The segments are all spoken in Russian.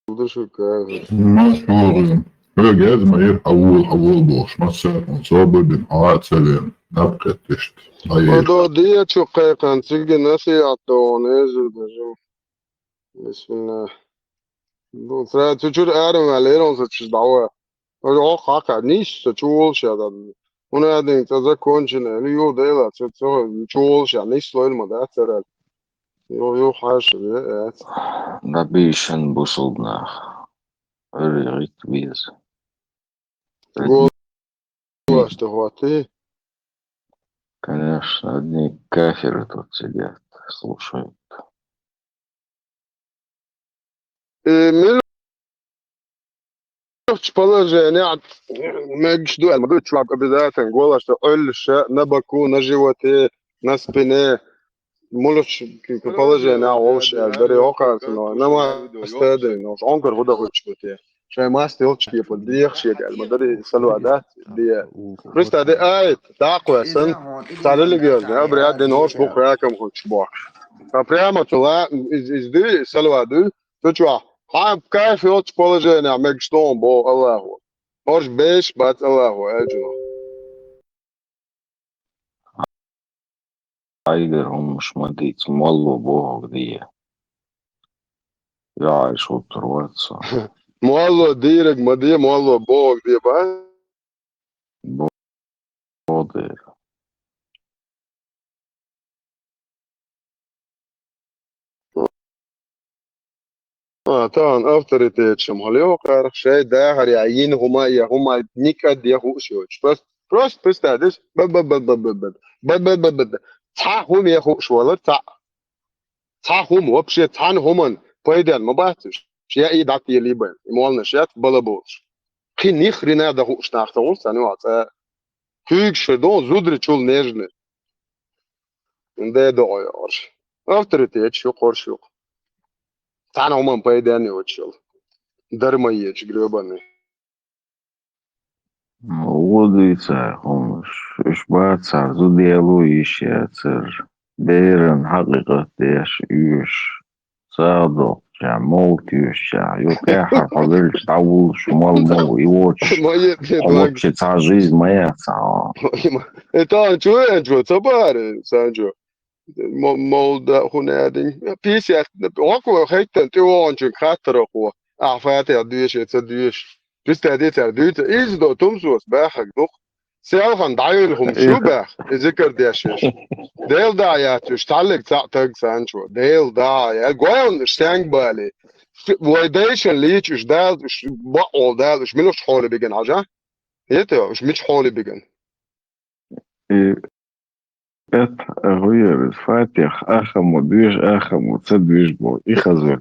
Undersöka. Mashorin. Hög mer أول boş. Mesela sabır hayat seven. Nabkat işte. Hayır. Odo diye çok kaykan çünkü nasıl yaptı onu ezildi. Bismillah. Bu sıra çocuk erim ve leron saçız dava. O kaka niş çoğul şeyden. Onu adın taza konçine. Yo değil at. Çoğul şey niş loyma da atlar. Yo haş evet. Da bir işin bozuldu. Öyle biz. Gol işte hoti. Конечно, одни каферы тут сидят, слушают. Положение от между الموضوع تلعب بداية نقول اشتغل الشيء نبكو نجوتي نسبني مولش положение اوش البري اوكاس نو نما استدي نو انكر هدا خوشتي شيء ما استيلش كيف ديخ شيء المدري سلوادات دي بس تادي اي تاقوى سن تعال اللي جوز يا برياد دي نوش بكره كم خوش بوك فبريما تلا из دي سلوادو تشوا ها كيف يوتش положение между бо الله Hoş beş bat Allahu ecuna. Айгер olmuş мадить, молло Богу где. Я шел оторваться. Muallo direk madiye muallo bog diye ba. Боды. Tamam авторитет شمالي وقار شيء داخل يعين هما نكد يخوشوش بس بس تادش بد تا هم يخوش ولا تا هم وبشي تان همن بايدن ما باتش شيء اي دات يليبن مولنا شيء بلبوش خي نخرنا ده خوش ناختون سنوات Küyük şerdon zudri çul nejne. De doyar. Авторитет yok korş yok. Tan oman paydan yok çul. Дармоеч гребаный. Водится, olmuş. Üç bağıtsar, zudiyelu iş yatır. Derin hakikat deş üş. Sağdok ya, mol tüş ya. Yok ya, harfadır, ставul, шумал мол, и watch. Моє Вообще, ця жизнь моя, ця. Это чуенчо, цабаре, санчо. Молда хунадин. Пися, око хайтен ти ончо хатро хо. Афате адиш ецадиш. Писта дитер дит. İzdo tumsus bahak dok. Selhan dayılhum şu bah. Zikr deşiş. Değil da ya tüştallik tag sancho. Değil da ya. Goyan stang bali. Validation ليش ايش ده ايش بقوا ده ايش منو حولي بيجن عجا يتو ايش مش حولي بيجن Это хуя, Фатих, ахаму движ, ахаму, це движ был. И хазури.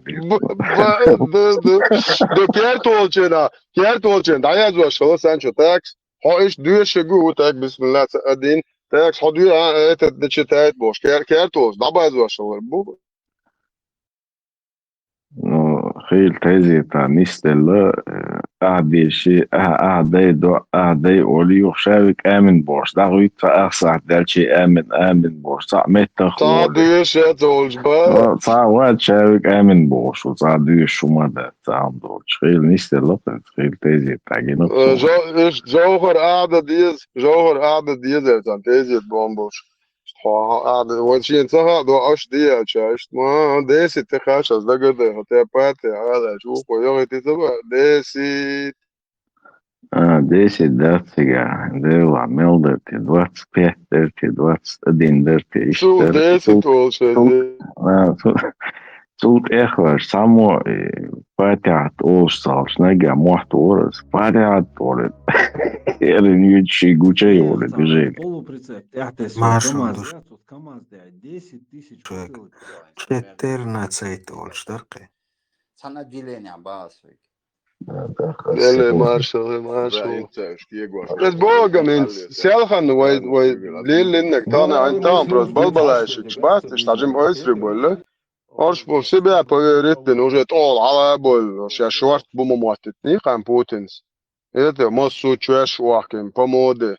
ده كيرتولچنا ده يزوا شو سانشو تاكس هو ايش دوش شگو تاك بسم الله تقدين تاكس هو دو ات دچتايت بوش كيرتولز ده بايزوا شو بو Ну, хейл тези та нистелла, ахди ши, ахдай до, ахдай оли юхшавик амин борш. Да хуй та ахсах дальчи амин борш. Та мета تا خوري. دوش يتولج با تا واد شавик амин борш. Та دوش شمادا. تا دولش. خيل نستللا, خيل тези تا جنوب جو ايش جوهر قاعدة ديز يعني تيجي بومبوش قاعدة وشي انتهى دو اش دي شايش ما ديسي تخاش از لقد هتي باتي هذا شوف ويوغي تتبع ديسي Десять датсига, дела, мелдерти, 25 дерти, 21 дерти, شو иштерти, ديسي تول شي Тут эхваш само патят олшталш нега мохт орес патят орес ерен ючи гучей орес бежели. Полуприцеп. Маршал душ. КамАЗ 10 тысяч Человек. бутылок. 14 oldu. Sana dileni basık. اللي مارشال بس بوغا من سيالخان وي ليل انك تانا انت بروس بلبلاش شبات تستعجم اويسري بولا Ors po sebe po ritten уже тол ala bol ша шорт бу момоттни кам потенс. Это массу чеш واكن помоде.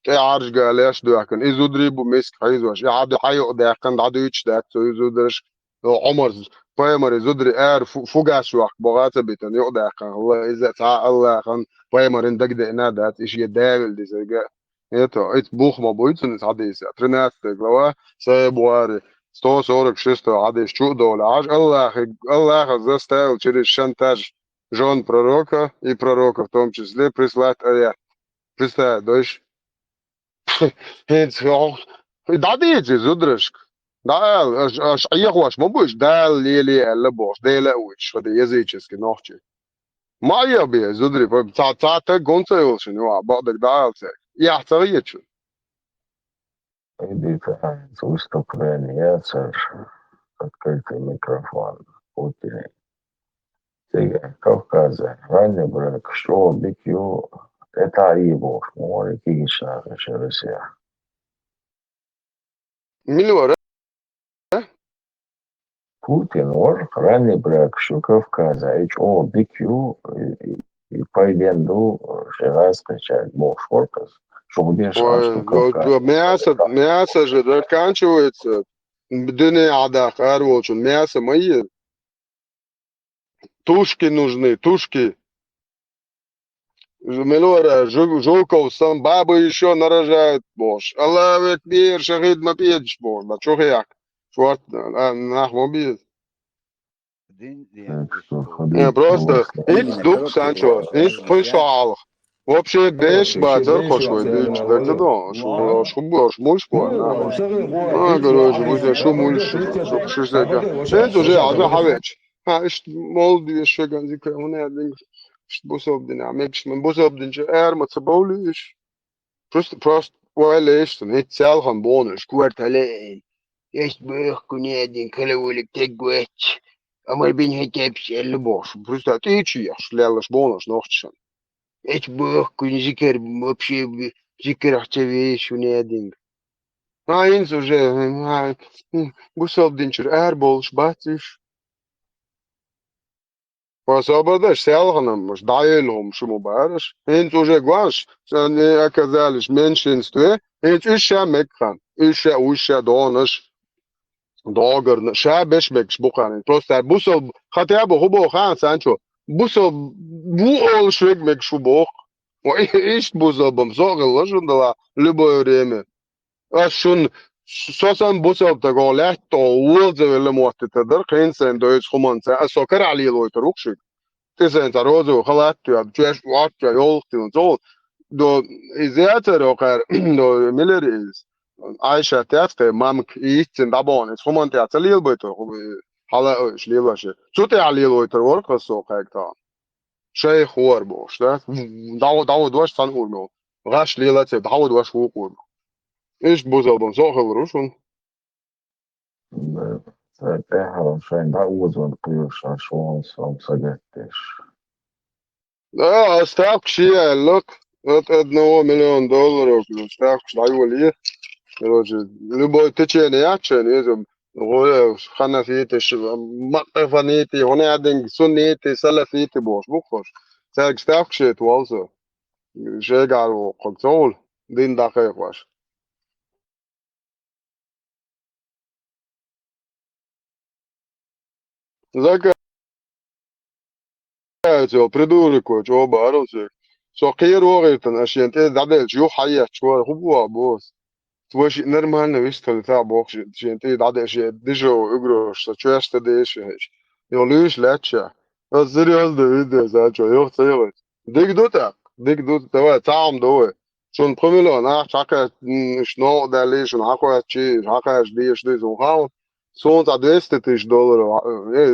Те арж галеш дакен изудри бу миск хайзош. Я ад хайо дакен дадыч дак изудрш. عمر بايمر زدري فوقاش وقت بغات بيتن يقدر كان الله إذا تعال الله كان بايمر إن دقدق نادات إيش يداول دي زي Eto, it buch ma buiten is hadis. Trenaste, glava, se boare. Sto sorg shisto hadis чудо лаж. Allah заставил через шантаж жен пророка и пророка в том числе прислать аят. Представь, дочь. Да дети, зудрышк. Да, аж ехваш, мобуш, да лили эле бош, да эле уч, что языческий ногче. Моя бе, зудри, та гонца юлшин, бадак да алсек. Я царьечу. Видите, выступление, открытый микрофон Путина. Сега Кавказа, ранний брак, що бікю, это его, море кишна, ще Росія. Миллион, Путин, ранний брак, що Кавказа, і що бікю, и пойденду, ще раз качать, бог шоркас, что будешь аж мясо же заканчивается. Дыны адах, арволчун, мясо мои. Тушки нужны, тушки. Мелора, жуков, сам бабы еще нарожают, бож. Аллах экбир, шахид мапедж, бож. Да чё як? Шварт, нах мобиз. Просто, ить дух Санчо, ить пришал. Вообще, беш, базар, хошвой, дыч, да да, шубош, мульшпо, короче, будет шумульш, шушека. Это уже, а хавеч. Ишт молди, еще ганзика, он я день, бусобдин, а мекш, мен бусобдин, че эрма, цаболиш. Просто, вайлеш, не целхан бонус, кварталей. Есть бэх, кунедин, калевулик, тегуэч. А мы бы не тепси, или бош. Просто, ты чья, шлялаш бонус, нохчан. Эти бог, зикер вообще зикер ахтевеш унединг. Инс уже бусобдинчер эрболш батиш. Посободаш селганам, мш дайлом шуму бараш. Инс уже гваш, не оказались меньшинстве. Инс ища мекхан, ища донаш. Догар, шабеш мекш буханин. Просто бусоб, хотя бы хубо хан Санчо. Бусоб, бу швек мекшу бог. Ишь бузобом, зогал ложундала любое время. А шун сосан бусоб таго лехто улзевеле мотитедер, хинсен доец хуманца, а сокер али лойт рукшик. Тисен тарозу халатту, абчеш ватча йолхти und so. Do изятер окер, do Miller is. Aisha tefte mamk iitsin dabon, es humante atsalil boyto, hala shlilwashe. Sute ali lojter workaso kajta. شيخ واربوش ده دعوة واش تنقول غاش ليلة دعوة واش وقول إيش بوزا بنصوغ الروشون Tehran zijn daar oorzaak plus aan zo'n sagettes. استاق شيء لك $1 مليون استاق شيء ليه راجل لبو تشيني ياتشن يزم غول خنفيتش مقفنيتي هنا عندك سنيتي سلفيتي بوش بوخش تاج استاق شيء توالسو شيء قالوا قلتول دين دقيق واش زكاة придурок, чего боролся. Сокир وغيرتن أشياء أنت دعدل شو حياة شو هو بوس توش نرمالنا ويستل تاع بوخش شيء أنت دعدل شيء ديجو إجروش شو أستديش هيش يوليش لاتشا الزري هذا ده زاجو يوم سيرت ديك دوتا توا تعم دوه شون بخميلو أنا شاكا شنو ده ليش شون شيء حكا ديش دي زوجان سون تا $200,000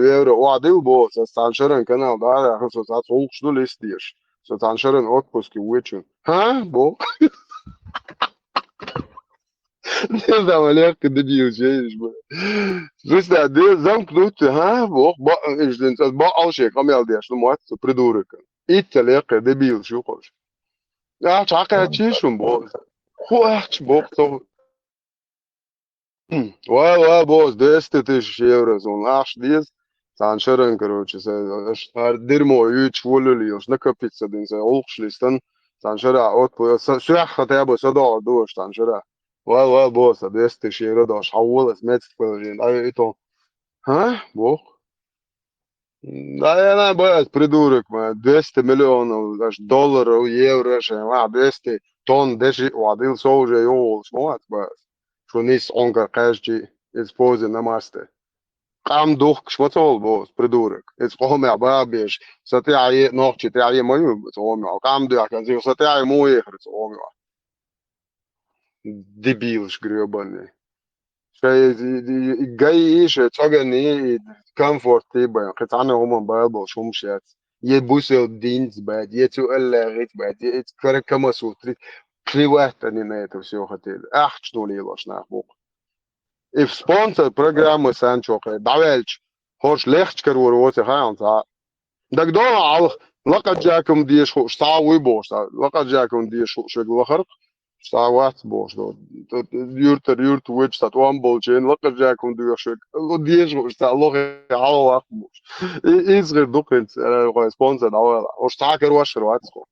euro وعديل بوس استانشرن كانال ده خصوص صوق شنو ليستيش so استانشرن отпуск ويتشن ها بو ده عمليات دبيو جيش просто ده замкнут ها بو انت بقى شيء كمل ده شنو موت придурок италек дебил شو خوش يا شاكا تشيشون بو هو احش بو وا بوس €200,000 он аж диз саншерен короче ар дерьмо юч волюлиос накопиться дин за олхшлистен саншера от по сях хотя бы садо до саншера ва босс €200,000 даш хавол смет фэлжин ай это А? Бог. Да я на боюсь, придурок, 200 миллионов даже долларов, евро, 200 тонн деши, вадил соуже, йол, шмат, что нис онка каждый использует на масте. Qam duh kshmatol bos придурок. Это قوم بابيش ستعي نوختي تعي مايو قوم قام دو كان زي ستعي مو يخرج قوم ديبيلش грёбаный. جاي ايش تشغني كومفورت تبا قطعنا هم بابل شو مشات يبوسو دينز بعد يتو الا غيت بعد يتكرك كما سوتري كلي واحد تاني نايتو سيو خاتيل اخ شنو لي لاش ناخبوك if sponsor programma Sancho دعوالش هوش ليختش كرور ووتي خاين تا دك دو على لقد جاكم ديش خو شتاوي بوش لقد جاكم ديش خو شغل خرق شتاوات بوش دو يورت ويتش تات وان بولشين لقد جاكم ديش ديش خو شتا الله على وقت بوش إزغر دوكنت سبونسر دعوال وشتاكر واشر واتسكو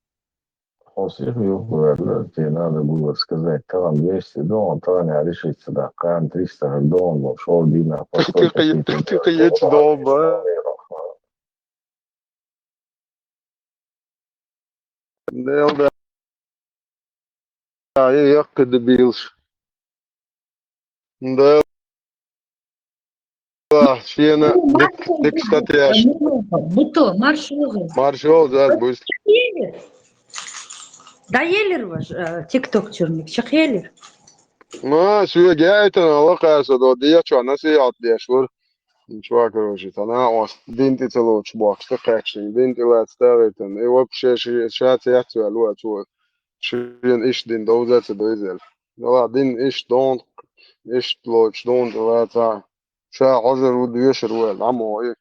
У всех тебе надо было сказать, там 200 долларов, там не решить сюда, там 300 долларов, шел бина, ты едешь дома да يق دبيلش да شينا ديك شتاتياش Буто, маршрут. маршал да بوست Dayelir var. TikTok çürmük. Çıkyelir. ما شو جايت انا وقع صدودية شو نسيات دي شور شو كروشي انا اوس دينتي تلوش بوكس تقاكشن دينتي لا تستغيتن اي وبشي شات يحتوى الوقت شو شين ايش دين دوزات دوزل لا دين ايش دون ايش تلوش دون لا تا شا عذر وديشر ويل عمو ايه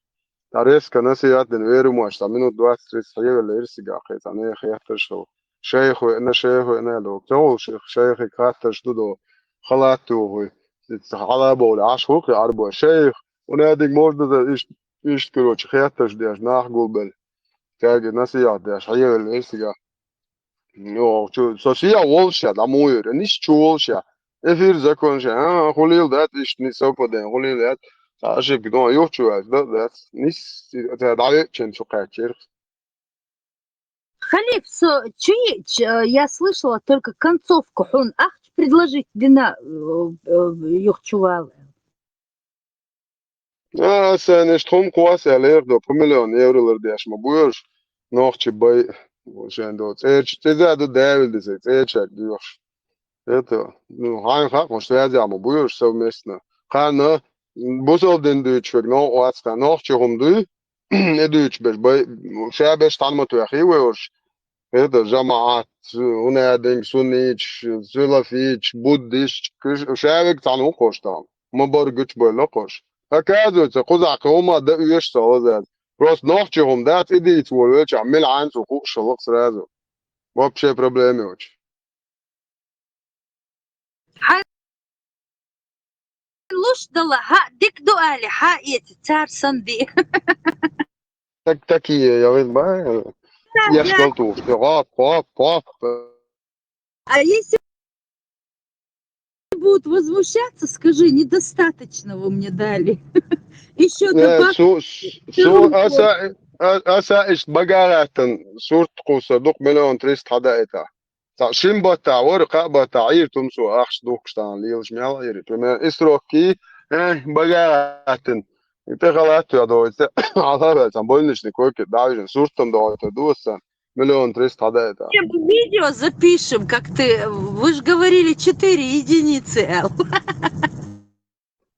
تعرف كناسي دين ويرو ماش تعملوا دوات ستريس حيوة اللي يرسي قاقيت انا خيحتر شو شيخ وانا شيخ وانا لو تو شيخ كاتر دودو خلاتو هو على بول عشوق عربو شيخ ونادي موجودة ايش كروش خياتش ديش ناح قلبل كاجي ناسي ديش حيوة اللي يرسي Jo, social волшеб, да мой, не волшеб. Эфир закончен. Холил дат, иш не совпадение. Холил дат, ошибки. Да, я чувствую, да, не, это давай чем шукачер. Халиф, я слышала только концовку. Он предложить дина юхчувал. Sen iştrom kuası alir do 1 milyon eurolar diye ma buyur. Nohçi bay sen do. Teze do devil dese. Çek diyor. Это, ну, хайн хак, он связи, а мы будешь совместно. Хана, бусол den Deutsch weg, no, oats kan noch chum du, ne Deutsch bes, bei, shabesh tan mo tu akhi weosh. Это جماعات ونادين سنيتش سلفيتش بوديش كش شابك تانو قشطان ما برگچ بلا قش هكذا تقوز عقوما ده يش سوازد راس نوچهم دات اديت ولچ عمل عن سوق شلق سرازو ما بشي بروبليم وش لوش دلا ديك دوالي تار سندي. такие я ведь ба я что тут пап А если будут возмущаться, скажи, недостаточно вы мне дали. Еще добавь. asa iş bagaratın surt kusa dok milyon trist hada eta شين بطا ورقة بطا عير تمسو أخش دوكشتان ليلش ميال عير تمام إسروكي بقاتن أنت غلطت يا دوت على هذا تنبولنش نكوك دايجن سورتم دوت دوسن مليون تريست هذا это Видео запишем, как ты... Вы же говорили 4 единицы, Эл.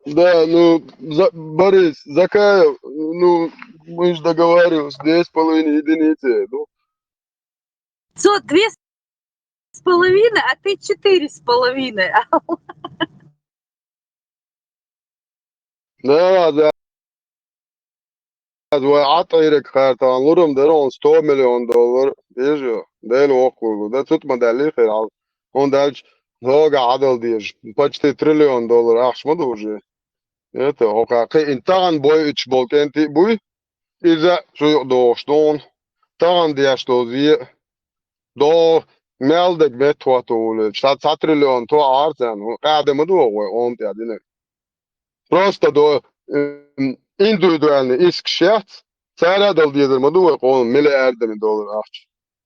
Да, ну, Борис, Закаев, ну, мы же договаривались, 2,5 единицы, ну. 2,5, а ты 4,5. Да, وعطيرك خارطة نورم درون 100 مليون دولار بيجو ده الوقوع ده تut مدلي خير على هون داج هو عدل ديج почти триллион долларов ах шмо уже это окей интан бой ич болкенти буй иза что до что тан dia что зи до мелдек метватул штат 100 триллион то арзан قاعده مدو он я дине просто до individualny isk şäht sära dal diýerler du goň milliardny dolar akç.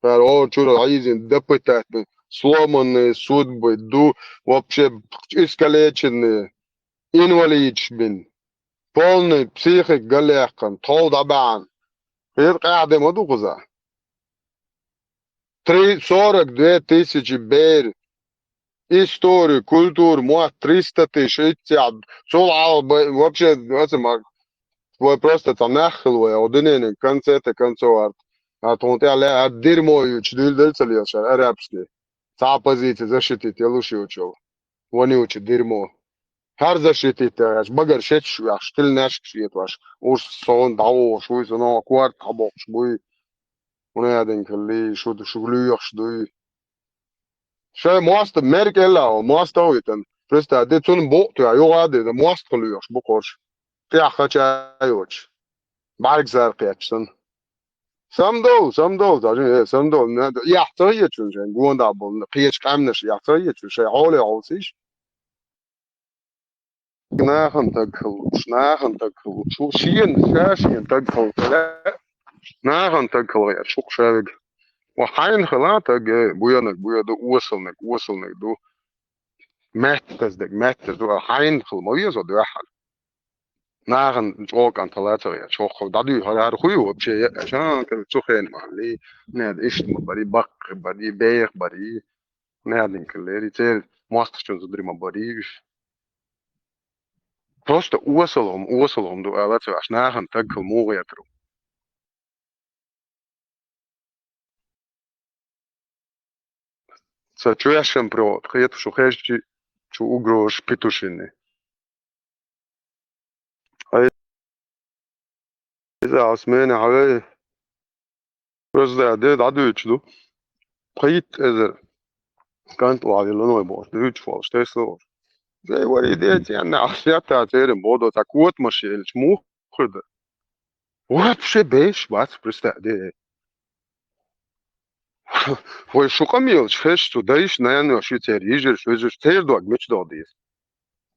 Fer o çura aýyzyn deputatny сломанный судьбы ду вообще искалеченные инвалидшбин полный психик галякан тол дабан غير قاعدة مدوغزة 42 тысячи бер историю, культуру, 300 тысяч, вообще, твой просто там нахилуя, один концерты, концерт, а то ты але дерьмо чдюль дельцелешь, арабский, та позиция защитить, я лучше учил, вони учат дерьмо. Her защитить, аж багар шеч, аж тил наш шиет ваш, уж сон дау, шуй сон кварт табок, шуй, ونادن كلي شو gluyos du. Så måste Merkel och måste utan just det tun bort jag det måste gluyos bokors. Det har jag gjort. Bargzar qetsen. Samdo da samdo ja tayet sen gonda bol qiyech qamnash ja tayet şey hole olsish. Nahan takıl. Şu şaşin takıl. Nahan takıl ya çok şavig. وحين خلاطك بويا دو وصلنك دو ماتت دو حين خلموية زو دو أحد ناغن جوك عن ثلاثة يا شوخ دادو هذا خويو بشيء عشان كان تسخين مالي ناد إيش بري بق بري بيخ بري نادين كليري تيل ماستشون زدري ما بريش просто وصلهم دو ألاتو عشان ناغن تقل مو يترو Сачуяшем про хет шухешчи чу угрош петушины. هاي إذا عثماني حوالي بس ده عدو يتشدو قيت إذا كانت وعلي لنو يبوش دوش فالش تيسلور زي وريديت يعني عشيات تيرم بودو تاكوت مشيلش مو خرده وابشي بيش بات برستا دي هو شو قميلش خش تو دايش نايان وشي تير يجر تير دوك مش دو ديس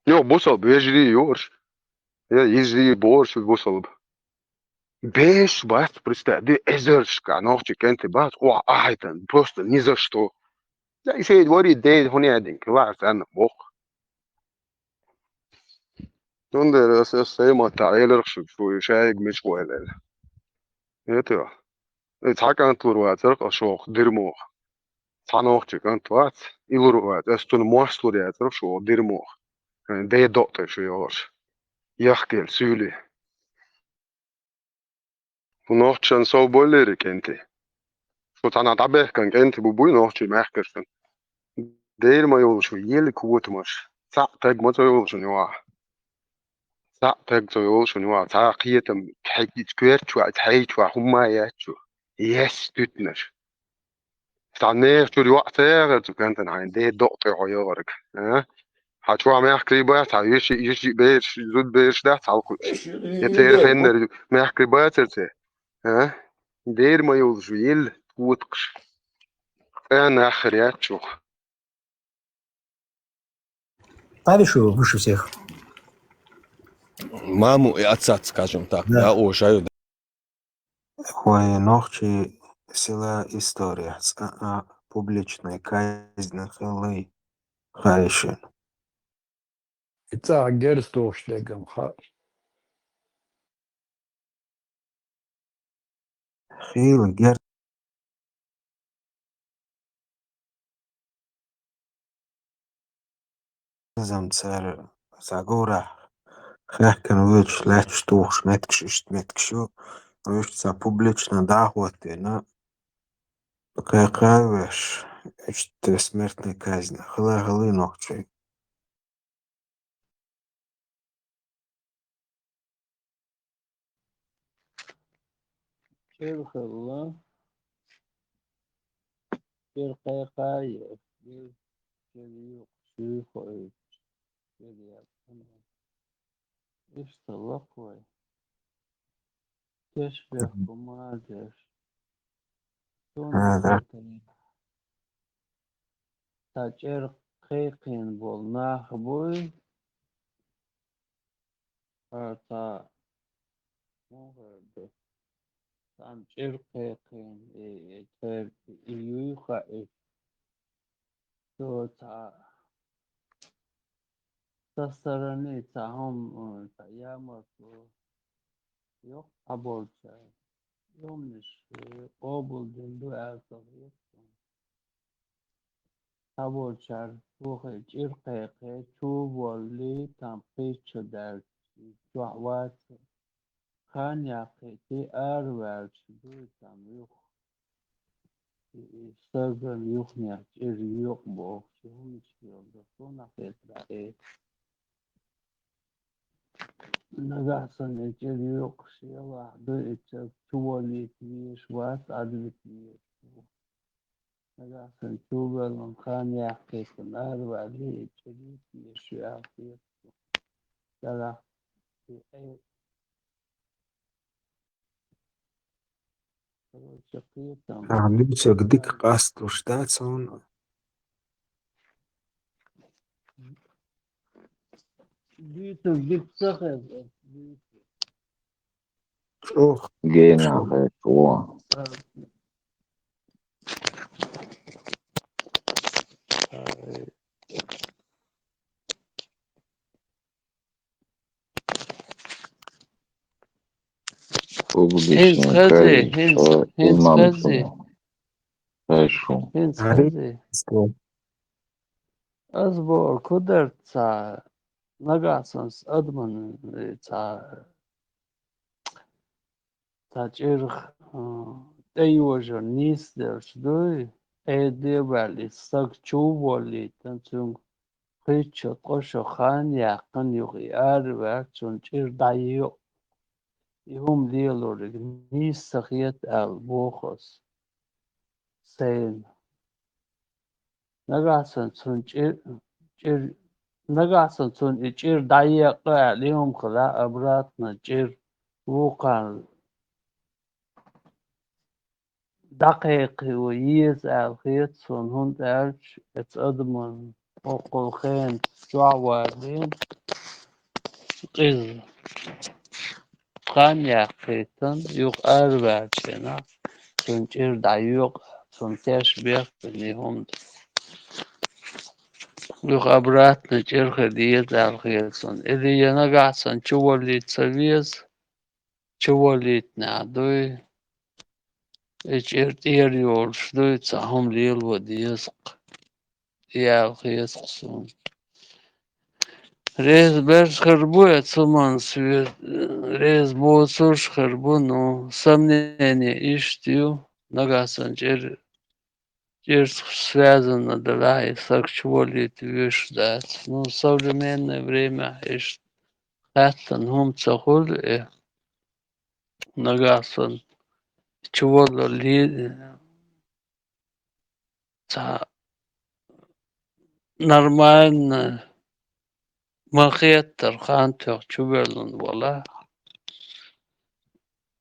يو بوصل بيجري يورش يجري بورش بوصل Беш бас представь, эзершка, ночи кенты бас, о, айтан, просто ни за что. Да, и все дворы день, он один, класс, она бог. Он да, сема таилер, что шайг миш войлер. Это, цакан турват, церк шох, дерьмо. Цанохчик, антват, илурват, эстун мослурят, шо, дерьмо. Де доктор, что ёж. Яхкел, сюли. Ноччан со болери кенти. Что тана табех kan кенти бубуй ночи мехкерсен. Дээр маяг шүү ел күүт маш. За таг мо зоёл шүү нёа. За таг зоёл шүү нёа. За қиетам хайж гэрч ба хайж ба humаа яач. Yes дүтнэр. Станэр чур юу атайгаар зүгэнтэн хайн дээр доктор хоёоорг. Хачва мехкри ба та юши бэр зүд бэрш да цалку. Ятэр фендер мехкри ба цэцэ. Дээр маяг шүү ел күүт. Эн ахряч. Паришу выше всех. Маму и отца, скажем так, Да. да, уважаю. Хвоя ногчи села история с публичной казнь хылы хайшин. Ita gers durchschlägem ha. Хил гер замцар загора хакан вич лач туш меткшу вич за публично дахватена какавеш что смертная казнь хылы ногчи. Kir xilla, bir qayqayı, bir geliyor, suyu koyup, geliyor. İşte koy. Teşbih kumadır. هذا Tacer qayqin bol, nah boy, تا مهرب تام شرقين تر يوخا تو تا تسرني تهم تيامك yok abolca yomnish obul dindu asogit abolchar buhe irqeqe chubolli tampicho dar jawat kan yaqiti arwar du tam yuk sagan yuknya ir yuk bo yomnish yolda sona fetra nagasan ir yuk shela du itcha chubolli tvish wat advit نجاسن توبل من خان يحكي كنار وعليه جديد يشوع فيه ترى في أي شقيتهم عملت ديك قاست وشتاتون بيتو جيب سخر اوه جينا خيطوة هنس وبديشين خزي كاي هنس خزي إمامته كايشو هنس عريس خزي أصبر كدر تا نجاسن أدمن تا جرخ أيوة نيس درش دوي أيدي بالي سك شوبولي تنسون قيتشو قشو خان يقن يغيار وقتون جر دايو يهم ديالورك نيس سخيت البوخس سين نغاسن سون جر نغاسن سون جر دايق عليهم خلا أبراتنا جر وقال دقيق ويز الخيط سون هند أرش اتقدمن وقل خين جوابين قز خان يقيتن يق أربع سنة سنجر دايوق سنتش بيق بنيهم يق أبرات نجر خديت الخيط سن إذا ينقع سن شوالي تسويز شوالي تنادوي إجر تيريور شدوي تساهم ليل وديسق يا الخيط سن ريز برش خربوية سمان سويت ريز بوصرش خربونو سمنيني إشتيو نقاسن جر связано да и сексуалит вещь да ну в современное время ишь хаттан хум цахул нагасан чувало ли ца нормально махеттер хантер чувелун вала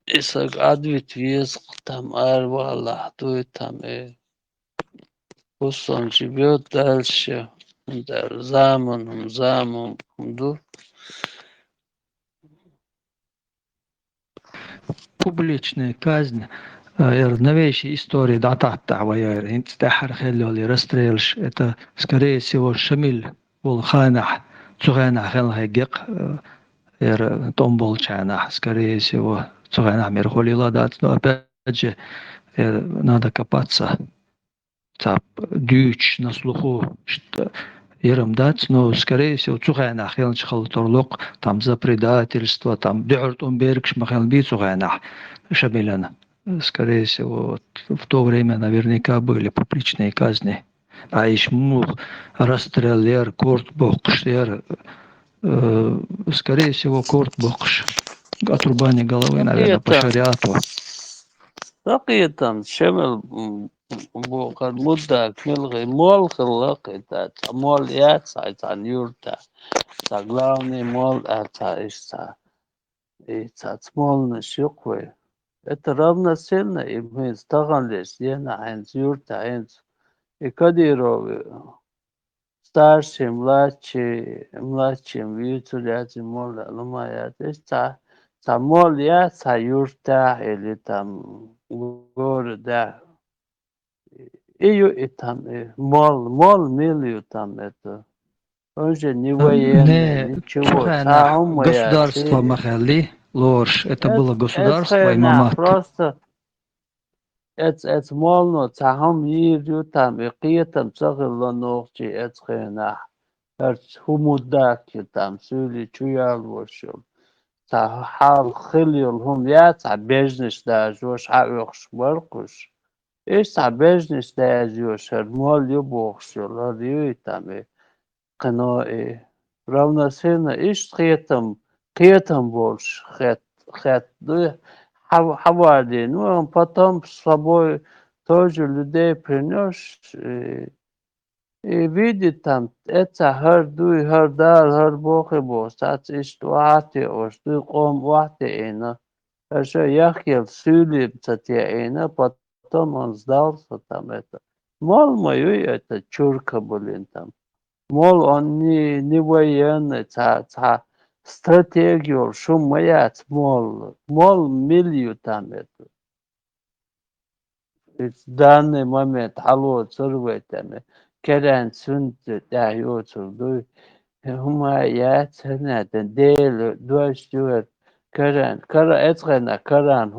исак адвит виз там арвала то там пусть он живет дальше замом ду Публичная казнь. Новейшие истории датат тавайер. Инстахар хелли расстрелш. Это, скорее всего, Шамиль был ханах. Цуганах хел хегек. Томболчанах. Скорее всего, Цуганах мерхолила дат. Но опять же, надо копаться. Тап дюч на слуху. Ерам дат, но, скорее всего, Цуганах хел чхалторлок. Там за предательство, там дюрт умбергш махел би Цуганах. Шамиляна. Скорее всего, вот в то время наверняка были публичные казни. А ишмул, расстрелер, корт бокшер, скорее всего, корт бокш. Отрубание головы, наверное, по шариату. رقيتم شمل بوقت مدة ملغي مول خلق تا مول يات تا نيورتا تا главный мол та ишта и та смол нashukwe. Это равносильно и мы стаган лишь ена хэнс юрта хэнс и кадировы старший, младший, вицуряти моля, ломая, мол, я юрта или там горы, да. И там, мол, милью там это. Он же не военный, Не, ничего. Чухайнах, Моя государство Махали, ложь, это было государство и это Мамат. просто это молно, цахам ирю там, и киетам цагылла ногчи, это хэнах. Хумудаки там, сюли чуял вошел. Хал хилил хум я, бежнеш да, жош хавёхш баркуш. Иш бежнеш да, жош, мол юбохшел, рю там, قناعي равноценно иш киетам больше, хет, хавали, ну, он потом с собой тоже людей принес, и видит там, это хар бог и бог, сац иш вахте, ош, ты ком вахте ина, еще яхел сюли, цатя ина, потом он сдался там это. Мол мою, это чурка, блин, там. Мол, он не военный, стратегию, шумят, мол, милью там это. В данный момент, алло, цурвайтами, керен сунты, да, йоцурду, я ценят, делю, дуэштюэт, керен, эцгена, керен,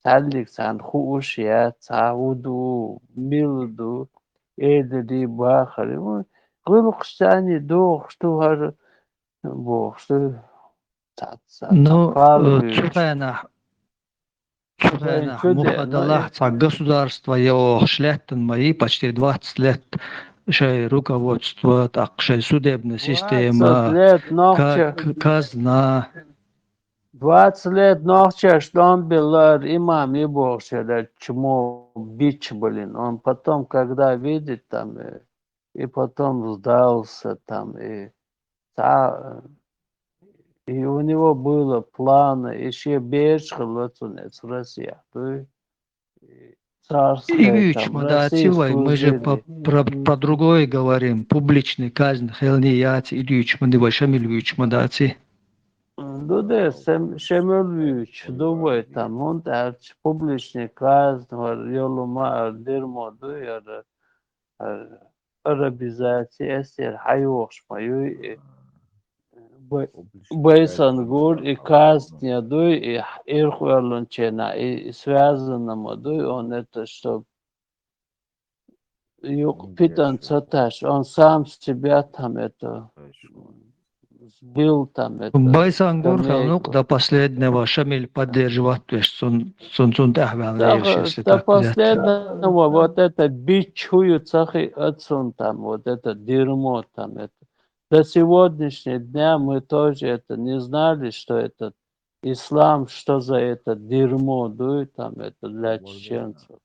талик сан, хуушия, цауду, милду, эдри бахари, Гылыкстани дух, что har бог, что Ну, Павлович. Чухайнах, Чудо, Мухадалах, государство его шлеттен мои почти 20 лет. Шей руководство, так, шей судебная 20 система, лет ногче, казна. 20 лет ногче, что он был имам и бог, чему бич, блин. Он потом, когда видит там, и потом сдался там, и у него было планы, еще бежал в России. Царская Ильич, там, России мы же служили. про другое говорим. Публичный казнь, хелнияти, Ильич, мы не большим Ильич, мадати. Ну да, Шемельевич, думаю, там, он публичный казнь, Йолума, Дермо, арабизация, эстер, хайош, мою, Байсангур, и казнь, и Ирхуэрлунчена, и связано, он это, что Питан Цаташ, он сам себя там это сбил там это. Байсангур хелнук до последнего Шамиль поддерживает, то есть сон если До так взять. последнего вот это бичую цахи отцун там, вот это дерьмо там это. До сегодняшнего дня мы тоже это не знали, что это ислам, что за это дерьмо дует там это для чеченцев.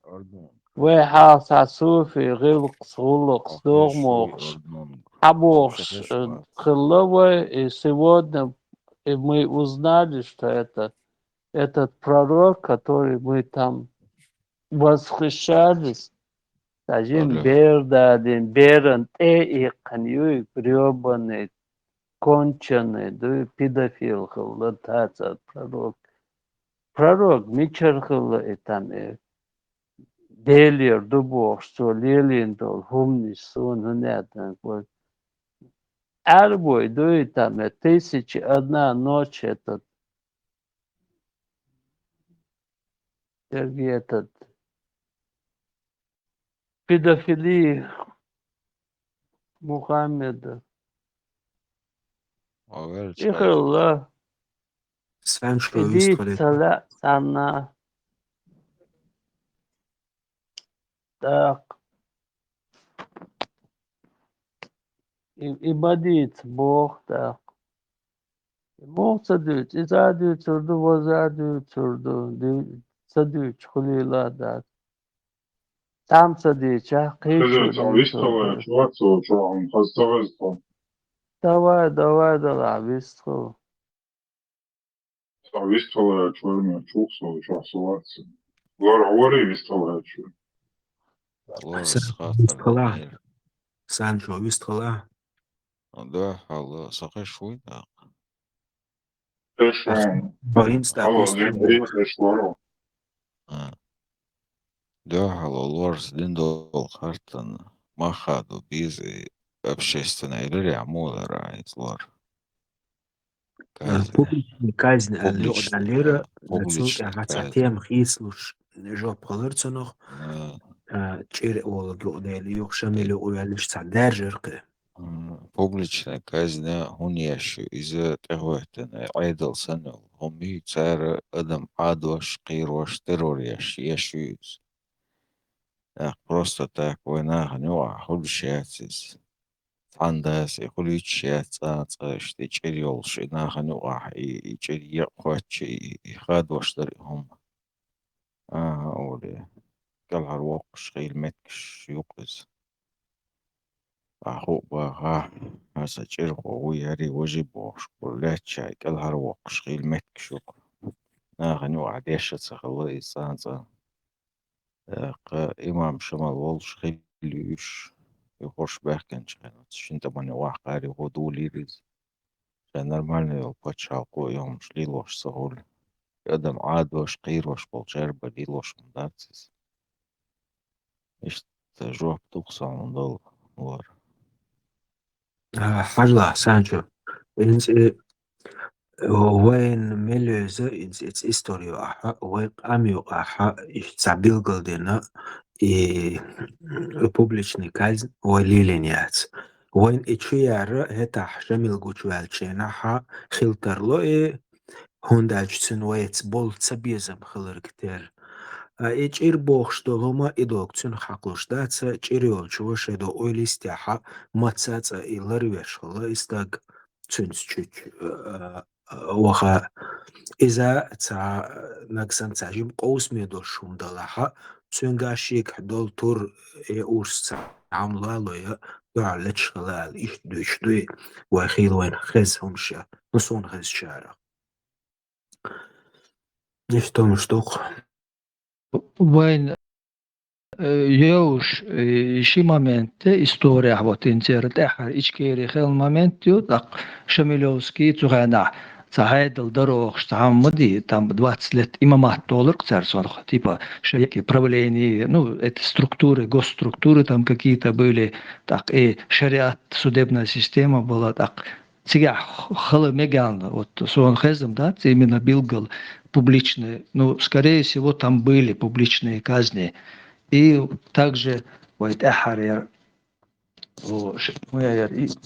Вы хасасуфи, гилкс, гулкс, догмокс, абокс, хилловой, и сегодня мы узнали, что это этот пророк, который мы там восхищались, один бердадин, беран, и канью, гребаный, конченый, да, педофил, хилататься, пророк. Пророк, мичархил, и там, Делир, дубох, что лилиндол, хумни, сон, нет, вот. Арбой, да, и там, 1001 ночь, этот, Сергей, этот, педофилии Мухаммеда. Ихалла, Сам что иди выстроили. цаля, сана. Так. И бодит Бог, так. Бог садит, и задит сурду, возадит сурду, садит, хулила, да. Там садит, а кичу. Давай, да, висту. سانشو ويستغلا ده حالا ساقش شوي ده باينستا كوستو ده حالا لورس دول خارتن ما خادو بيزي общественные или عمولة رايز لور казни публичный казнь اللي يقعد публичный على نتسوق публичный казни عتاتيم خيسلوش جو بغلرتنوخ تشير ол يقعد يخشمل ويالش تعدارجرق публичная казнь هونيش إذا تهوهتن عيدل سنة هم يتسار أدم عادوش قيروش تروريش يشويز просто так война гнёа хулшятис фандас хуличят ацашти чириолши нахануа и чирия хочи и хадоштарهم اولي قال هالوقش غير متكش يوقز اخو باها هسا چيرخو وياري وجيبوش كلاتشاي قال هالوقش غير متكش يوق ناغنوع ديشة سخلي سانسا إمام شمال والش خيليش يخش بحكن شغنات شنت بني واحد غدولي ريز كان نورمالني وباتشالقو يوم شليلوش سهول يقدم عادوش قيروش بالجربة ليلوش مداتس إيش تجوب تقصى من دول حلا سانشو إنس وين ميلوزا إنس إستوريو أحا وين أميو أحا تعبيل دينا публичный казнь وليلينيات وين إتشيار هتا حشميل جوالشيناها خيلترلو هوندالشتن ويتس بول تسبيزم خلر كتير إير بوخشتولوما إدوكتون حقلوش داتسا إيريول شوشيدو أويليستيحا ماتساتسا إلاريوش خلا إستاق تنسچوچ وخا إذا تا نكسن تعجب قوس ميدو شومدالها تسونغاشيك حدول تور أورس عملالويا دعلتش خلال إيش دوش دوي وخيل وين خز همشا نصون خز شارع إيش تومشتوق وين يوش شي момент история вот интересно ичкери хел момент так Шамилевский цугана цахайдл дорог штаммади там 20 лет имамат доллар царсварх типа шеки правления ну это структуры госструктуры там какие-то были так и шариат судебная система была так сега хала меган вот сон хезм да именно билгал публичные ну скорее всего там были публичные казни. И также вот ахарер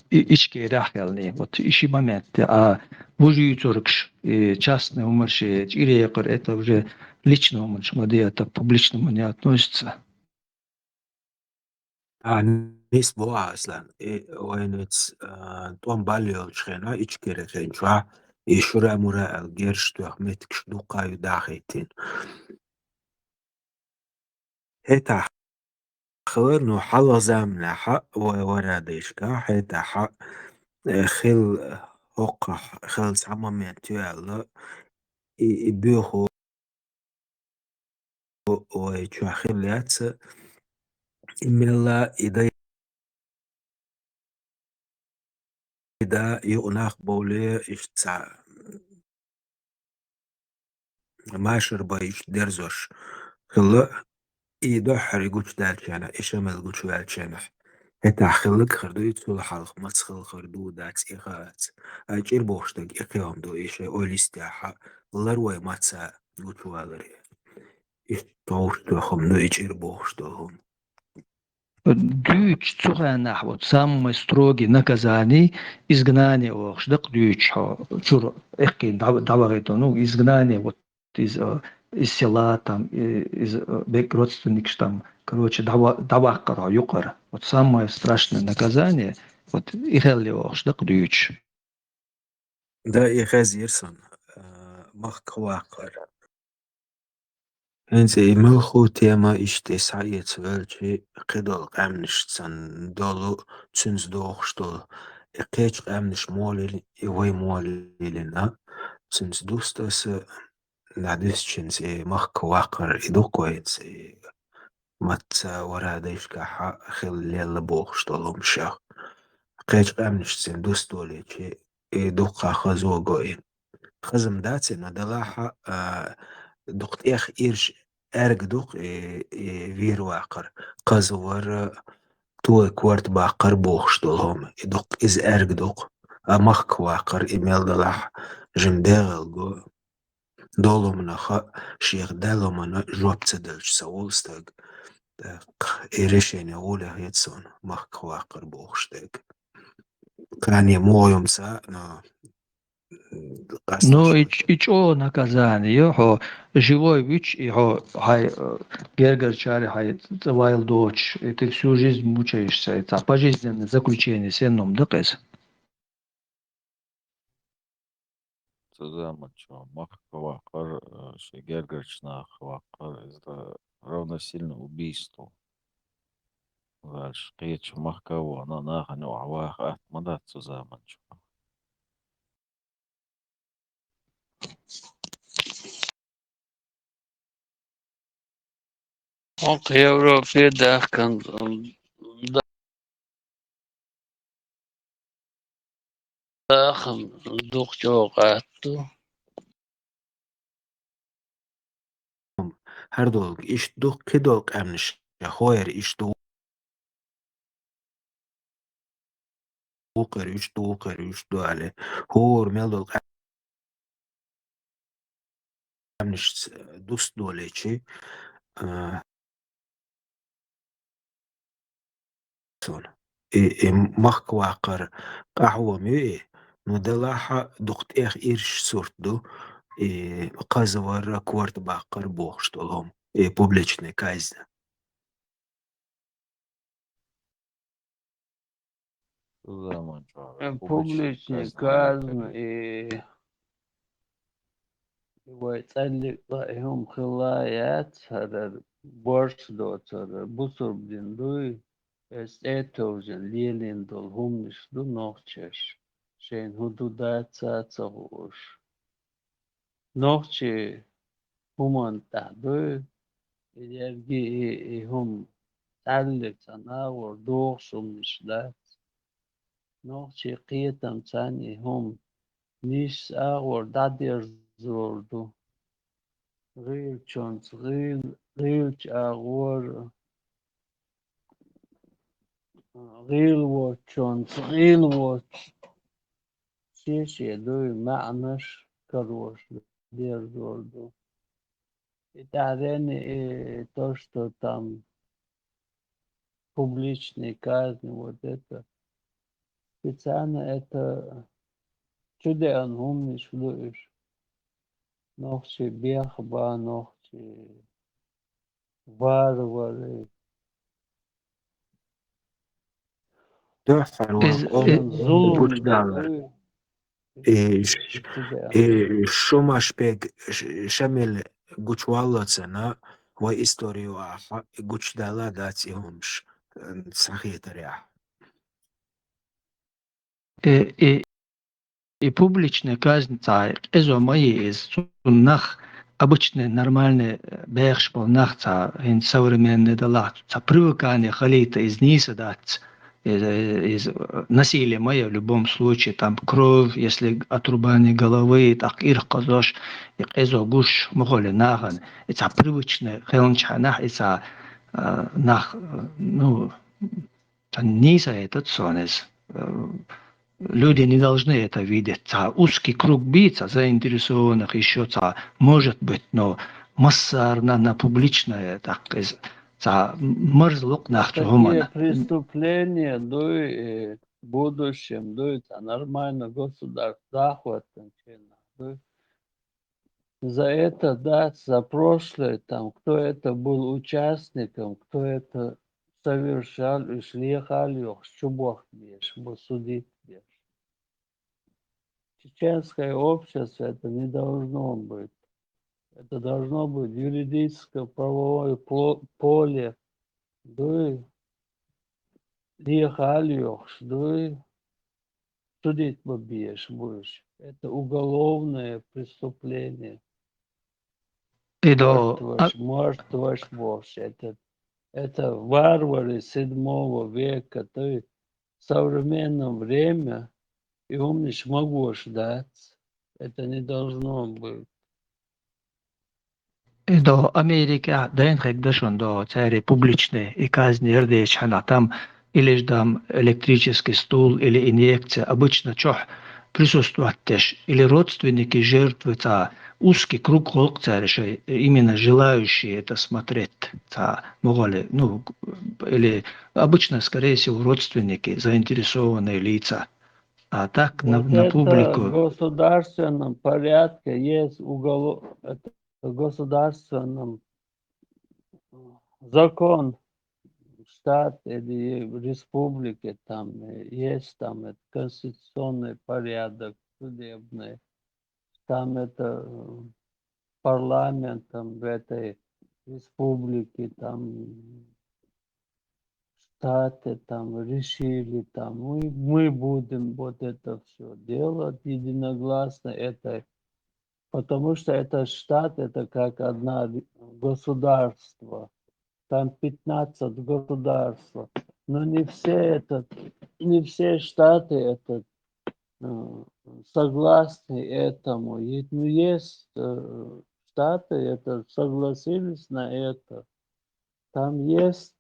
ички рахялни вот ищи моменты а божий цоркш частный умерший или это уже личный умерш это публичному не относится نيس بوا أصلا وين إتس توم باليو شخنا إيش رخين شوا إيشورا مرا الجيرش توخ متكش دوقا يداخيتين هتا خبر نو حلا زامنا حق ورا ديشكا هتا حق خل هقا خل ساما من تيالا بيخو ويشوا خليات إملا إذا يغناخ بولي إشتسع ماشر بايش درزوش خلا إيدو حريقوش دالشانا إشامل قوش والشانا هتا خلق خردو يتسول حلق متسخل خردو داكس إخات أجير بوشتاق إقيام دو إيشا أوليستيحا لروي ماتسا قوش والري إيش توشتوخم نو إجير بوشتوخم Дюч цуганах вот самый строгий наказание изгнание ошдак дюч чур эки давает ну изгнание вот из села там из бек родственник там короче давакара юкара вот самое страшное наказание вот ихелли ошдак дюч да إخازيرسون مخكواقر انت ملخو تيما اشتي سعيت فالجي قدل قامنش تسن دولو تسنز دوخشتول اقيج قامنش مولي ايوي مولي لنا تسنز دوستاس نعدس چنسي مخكواقر ادو كوينسي مت وراديش كحا خل يلا بوخشتلهم شا قيش قامنش سين دوستولي چي دوقا خزو قوين خزم داتي ندلاحا دوقت إخ إيرش أرق دوق فير واقر قزور تو كورت باقر بوخشتلهم دوق إز أرق دوق أمخ واقر إيميل دلاح جمداغل قو доломнаха шихдаломана жопцедэлч саулстаг и решение оля гетсон махквакар бохштег крайне моемся на Ну, и чё наказание? Хо живой вич, и хо хай гергер чари, хай твайл дочь, и ты всю жизнь мучаешься. Это пожизненное заключение сенном доказ. Замочу. Махквакар, Гергерчна Хвакар, это равносильно убийству. Дальше. Речь Махкова, она нахану Авах Атмадат Замочу. Ок Европе дахкан дахан духчоqattu. هر دول إيش دوق كدوق أمنش يا خوير إيش دوقر إيش دوالي هور ميل دوق أمنش دوست دوليشي سون مخكواقر قهوة مي ندلاحة دقت إخ إيرش سورتدو قازوار كوارت باقر بوخشتولهم публичной казни. Замочу. Публичный казн и ويتعلق رأيهم خلايات هذا بورس دوتر بصر بدين دوي استيتوزن ليلين دول هم مش دو نوخشش شين هدو دات ساتسغوش نوخشي همان تحدوي يرجي هم تعلق تناور دوخشو مش دات نوخشي قيتم تاني هم نيش أغور دادير زوردو غير چونس غير أغور غير وچونس غير وچ شيش يدوي معنش كروش دير زوردو تعرفني то, что там публичные казни, вот это специально это чудо он умнишь, луешь. Ногти бехба, ногти варвары. Зулум да. شوماش بيج شامل جوش والله سنة وإستوريو آخا جوش دالا داتي همش صحيح تريح. И публичная казнь царь, эзо мои из нах обычный нормальный бэхшпол нах ца ин современный дала ца привыкание халита из ниса дать из насилия мое в любом случае там кровь, если отрубание головы, так ир казош, эзо гуш моголе нахан, это привычное хелнча нах, это нах ну ниса этот сонес. Люди не должны это видеть. Узкий круг лиц заинтересованных еще может быть, но масса на публичное так мерзлук нах такие преступления в будущем дуется нормально государство захватом. За это, да, за прошлое, там, кто это был участником, кто это совершал, и шлихали, что Бог бьешь, судить бьешь. Чеченское общество это не должно быть. Это должно быть юридическое правовое поле. Да, лихалиох, да, судить побьешь будешь. Это уголовное преступление. Мертвость, это Это варвары 7 века. То есть в современном время и умнишь могу ждать. Это не должно быть. до Америка, да инхэгдэшон до цари публичные и казни ердечхана там или ж там электрический стул или инъекция. Обычно чох присутствует или родственники жертвы, узкий круг холк цариши, именно желающие это смотреть, могли, ну, или обычно, скорее всего, родственники, заинтересованные лица. А так Вот на это в публику. государственном порядке есть это в государственном закон штат или республики, там есть там это конституционный порядок судебный, там это парламентом в этой республике, там штаты там решили, там мы будем вот это все делать единогласно, это потому что это штат, это как одно государство. Там 15 государств. Но не все штаты согласны этому. Ну, есть штаты, это согласились на это. Там есть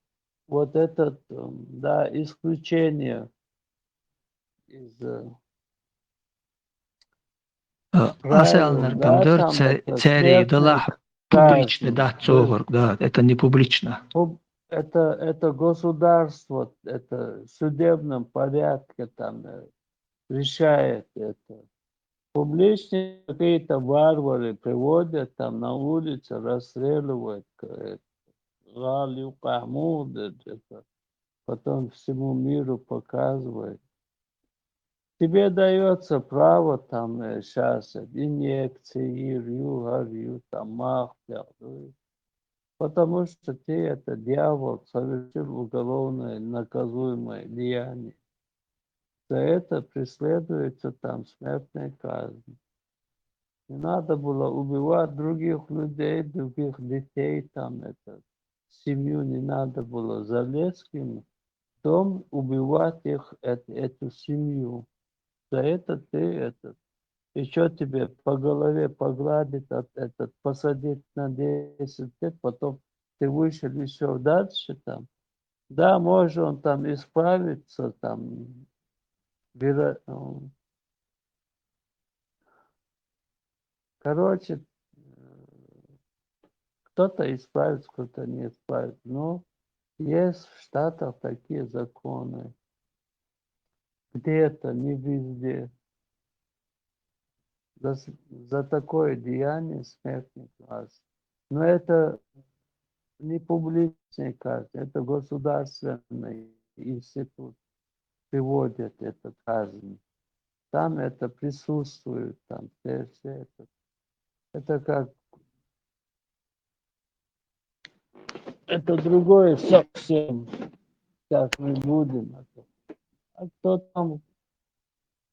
вот это, да, исключение из Аселнер правил, да, камдер там это царей смертная дала публично, казнь. да, цогор, да, это не публично. Это государство, это в судебном порядке там решает это. Публичные какие-то варвары приводят там на улице, расстреливают, Галю Камуд, это, потом всему миру показывают. Тебе дается право там сейчас инъекции, рью, там махтя, потому что ты это дьявол совершил уголовное наказуемое деяние. За это преследуется там смертная казнь. Не надо было убивать других людей, других детей, там это, семью не надо было залезть им в дом, убивать их, эту семью. За это ты еще тебе по голове погладить, посадить на 10 лет, потом ты вышел еще дальше там. Да, может он там исправится, там, короче, кто-то исправится, кто-то не исправит. Но есть в Штатах такие законы. Где-то, не везде. За такое деяние смертный казнь. Но это не публичный казнь, это государственный институт приводит этот казнь. Там это присутствует, там все это. Это как, это другое совсем. Сейчас мы будем. А кто там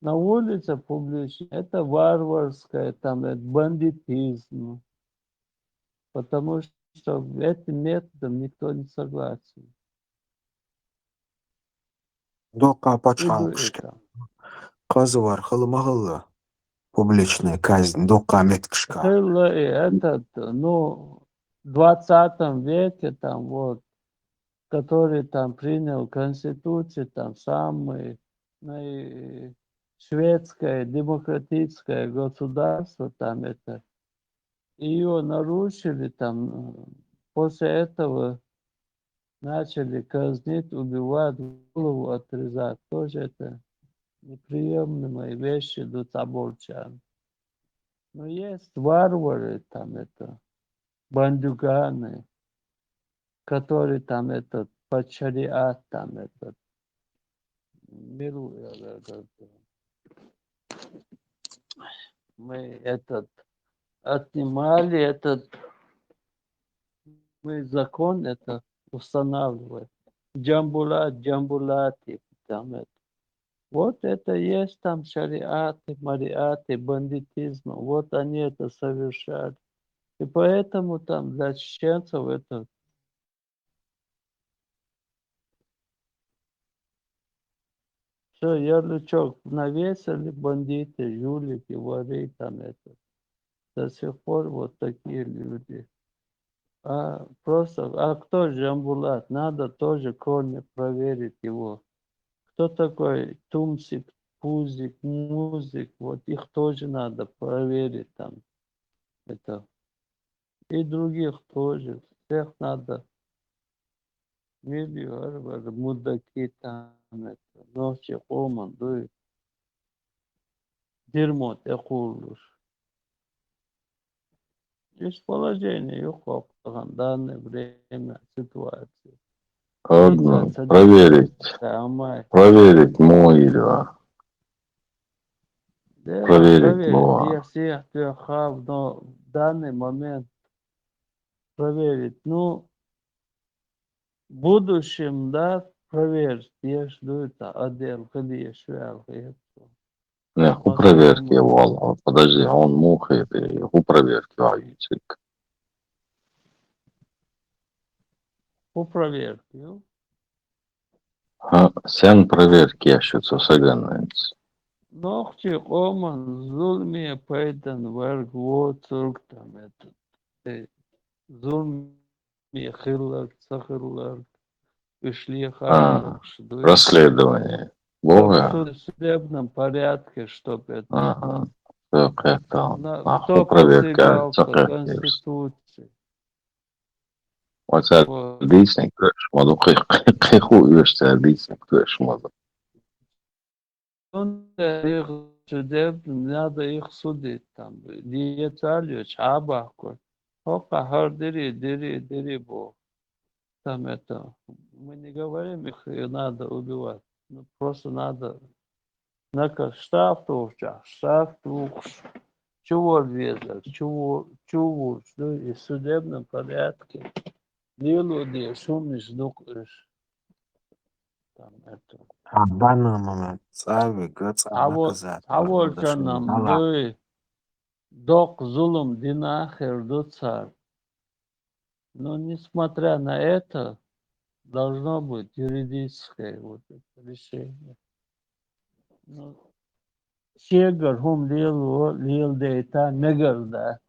на улице публично, это варварское, там это бандитизм. Потому что этим методом никто не согласен. Дока И пачхалкшке. там. Кызы var, хылы публичная казнь, дока меткшка. Было и этот, ну, в 20 веке там вот, который там принял Конституцию, там самый шведское демократическое государство, там это, ее нарушили, там, после этого начали казнить, убивать, голову отрезать. Тоже это неприемлемые вещи до соборчан. Но есть варвары, там это, бандюганы, которые там этот, под шариат, там этот, мы этот, отнимали этот, мы закон это устанавливали. Джамбулати, там это. Вот это есть там шариаты, мариаты, бандитизм. Вот они это совершали. И поэтому там для чеченцев это Все, ярлычок навесили, бандиты, жулики, воры там это. До сих пор вот такие люди. А кто Жамбулат? Надо тоже корни проверить его. Кто такой Тумсик, Пузик, Музик? Вот их тоже надо проверить там. Это. И других тоже. Всех надо. Видео, мудаки там. Это. Ночи, оман, дует. Дерьмо, ты хулишь. Есть положение, yok в данное время ситуации. Одно проверить. Проверить мой два. Да, Проверить я Луа. всех хав, но в данный момент проверить. Ну, в будущем, да, проверить. Я жду это отдел, когда я швел. Не, у проверки его. Подожди, он мухает и у проверки аюцик. По проверке. Sen проверки yaşıyorsa saganayız. Ногти, оман, зулми, пойден, верг, вот, там это. Зулми, хиллар, сахиллар. Пришли хайлар, Расследование. Бога. в судебном порядке, чтобы это... Ага. Yok это. Кто Проверка. посягался Конституции. Вот это Вот. дійсник моду кайхуешься дійсник моду. Их судебным, надо их судить там. Диеталью, чабахку. Хока, дыри, бог. Там это... Мы не говорим, их надо убивать. Ну, просто надо... Штраф двух. Чего везет, чего, ну, и в судебном порядке. Дело, шумишь, дукаешь. Там это. А в данный момент цави гыца наказать. Вот нам, да, док зулум динахер дуцар. Но несмотря на это, должно быть юридическое вот это решение. Ну, Шегар хум лил дейта негарда.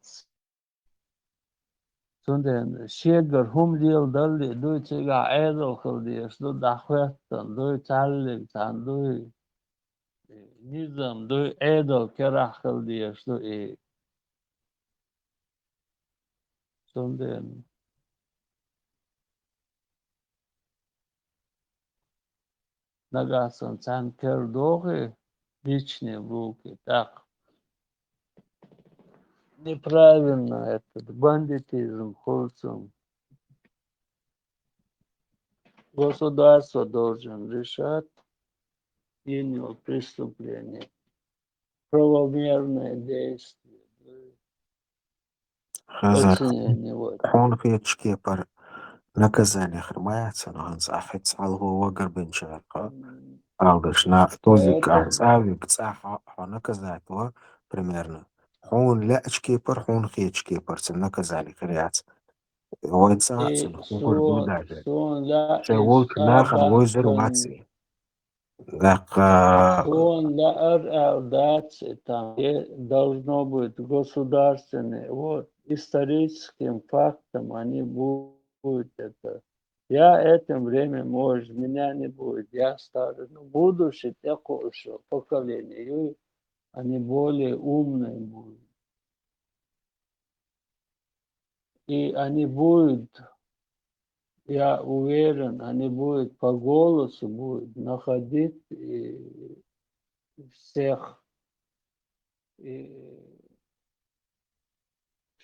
Sunden Şeger hum yıl dalli du çiga edel kıldıyız du dahvettan du çalliktan du nizam du edel kerah kıldıyız du Sunden nagasan sen kerdoğu личные в руки. Так. Неправильно это. Бандитизм, хулцум. Государство должен решать именно преступление. Правомерное действие. Оценение. Вот. حون في تشكيبر наказание хрмается, но он зафет салгу вагар бенчарка. Алдыш на тозик арцавик цаха наказать его примерно. Хун ля чкипер, хун хи чкипер, цим наказали хряц. Ой цацин, хун курду даже. Шевул кнахан войзер маци. Он там должно быть государственные. Вот историческим фактом они будут это. Я этим время, может, меня не будет, я старый. Но будущее такое поколение, они более умные будут. И они будут, я уверен, они будут по голосу будут находить всех и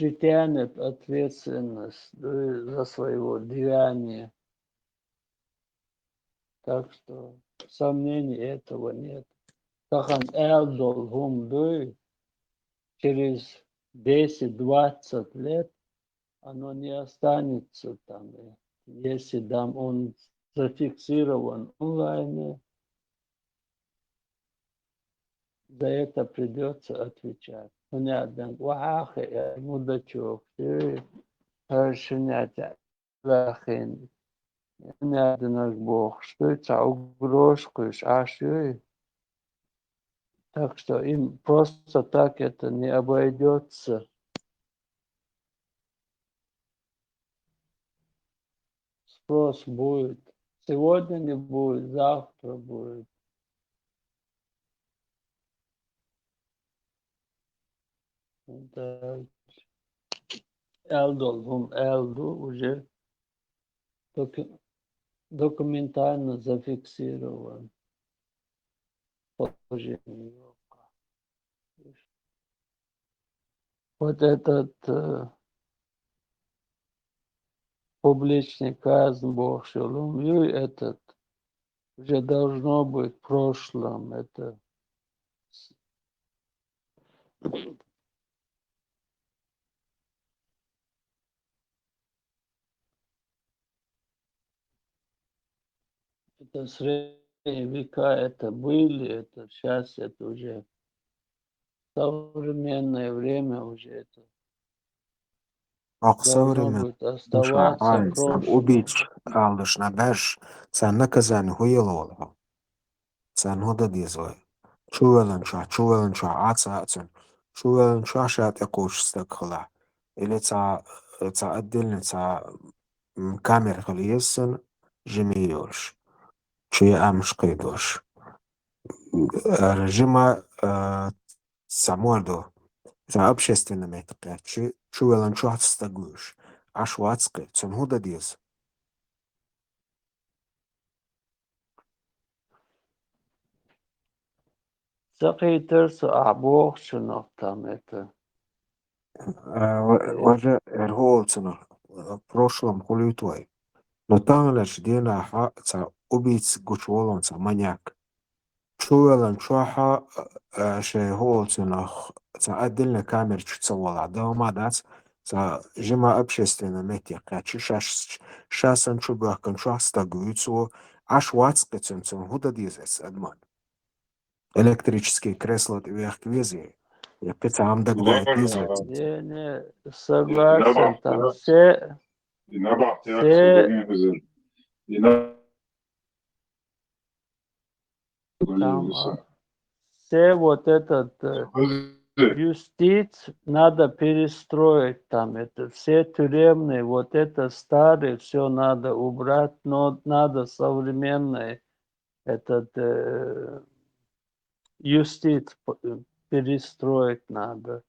притянет ответственность за своего деяния. Так что сомнений этого нет. Кахан Элдол Гумдуй через 10-20 лет оно не останется там. Если там он зафиксирован онлайн, за это придется отвечать. Понятно. Вахе, мудачок, ты herшинять, вахин. Понятно, Бог, что это угрозкуешь, а что Так что им просто так это не обойдется. Спрос будет. Сегодня не будет, завтра будет. Да. Элду уже документально зафиксирован положение. Вот этот публичный казнь Богшилум, этот уже должно быть в прошлом. Это средние века, это были, это сейчас это уже современное время уже это должно Aksavrimi быть оставаться в прошлом. убить алдышна бәш, сәнна казан хуелолга. Сән хода дизой. Чувеланча, ацаацun. Чувеланча шат якуш стакхла. Или ца отдельно ца камер хлиесын жемиёш. Чуя амш кайдош. Режима саморду. За общественными это чувеланча стагуш. Ашвацкой, цун хода диз. Сахитерс абох шунов там это. Важе эрголцена в прошлом хулитой. Но там лишь дина ца убийц гучволонца маньяк. Чуэлан чуаха шеголцена ца отдельно камер чуцавола. Дома дац ца жима общественно мети. Качи шасан чубах кончуах стагуицу. Аш вацкацен цун худа дизес адман. Электрические кресла вверх вези. Я пицца амдагдает дизес. Не, согласен, там все там все вот этот юстиц надо перестроить там, это все тюремные, вот это старые, все надо убрать, но надо современный этот юстиц перестроить надо.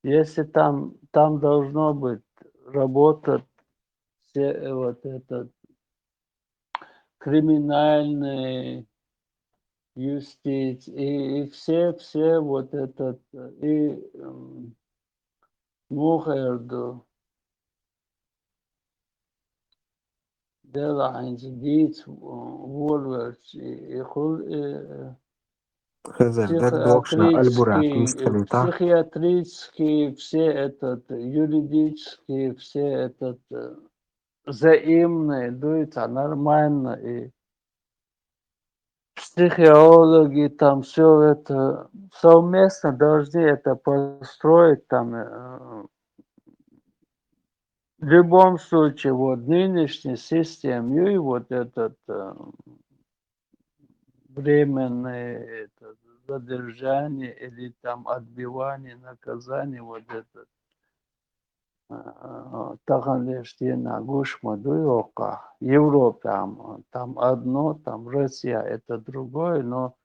Если там должно быть работать все вот этот криминальный юстиц и все вот этот и Мухерду дела Айнзидиц, Вольверс и Хазар, дак докшна альбурат мистралита. психиатрические, все этот юридические, все этот взаимные, дуется нормально и психологи там все это совместно должны это построить там. В любом случае, вот нынешний система и вот этот временное это, задержание или там отбивание наказания, вот это Таганлештина, Гушма, Дуйока, Европа, там одно, там Россия, это другое, но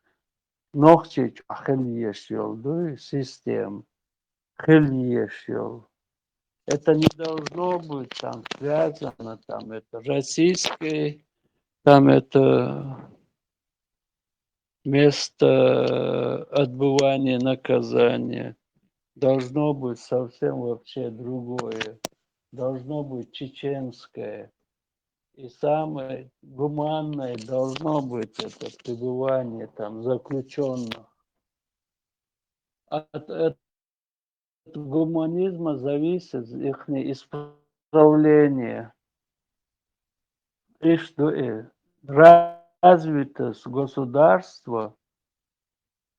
ногчич ахильешил, дуй систем, хильешил. Это не должно быть там связано, там это российский, там это место отбывания наказания. Должно быть совсем вообще другое. Должно быть чеченское. И самое гуманное должно быть это пребывание там заключенных. От гуманизма зависит их исправление. И что развитость государства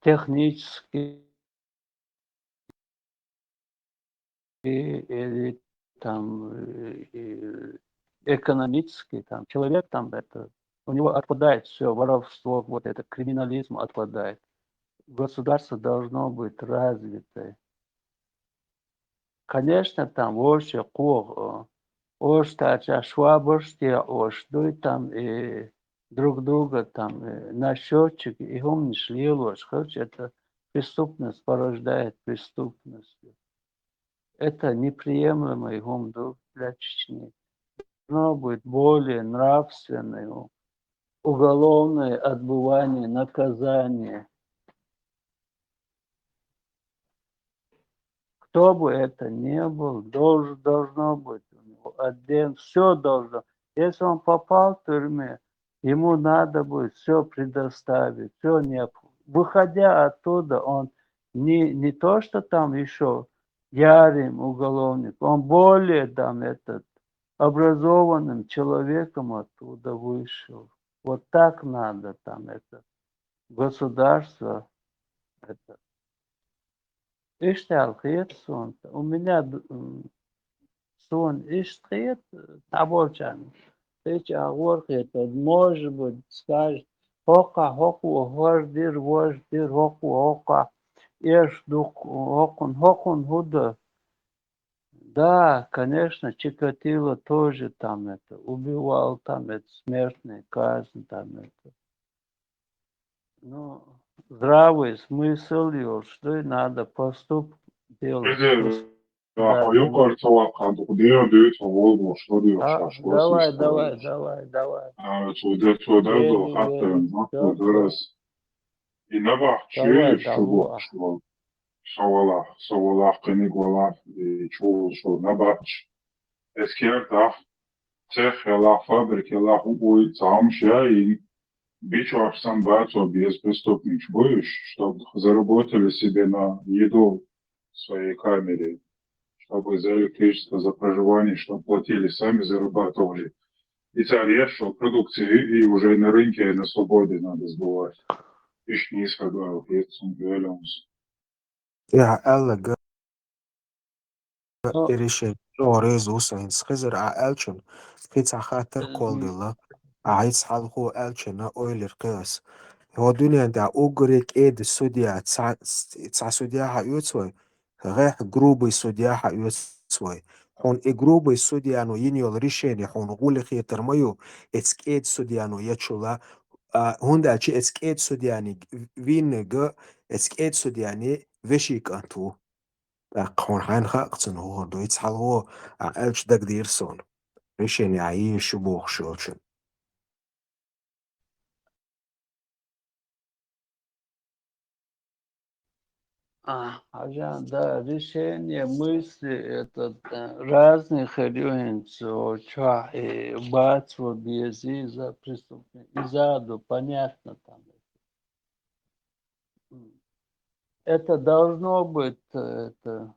технически или там экономически, там человек там это у него отпадает все, воровство, вот это криминализм отпадает. государство должно быть развитое. Конечно, там вообще тача швабрсте, дуй там и друг друга там на счетчик, и он шли это преступность порождает преступность. Это неприемлемо, и он для Чечни. Должно быть более нравственное, уголовное отбывание, наказание. Кто бы это ни был, должно быть у него отдел, все должно. Если он попал в тюрьму, ему надо будет все предоставить, все необходимо. Выходя оттуда, он не то, что там еще ярым уголовник, он более там образованным человеком оттуда вышел. Вот так надо там это государство. Это. У меня сон иштрет таборчан. Это может быть, скажет, вождир, хока, хокун, худа. Да, конечно, Чикатило тоже там это убивал, там это смертная казнь, там это. Ну, здравый смысл, что и надо поступ делать. Ахуен кольцо канду, куда дают волгу, что делаешь, Давай. Чудо, хатта, дурас. И набах, чуешь, что Шавалах, Кенигвалах, и чул, что набах. Эскертах, цехелах, фабрикелах, убой, цамша, и бичу сам бацу без преступник будешь, чтобы заработали себе на еду в своей камере, чтобы за электричество, за проживание, чтобы платили, сами зарабатывали. И царь что продукции и уже на рынке, на свободе надо сбывать. Ишь не исходил, есть велюмс. يعقل إريشي جوريز وساينس خزر عقلشن خيت خاطر كل دلا عايز حلقو ألشنا أويلر قياس هو دنيا دا أوغريك إيد السوديا تسع سوديا حيوتسوي غيح جروبي سوديا حيوتسوي حون إجروبي سوديانو ينيول ريشيني حون غولي خيتر ميو إتسك إيد سوديانو يتشولا هوندا أشي إتسك إيد سودياني فينغ إتسك إيد سودياني فيشيك أنتو قون حين خاقتن هو دو يتسحل هو ألش دق ديرسون ريشين يعيش بوخ شوشن Да, решение мысли это разных регионов, и братство без из-за преступления, изаду, понятно там. Это должно быть это,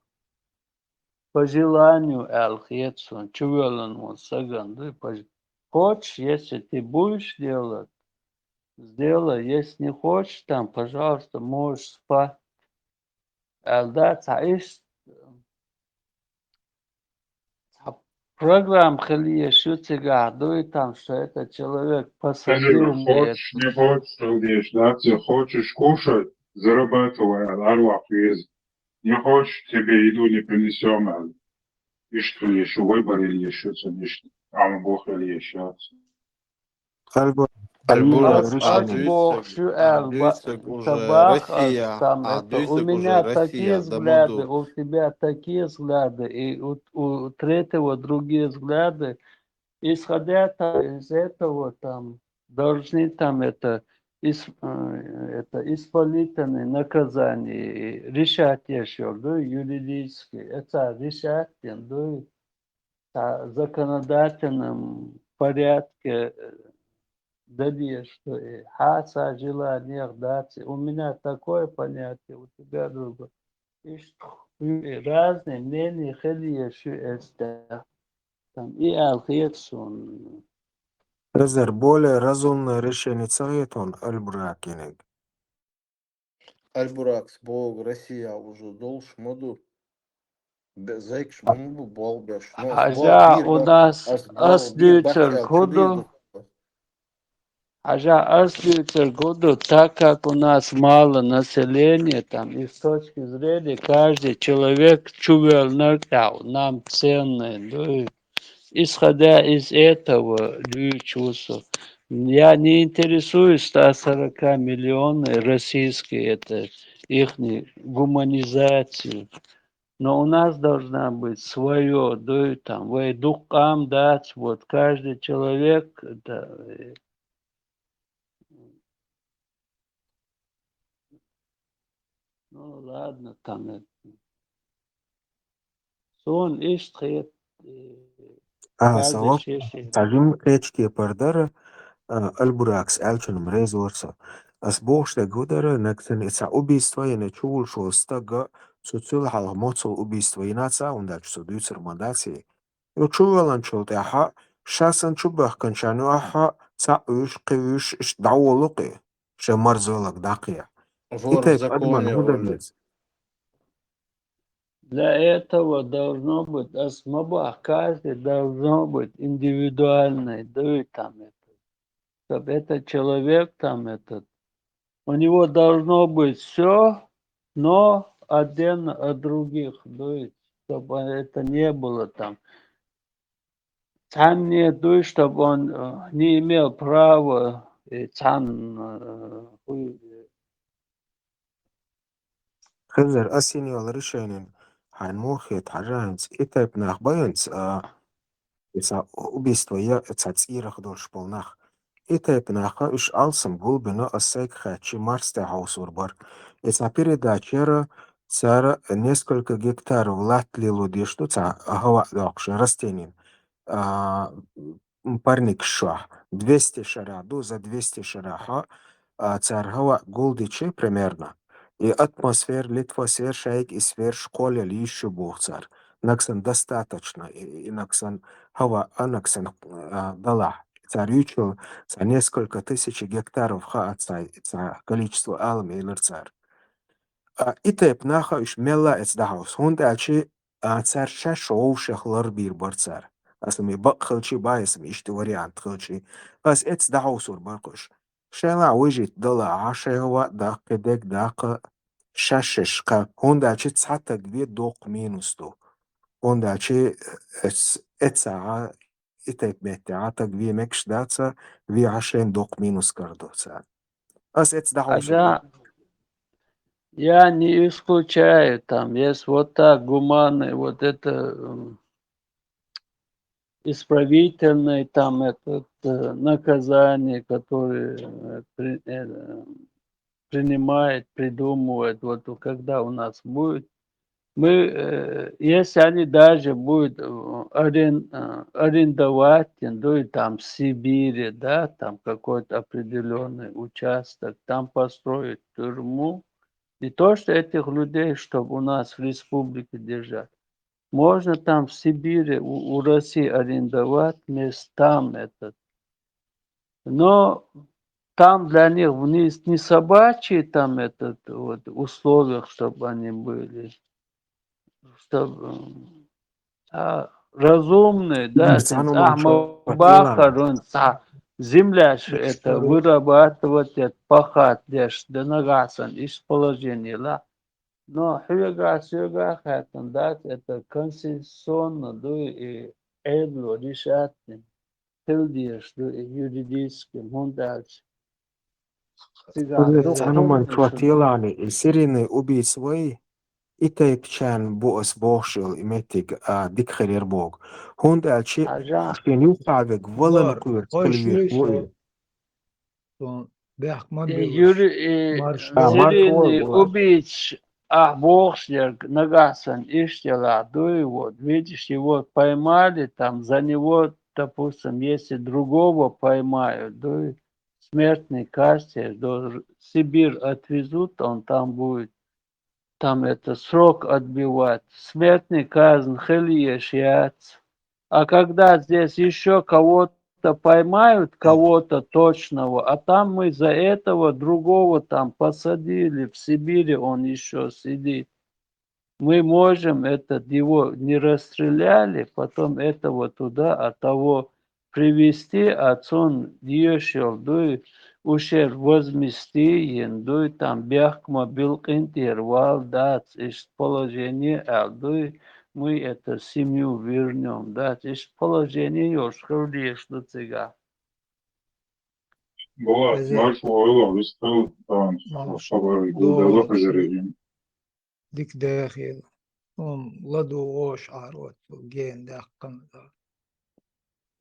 по желанию Алхетсу, Чувелану Саган. Хочешь, если ты будешь делать, сделай. Если не хочешь, там, пожалуйста, можешь спать. Да, программ Хелия Шутига, там, что этот человек посадил мне. Хочешь, не хочешь, что здесь, да, ты хочешь кушать, зарабатывай, Аллах есть. Не хочешь, тебе еду не принесем, и что еще выбор или еще что-нибудь, а Бог или еще. Бог, табах, там это. У меня такие взгляды, у тебя такие взгляды, и у третьего другие взгляды. Исходя из этого, там, должны там это исполнительные наказания решать еще, да, юридически. Это решать, да, в законодательном порядке. Дали, что хаса желание дать. У меня такое понятие, у тебя другое. И что разные мнения ходили, что это там и алхетсон. Резер более разумное решение царетон Альбракинег. Альбуракс, Бог, Россия уже долж моду. Зайкш, маму болбеш. Хажа у нас асдючер ходу. остаются году, так как у нас мало населения, там, и с точки зрения каждый человек чувствовал нам ценный. Ну, исходя из этого, люди чувствуют. Я не интересуюсь 140 миллионов российские, это их гуманизацию. Но у нас должна быть свое, да, и там, духам дать, вот каждый человек, да, ну ладно, там это. Сон иштрет, каждый سواء чешет. تعليم اتش بردر البراكس الچن مريزورسا as bošta gudara nekten sa ubийства je ne čul šo staga sociul hal mocol ubийства inaca onda čo ducer mandacije jo čuvalan čul te ha šasan čubah kančanu ha sa uš qiush dawoluqi še marzolak daqiya Вор в ite adman законе, Оля. hudadies Для этого должно быть осмобах, каждый должно быть индивидуальный, да и там это. Чтобы этот человек там этот, у него должно быть все, но отдельно от других, да, и чтобы это не было там. Там не то, чтобы он не имел права, и там خزر asini yolları şeyinin han muhit hajans ite bnach bayans isa ubийства я цацирах дольш полнах ite bnacha уж алсам гулбина осек хачи марсте хаусурбар isa передачера цара несколько гектаров латлилу дешту ца хава докш растенин парник шах 200 шараду за 200 шараха цар хава гулдичи примерно и атмосфер литвосфер шайк и сфер школе лищу бухцар наксан достаточно и наксан хава анаксан дала цар ючу за несколько тысяч гектаров ха отцай количество алм и цар ite pnacha ish mella ets dahaus hund alchi цар шашов шахлар бир барцар асми бакхалчи байсм ишти вариант халчи бас ets dahaus ur barqush шела وجت дала ашева дак дек дак шашешка hund alchi цата гви док минусту hund alchi etsa ite bete ata gvi meksh daca vi ashen dok minus kardo as ets dahaus ur Ага, я не исключаю, там есть вот так гуманный, вот это исправительное, там это наказание, которое принимает, придумывает, вот когда у нас будет. Мы, если они даже будут арендовать, ну и там в Сибири, да, там какой-то определенный участок, там построить тюрьму, не то, что этих людей, чтобы у нас в республике держать. Можно там в Сибири, у России арендовать местам этот. Но там для них не собачьи там этот вот условиях, чтобы они были, чтобы разумные, да, земля это вырабатывать, это пахать, да нагасан из положения, да. Но это конституционно, да, и эдло решать, юридическим, он дальше. Цануман чуатилани сирины убийствой ite pchan boas boshil imetig dikherir bog hund alchi shen yuqavek volan Var. kuert Hoy kulvir şu boy son behma bilus. Серийный убийц Бохслер Нагасан Иштела, да, вот, видишь, его поймали, там, за него, допустим, если другого поймают, да, смертный казнь, до Сибирь отвезут, он там будет, там это срок отбивать, смертный казнь, хелиешьяц. А когда здесь еще кого-то поймают, кого-то точного, а там мы за этого другого там посадили, в Сибири он еще сидит. Мы можем его не расстреляли, потом этого туда, а того привести отцон диешел дуй ушер возмести дуй там бяхкма билкинтир вал дац из положение дуй мы это семью вернем дац из положения ёшкар диешлу цыга. Bolat, Beze naš vojlo, vistal tam Manush xabari guldala dol fezerejim. شيء ديك داخل لدو اوش عروت جين دقن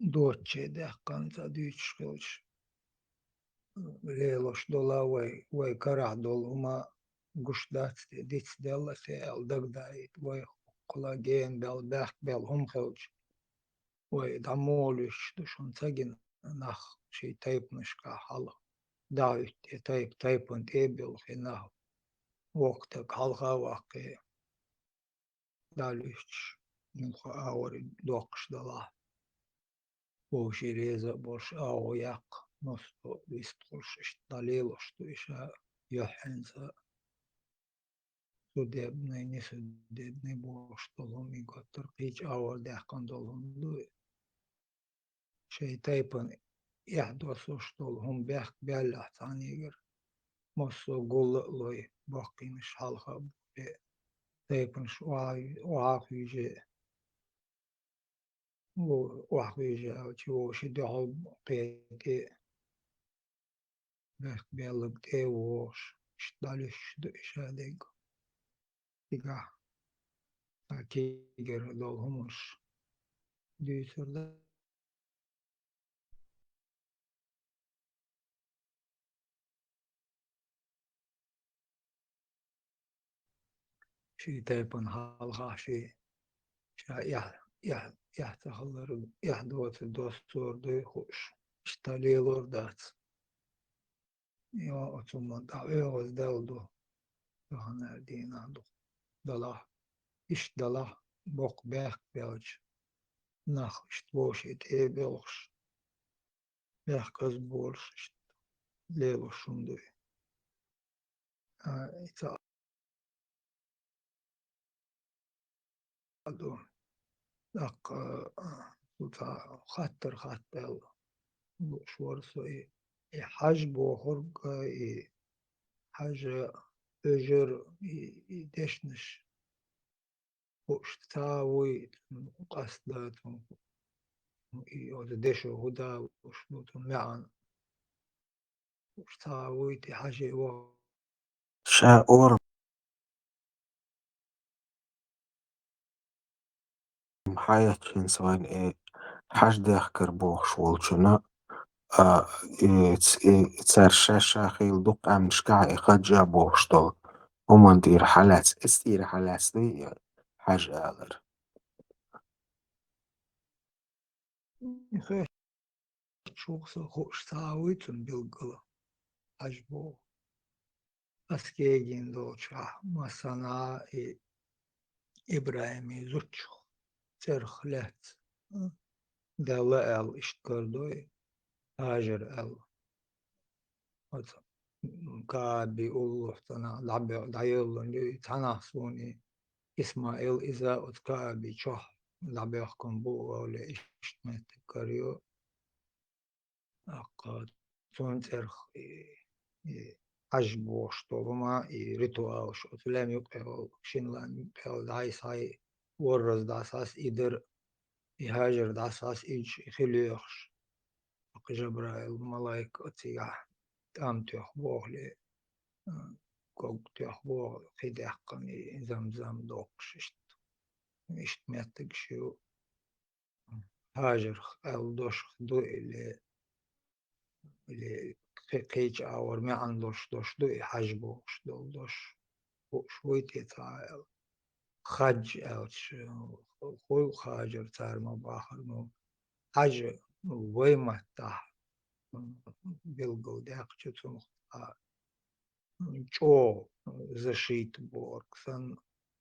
دوتشي دقن ديتش خلش ليلوش دولا وي كرع دول وما قش دات ديتس ديلا تيل دق دايت وي قلا جين بيل باخ بيل هم خلش وي دمولش دشون تاجن نخ شي تايب نشكا حلا دايت تايب انت ايبل خناه وقتك حلقة واقع دالوش من خاور دوقش دلا وشي ريزا برش او يق نصو بيستقرش دليلش تويشا يحنزا سودبني نسودبني برش دلهم يقطر قيج اور دهقان دلهم دو شي تايبن يحدثوش دلهم بيخ بيالح تانيجر مصو قول لوي باقي مش حلقة تايبن وعاقي جي وحويجة أو تشوش دعو قيدي بس بيلق تيوش اشتالش شادق تيجا كيجر دول همش ديسر شي تايبن حالها شي يحتخلر يحدوت الدستور دي خوش اشتالي لوردات يو ثم دعوه دالدو يهنا دينا دو دلا إش دلا بوق بيخ بيوج نخ اشتوش اتي بيوش بيخ كز بولش ليلو شندوي إتا دو دق تا خطر شورسو حاج بوخرج حاج أجر دشنش وشتاوي قصدات دشو هدا وشلوت معا وشتاوي تي حاجة شاور حياتين سواء حاج داخكر بوخ شولشنا تسرشاشا خيل دق أمشكع إخجا بوخشتل ومن دير حالات استير حالات دي حاج آلر خير شوخسو خوش تاوي تن بيلقلا حاج بو أسكيجين دوشا مسانا إبراهيمي زوتشو ترخلات دالا ال اشتكردوي هاجر ال كابي الله تنا دعيول تنا سوني إسماعيل إذا أتكابي شح لعبيحكم بو ولا إشتمت كاريو أقاد تون ترخ عجبو شطوما ريتوال شو تلام يقعو شين لام يقعو دايس هاي ورز داساس إدر يهاجر داساس إيج خليخش جبرائيل ملايك أتيح تام تيخبوغ لي كوك تيخبوغ خيديحقني زمزم دوقش اشتمتك شو هاجر الدوش دو اللي قيج اور ما عندوش دوش دو حجبوش دو دوش شويتي تاع خج او خوي خاجر تار ما باخر مو حاجة ويما تاع بيلقو داق جتون чо зашит борксан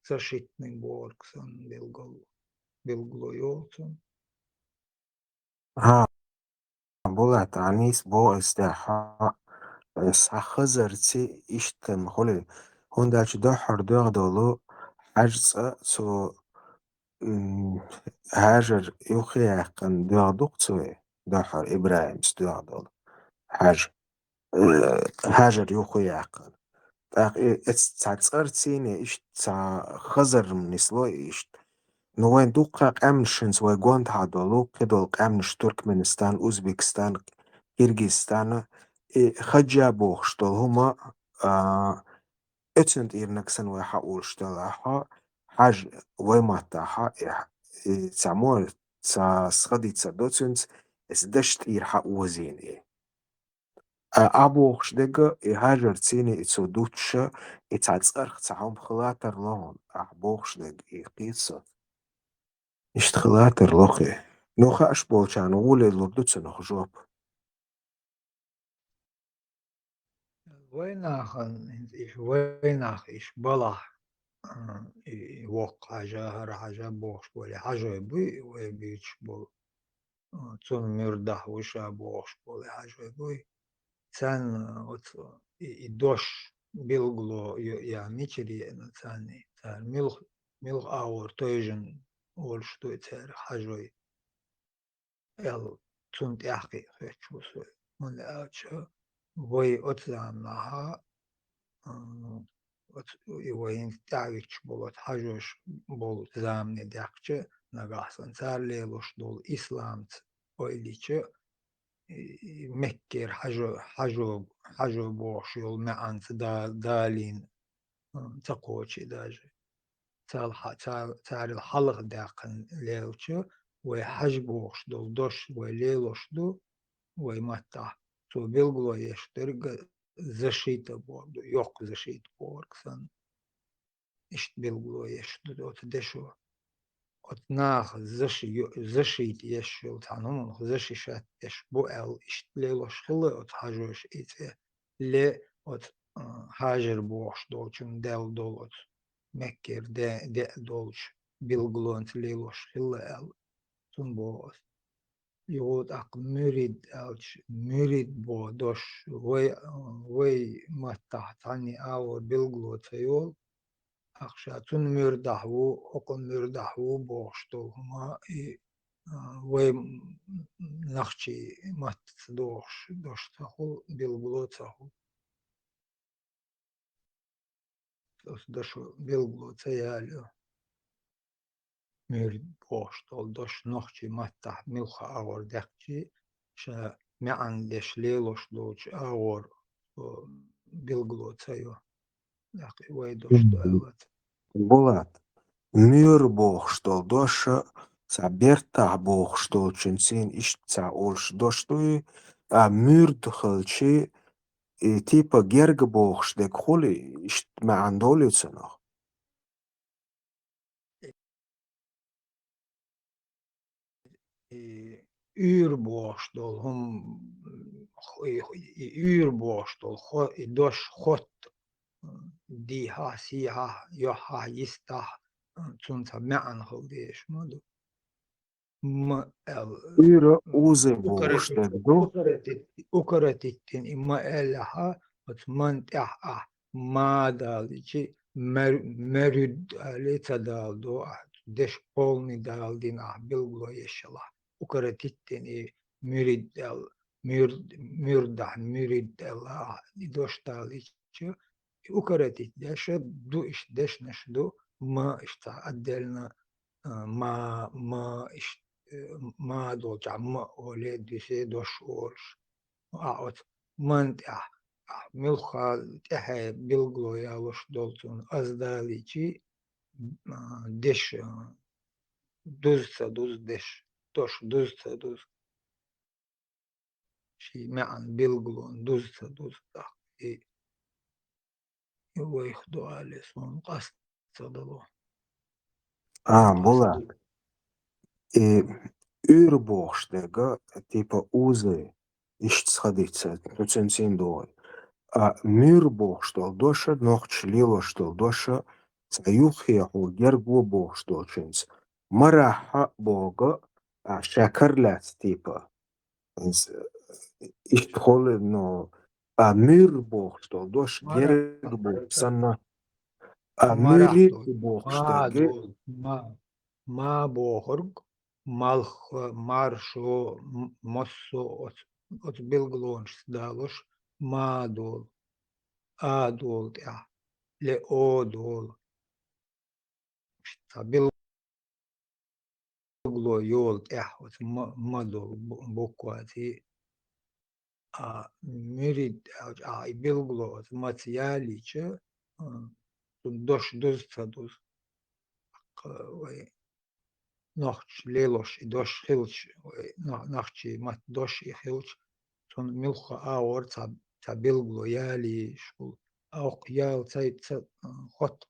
зашитный борксан билглойолсон ها بولات عنيس بو استحا سخزرتي إشتم خلي هون دالش دحر دولو حجز سو هاجر يوخي عقن دوغ دوغ دحر إبراهيم استعدل حاجة حاجة يوخو يعقل تعتصرتيني إيش خزر من سلو إيش نوين دوقاق أمنشنز ويقوان تعدلو كدول أمنش تركمانستان أوزبكستان كيرغيزستان خجا بوخشتل هما أتسنت إيرنكسن ويحاولشتل حاج ويماتاها تعمول سخديتsa docents es dasht ir ha uzini. أبوخش دقة هاجر تسيني إتسو دوتشا إتعتصرخ تعهم خلاطر لون أبوخش دق إيقيتسا إشت خلاطر لوخي نوخا أشبول كان أولي لردوتسا نخجوب ويناخ إيش بلا وقع جاهر حاجة بوخش بولي حاجة بوي ويبيش بول تون مرده وشا بوخش بولي حاجة بوي تان دوش بيلغلو يا ميتشري تاني تان ملغ أور تويجن ولش توي تار حاجة ال تون تحقي خيشوس من أتشا وي أتلام لها وين تعرفش بولت حاجوش بول زامن داخشة نجاحسن صار ليلوش دول إسلام ويليشة مكر حاجو بوش يول معنت دالين تقوش داج تار الحلق داقن ليلشة وحاج بوش دول دوش وليلوش دو ويمتع تو بيلغلو يشترق защита борду, yok защита borgsan, ist bilglo jest dort desho. От nach защит ешил танум защищать еш бо ел ist лело шхиле от хажош ите ле от хажер бош долчун дел долот меккер де долч билглонт лело шхиле ел тун бос يقول أق مريد بو دوش وي ما تحت عني أو بلغلو تيول أخشاتون مردحو أقن مردحو بوشتو هما وي نخشي ما دوش تخو بلغلو تخو دوش بلغلو تياليو ميرد بوشتول دوش نخشي متح ملخ أور دخشي شا معندش ليلوش دوش أور بلغلو تيو لقي ويدوش دوالت بولات مير بوخشتول دوش سابيرتا بوخشتول چنسين إشتسا أولش دوشتوي مير دخلشي تيبا جرگ بوخش دك خولي إشت معندولي تسنخ Űrborstól, űrborstól, dos hot, diha, siha, joha, jista, cunta mean haldés modu. Űrö úzé bóks dek do Ukaratittin ima elaha, ot mantaha, madalici, merüd alita daldo, deş polni daldin ah bilglo yeşala. Ukaratittin mürid Allah doštalici, ukaratit deša du iš dešnaš du ma işte addelna ma işte ما dolca ma ole dise doş olş aot mantah milha tehe bilglo yaloş dolcun azdalici deş duzsa duz deş doş duzsa duz şey mean bilglon duzsa duz da ويخدو على اسمهم قصد صدلو Bulat. Űr bóks dega tipa úzé išt schodиться, tu censīn doi. Mīr bókstol doša, nohč liloštol doša, sayukhiehu gergo bókstol čins. Maraha boga, šakarlēt tipa. Išt holi no mīr bókstol doša, gergo sanna. Mīri bóks dega. ما بوخرج малх, маршо, моссо, от билглонш далош, мадол, адол, леодол, билгло йол, от мадол, буквати, мирид, билгло, от материалича, дош дозцадус, نخش ليلوش دوش خلش نخشي مات دوش خلش تون ملخ آور تبلغلو يالي شو أو قيال تايت خط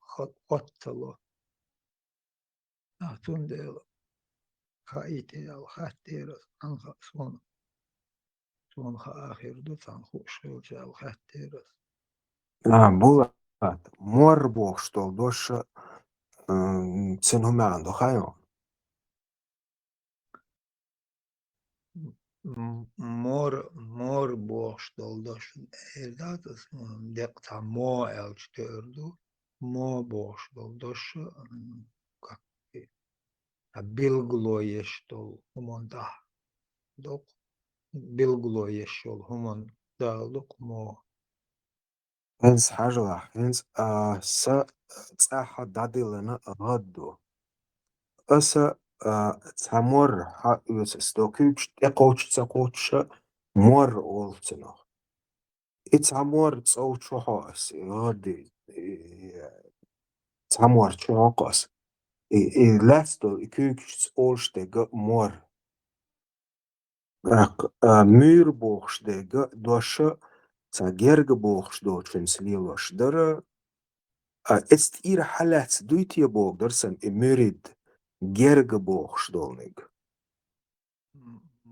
تون ديل خايتي أو خاتير أنخ سون آخر دو تنخوش خلش أو خاتير Bulat, mor boh što doša cenhumando, hajo. مور بوش دولداش إرداتس دقتا مو ألش تردو مو بوش دولداش بيلغلو يشتول همون ده دوق بيلغلو يشتول همون دالدوق مو Hens hajla, hens sa tsaha dadilana غدو. Asa tsamor ha üs stokuch ekoch tsakoch mor oltseno. Itsamor tsaucho has gadi tsamor chokos. Lesto kuch olstega mor. Muur boogstega dosha sa gerge boogstootjens lilos dara est ir halats duitie boog darsan murid gerge boogstolnig.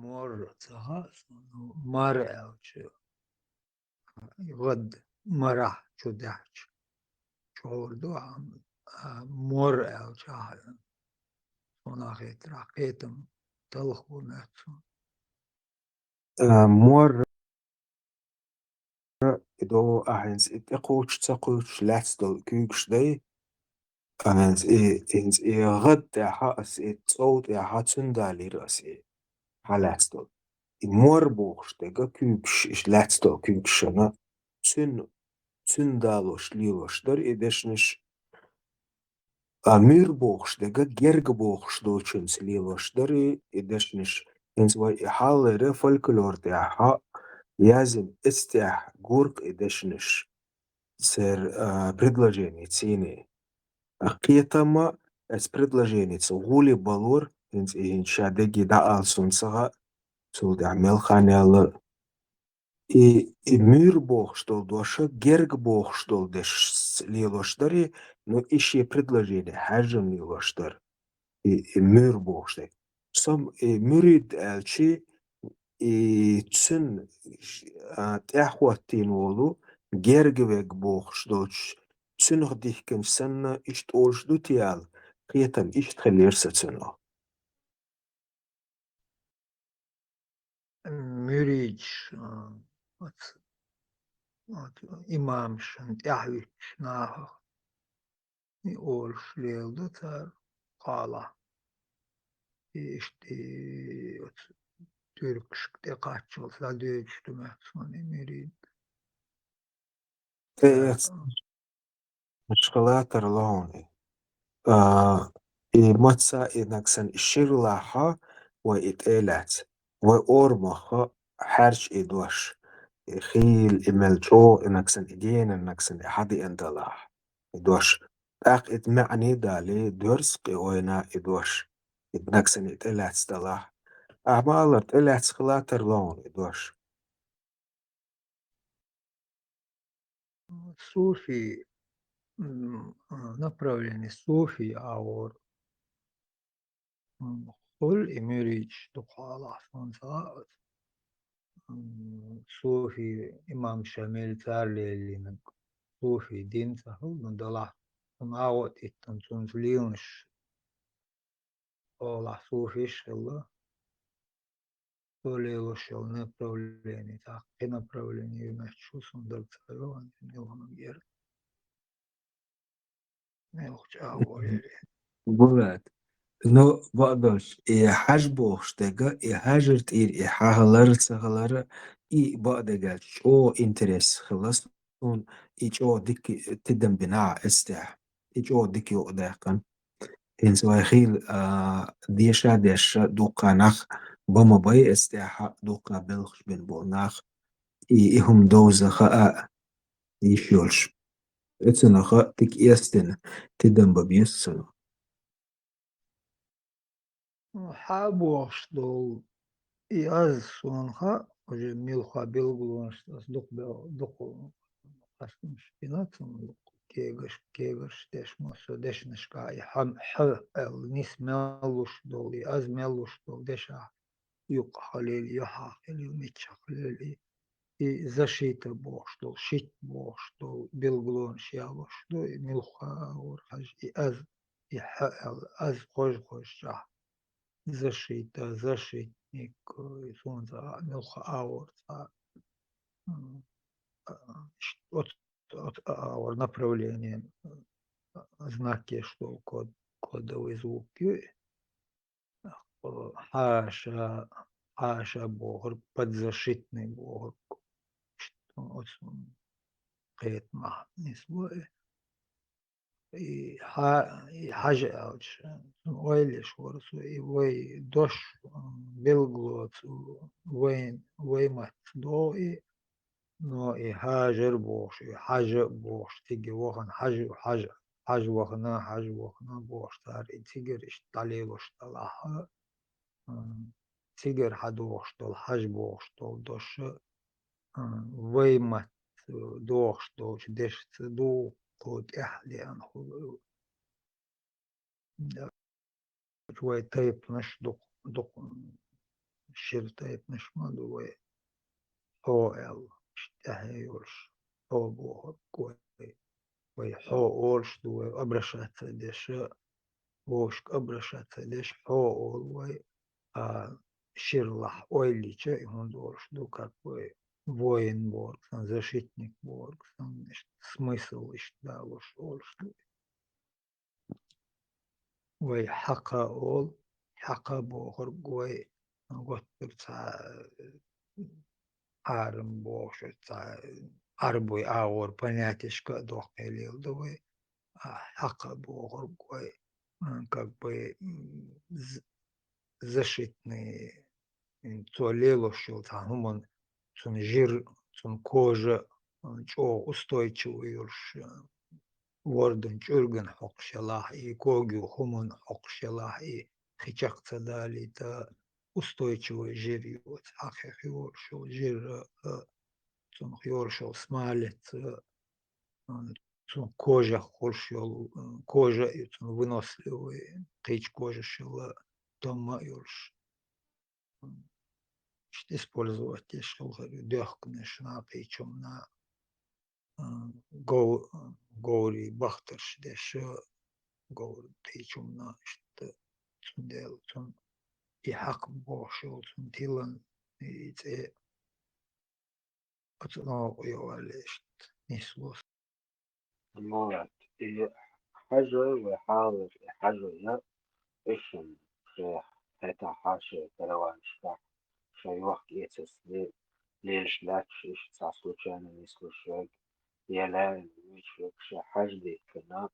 مور تهاس مر ألش غد مرح شدهش شوردو مور ألش هناك راقيتم تلخو نفسه Mor do ahens it ekoch tsakoch latstol kugsday ahens ins gad ha as it tsot hatsundali ras halatstol. Mor boogstega kugsh is latstol kugshana tsundalosh lilosh dar edeshnish Muur boogstega gerge boogstootjens lilosh dar edeshnish ins wa halere folklore ha Язем استح гурк edeshnish ser предложеницини. Qiyatama es предложеница guli balur ins inshadegi da alsunsaga so da melkhanel и мир бог что доша герг бог что деш лилоштари но ищи предложение хажем лилоштар и мир бог что сам мурид элчи تسن تأخواتين ولو جرجوك بوخشدوش تسن غديكن سنة إشت أولش دو تيال قيتم إشت خلير ستسنة مريج إمام شنت أحوش ناها يقول شليل دوتر قالا إشتي تركش تقاتشل ساديش تمحسوني مريد شغلات رلوني متسا إنكسن الشغلها وإتقالات وأورمخ حرش إدوش خيل إملجو إنكسن إدين إنكسن إحدي إندلاح إدوش أق إدمعني دالي درس قوينا إدوش إنكسن إتقالات ستلاح أعمال إتقالات شغلات رلون إدوش صوفي направление صوفي أو كل إمريج تقال أصلا صوفي إمام شامل تارلي اللي صوفي دين سهل ندلع نعوت إتنسون ليونش الله صوفيش الله Толело шел направление, так и направление мечу сундук цареван, милом гер. Мелча говорили. Bulat No baqdırş. Hajboş dega hajert hahalar sahalara baqda gel. O interes خلاص o dik tidem bina استح. O dik yo dakan. إن سواخيل ديشا دوقا نخ بما باي استيحا دوقا بلخش بن بوناخ إهم دوزة خاء يشيولش اتسنا خاء تك إيستن تدن ببيسن حابوش دول إياز سونخا وجه ميلخا بيلغلونش دوق أسمش بيناتهم كيغش ديش موسو ديش نشكاي حم نيس ملوش دول إياز ملوش دول ديشا يوق خليل يوحا خليل ميتشا خليل и защита боштол, шит боштол, билглон шиалоштол, и милха урхаж, и аз хож шах. Защита, защитник, и сунза, милха аурца, от аур направление, знаки, что кодовые звуки, хаша богр, подзащитный богр, от قيت مع نسوة حاجة أوش ويلش ورسو وي دوش بلغلوت وي مات دو نو هاجر بوش حاجة بوش تيجي وخن حاجة وخنا بوش تاري تيجر اشتاليلوش تلاها تيجر حدوش تل حاج بوش تل دوش ويمت دوخ دوش دش دو قد احلي ان شوي تايب نش دق شير تايب نش ما دوي هو ال اشتهيوش هو بوه كوي وي هو اولش دوي ابرشات دش ووشك ابرشات دش هو اول وي شيرلح ойлича он дорш до какой военборг, защитникборг, смысл ишдал ольш. Вой хака ол, хака бохор гой, готтер арм бохш, арбой аур понятишка дохелил довой, хака бохор гой, как бы защитный туалелошил там цун жир, цун кожа, чо устойчивый уж ворден чурген хокшелах и когю хумон хокшелах и хичак цадали та устойчивый жир вот ахех юршил жир цун юршил смалец цун кожа холшил кожа и цун выносливый тыч кожа шила дома юрш использовать дёхкнеш на причем на гоури бахтерш деш гоур причем на что цундел цун и хак бошел цун тилан и це отно йовалеш нислос مرات حجر وحاضر حجر لا إشم شيخ هتا حاشي كروان شتاح شي وقت يتس ليش لا تشيش تساسو كان نسلو شوك يلا ميشوك شي حاج دي كنا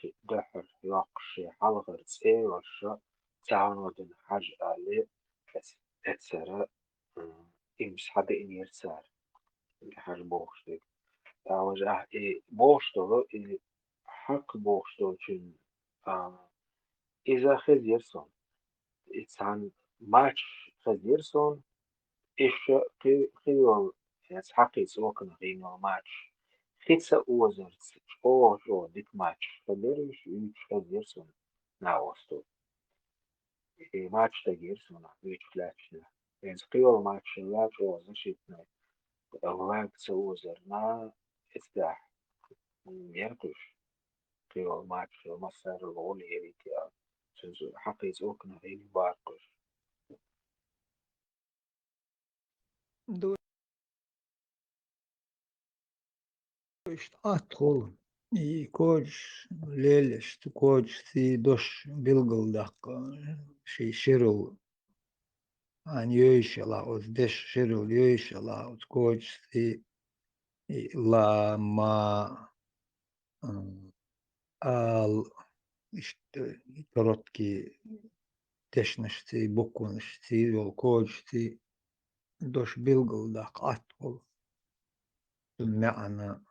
في دحر يوق شي حلغر تسي وشا تعاونو دن حاج آلي اتسرى إمس حد إن يرسار حاج بوخش وجه بوشتو حق بوشتو چون إذا خزيرسون إنسان ماتش خزيرسون إيش قيل حقي سوكن غينو ماتش خيتسا أوزرت أو جو ديك ماتش خبرش إيش خزيرسون ناوستو ماتش تغيرسون إيش فلاتشنا يعني قيل ماتش لا جو زشيتنا أغلاق سوزرنا إستاح يركش قيل ماتش مصر الغولي هيك حقي سوكن غينو باركش دوش أدخل И коч лелеш, коч си дош билгалдак, ши ширул, ан йойшала, оз деш ширул йойшала, оз коч си ла ма ал, işte коротки дешнешти, букуншти, вол коочти, дош билгалдак аткол, меана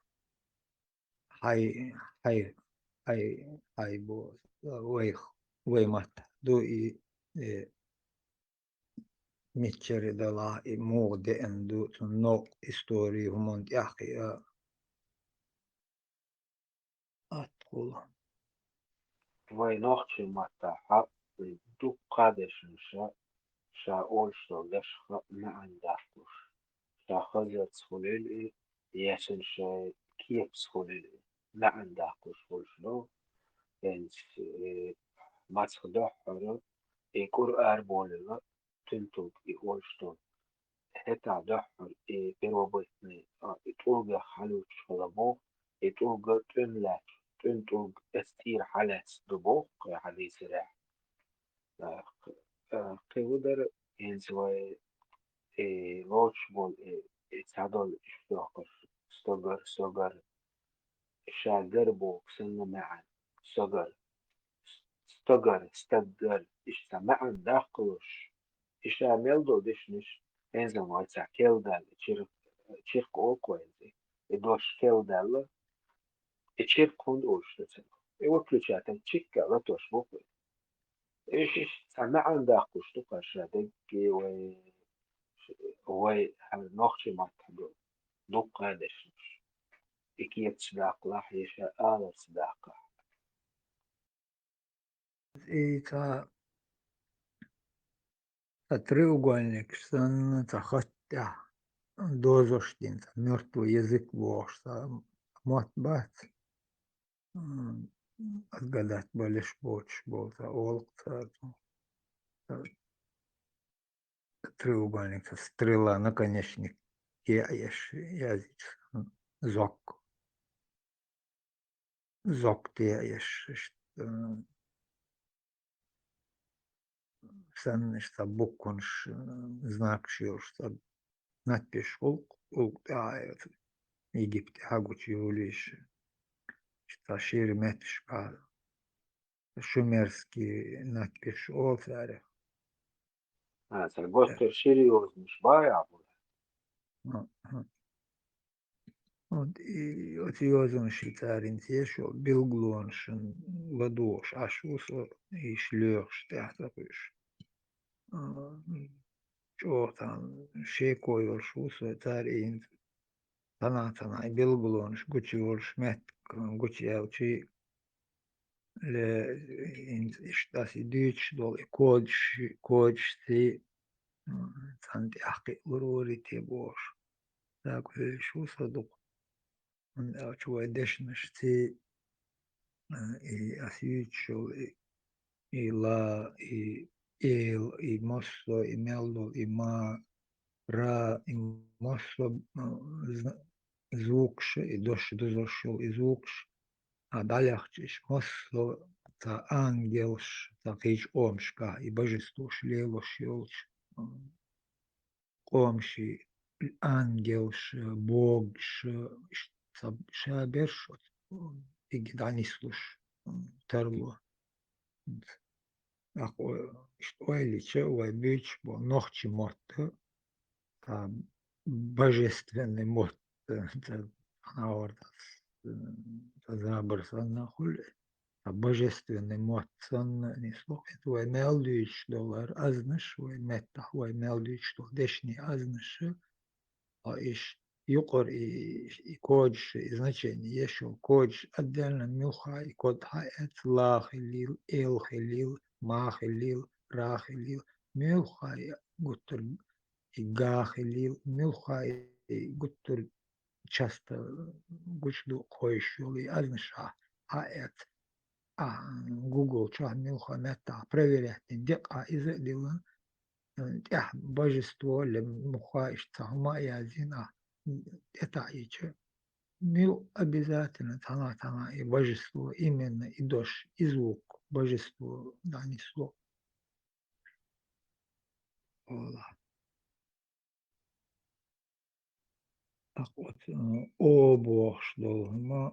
хай, хай, хай бо, вейх, веймат, до и митчери дала и моде энду, нок истории хумонт яхи аткол. Vai nohtsi matta happi dukkadeshin sha olsto leshcha ma'andachus. Sha chazat schulili, yeshin sha kiep schulili. Ma'andachus olsto, ens matschdochara, ikur arboliga, tuntug I olsto. Heta dochar berobitni, itulga halut shalabo, itulga tunlach. تنتج تستير حالات ضبوق حالي سلاح قيودر ينزوي روش بول تعدل اشتاقر صغر شاگر بو سنة معا استقر اشتا معا داخلش اشتا ميلدو دشنش انزم ويتسع كيلدال تشيرك اوكوينزي ادوش كيلدال تشير كوند اوشتسن وكلشاتن تشيكا لاتوش بوكوي ايش سمع داخلش تقاشاتك وي نوخشي ما تحدو دوق هادش إكيت صداق لاح يشاء آل صداقة إيتا треугольник, что хотя дозоштин, мертвый язык вошта, мот бат, отгадать болишь больше, болта олкта, треугольник, стрела, наконечник, яеш, язык, зок, ты яеш, сам что буквунш знак шил, что надпись улк, Египте хагучи улиш, что шире метш па шумерский надпись олцаря. سالبوستر شيريوز مش بايع Вот и отъезжен шитарин тешо, билглоншен, ладош, ашусо, и шлёш, тяхтапыш. Чё там, шекой шусо, тарин, тана, билглонш, гучиорш, мет, гучиелчи, ле, иштаси дюч, дол, и кодшти, танти ахи урори те бош. Так, шусо, дук. Чувай дешнешти, и асючо, и ла, и эл, и мосло, и мелдо, и ма, ра, и мосло, звукш, и дозошел, и звукш, а даляхчиш, мосло, та ангелш, та кейч омшка, и божество шлелош, елч, омши, ангелш, богш, шаберш, и гиданислуш, терло. Что или че, бич, бо ногчи мот, божественный мот, забрсан нахуй, божественный мот, сон не слухает, ой мелдич доллар, азнаш, ой метта, ой мелдич, что дешни азнаш, а иш юкор и кодж, и значение, еще кодж отдельно мюха, и код хаэт, лахилил, элхилил, махилил, рахилил, мюха, гуттер, и гахилил, мюха, и гуттер часто гучду койшул, и азнша, хаэт, Google, ча мюха мета, проверять, дека изделан, божество, ле муха, ишта, моя зина, это иче, Мил обязательно, тана, и божество, именно, и дождь, и звук, божество донесло. Ола. Так вот, о Бог, что мы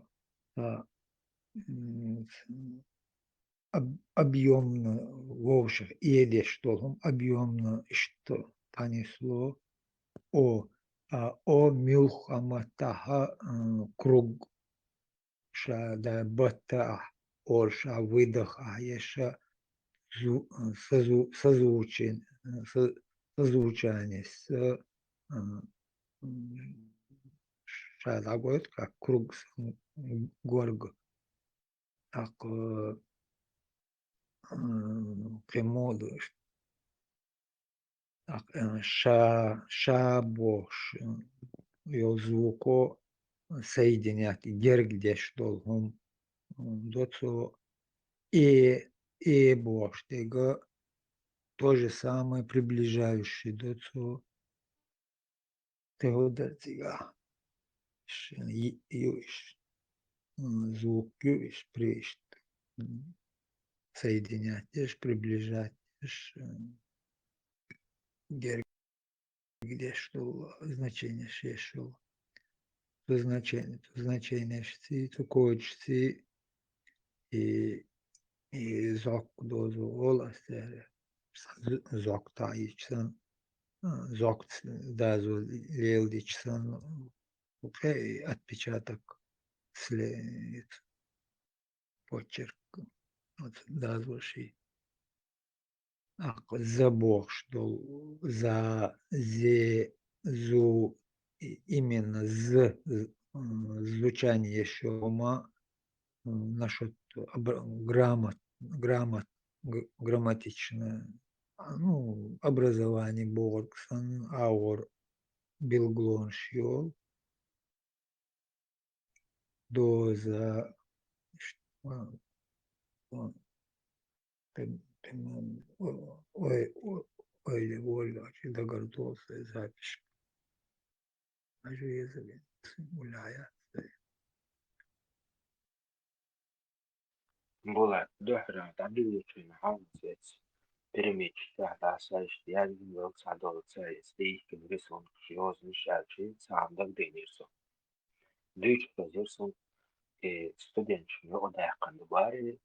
объемно, вовших, едешь, что объемно, что понесло, о милхаматаха круг, ша да бата, орша выдоха, еша созвучие, созвучание с ша такой, как круг горг, так кремоду, так шабош, ее звуко соединять, гергде, что он доцо и бош, тега то же самое приближающий доцо теода тига, юиш, звук юиш, пришт, соединять, приближать, где что значение шешел, то значение шти, то кочти и зок дозу оластере, зок таичсан, зок дазу лелдичсан, отпечаток след, почерк, вот дазвуши. За Бог, что за зу именно звучание шума насчет грамматичное, ну, образование Боргсон, аур Билглон шьол, до за ой, воля, догордался запись. Ажуезове, гуляя. Була дохра, табилична, ханцец. Перемечта, да, сайш, я не был садол, цей, стейкин, рисунок, шиозный шачи, сам дагденирсон. Дүйч позерсон, студентшны одайқан бари,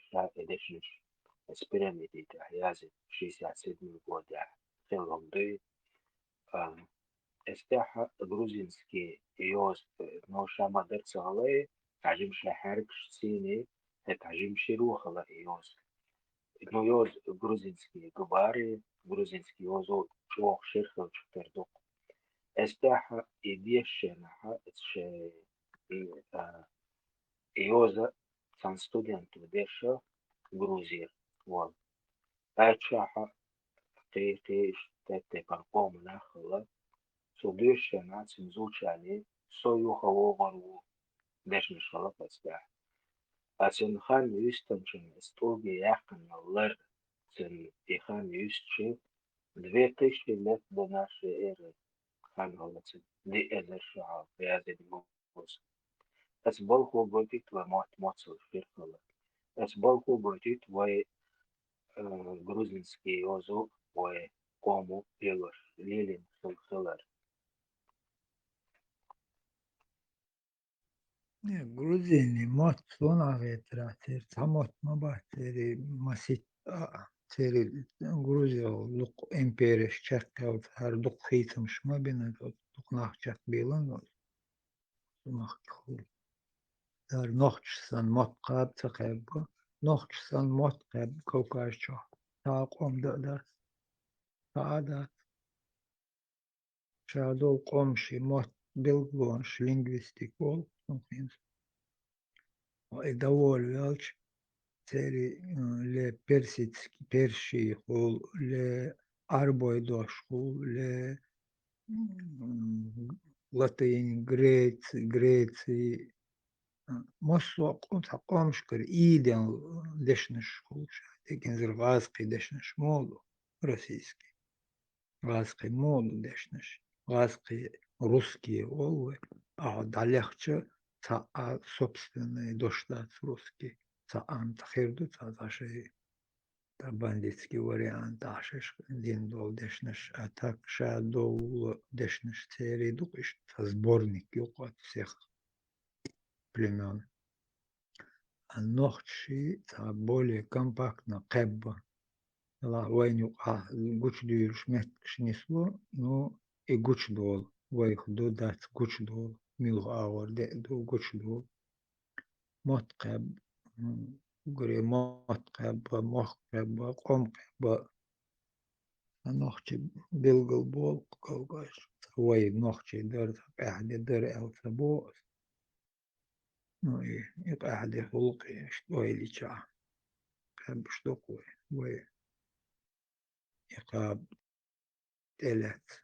ша эдешнш, экспериментита, язы, 67 года, филонды, استاحة грузинский يوز نوشا مدر صغلي تعجم شحرك سيني تعجم شروخ لا يوز إنه يوز грузинский губари грузинский يوزو شوخ شرخ وشتردوق استاحة إديشنها إتش يوزا سان ستودنت وديشا грузия وال أتشاحة قيقي اشتاتي قرقوم ناخلا Sudusha звучали, союхового даже не шалапаста. А цен хан юстанчен столги яхан лэр цен и хан юстче 2000 лет до нашей эры. Хан галацин ди эзер шаал язед мус. Эс болху бойти твой моцел фирхала. Эс болху бойти твой грузинский озу твой кому пелош лилин сулхалар. Грузини мот сона ветратер, самот мабатери масит тери Грузия лук империя чаркал хар дук хитам шмабина дук нахчак билан нахчхул дар нохчсан мот қаб тақаб нохчсан мот қаб кокашчо таақом дар таада шадол қомши мот билглонш лингвистик бол доволь велч цели ле персидский перший хул ле арбойдош хул ле латынь Греции мосло тақомшкар иден дешнеш хул декензер вазкой дешнеш моду российский вазкой моду дешнеш вазкой русские олвы далегче собственный доштат русский. Тахирду, ши бандитский вариант, ашиш, дин дол дешнеш, а так ша дол дешнеш цериду, сборник от всех племен. А нохчи более компактно, кэбба. Войну гуч дюрш меткш несло, но и гуч дол. Войх додат гуч дол. Мил ауэр де до гуч дол. Мот кэб. Говори мот кэб, мох кэб, ком кэб. А нохчи билгал бол, колгаш. Вой нохчи дэр, ахде дэр эл сабо. Ну и ахде хулки, что или ча. Кэб что кой. Вой. Яка телет.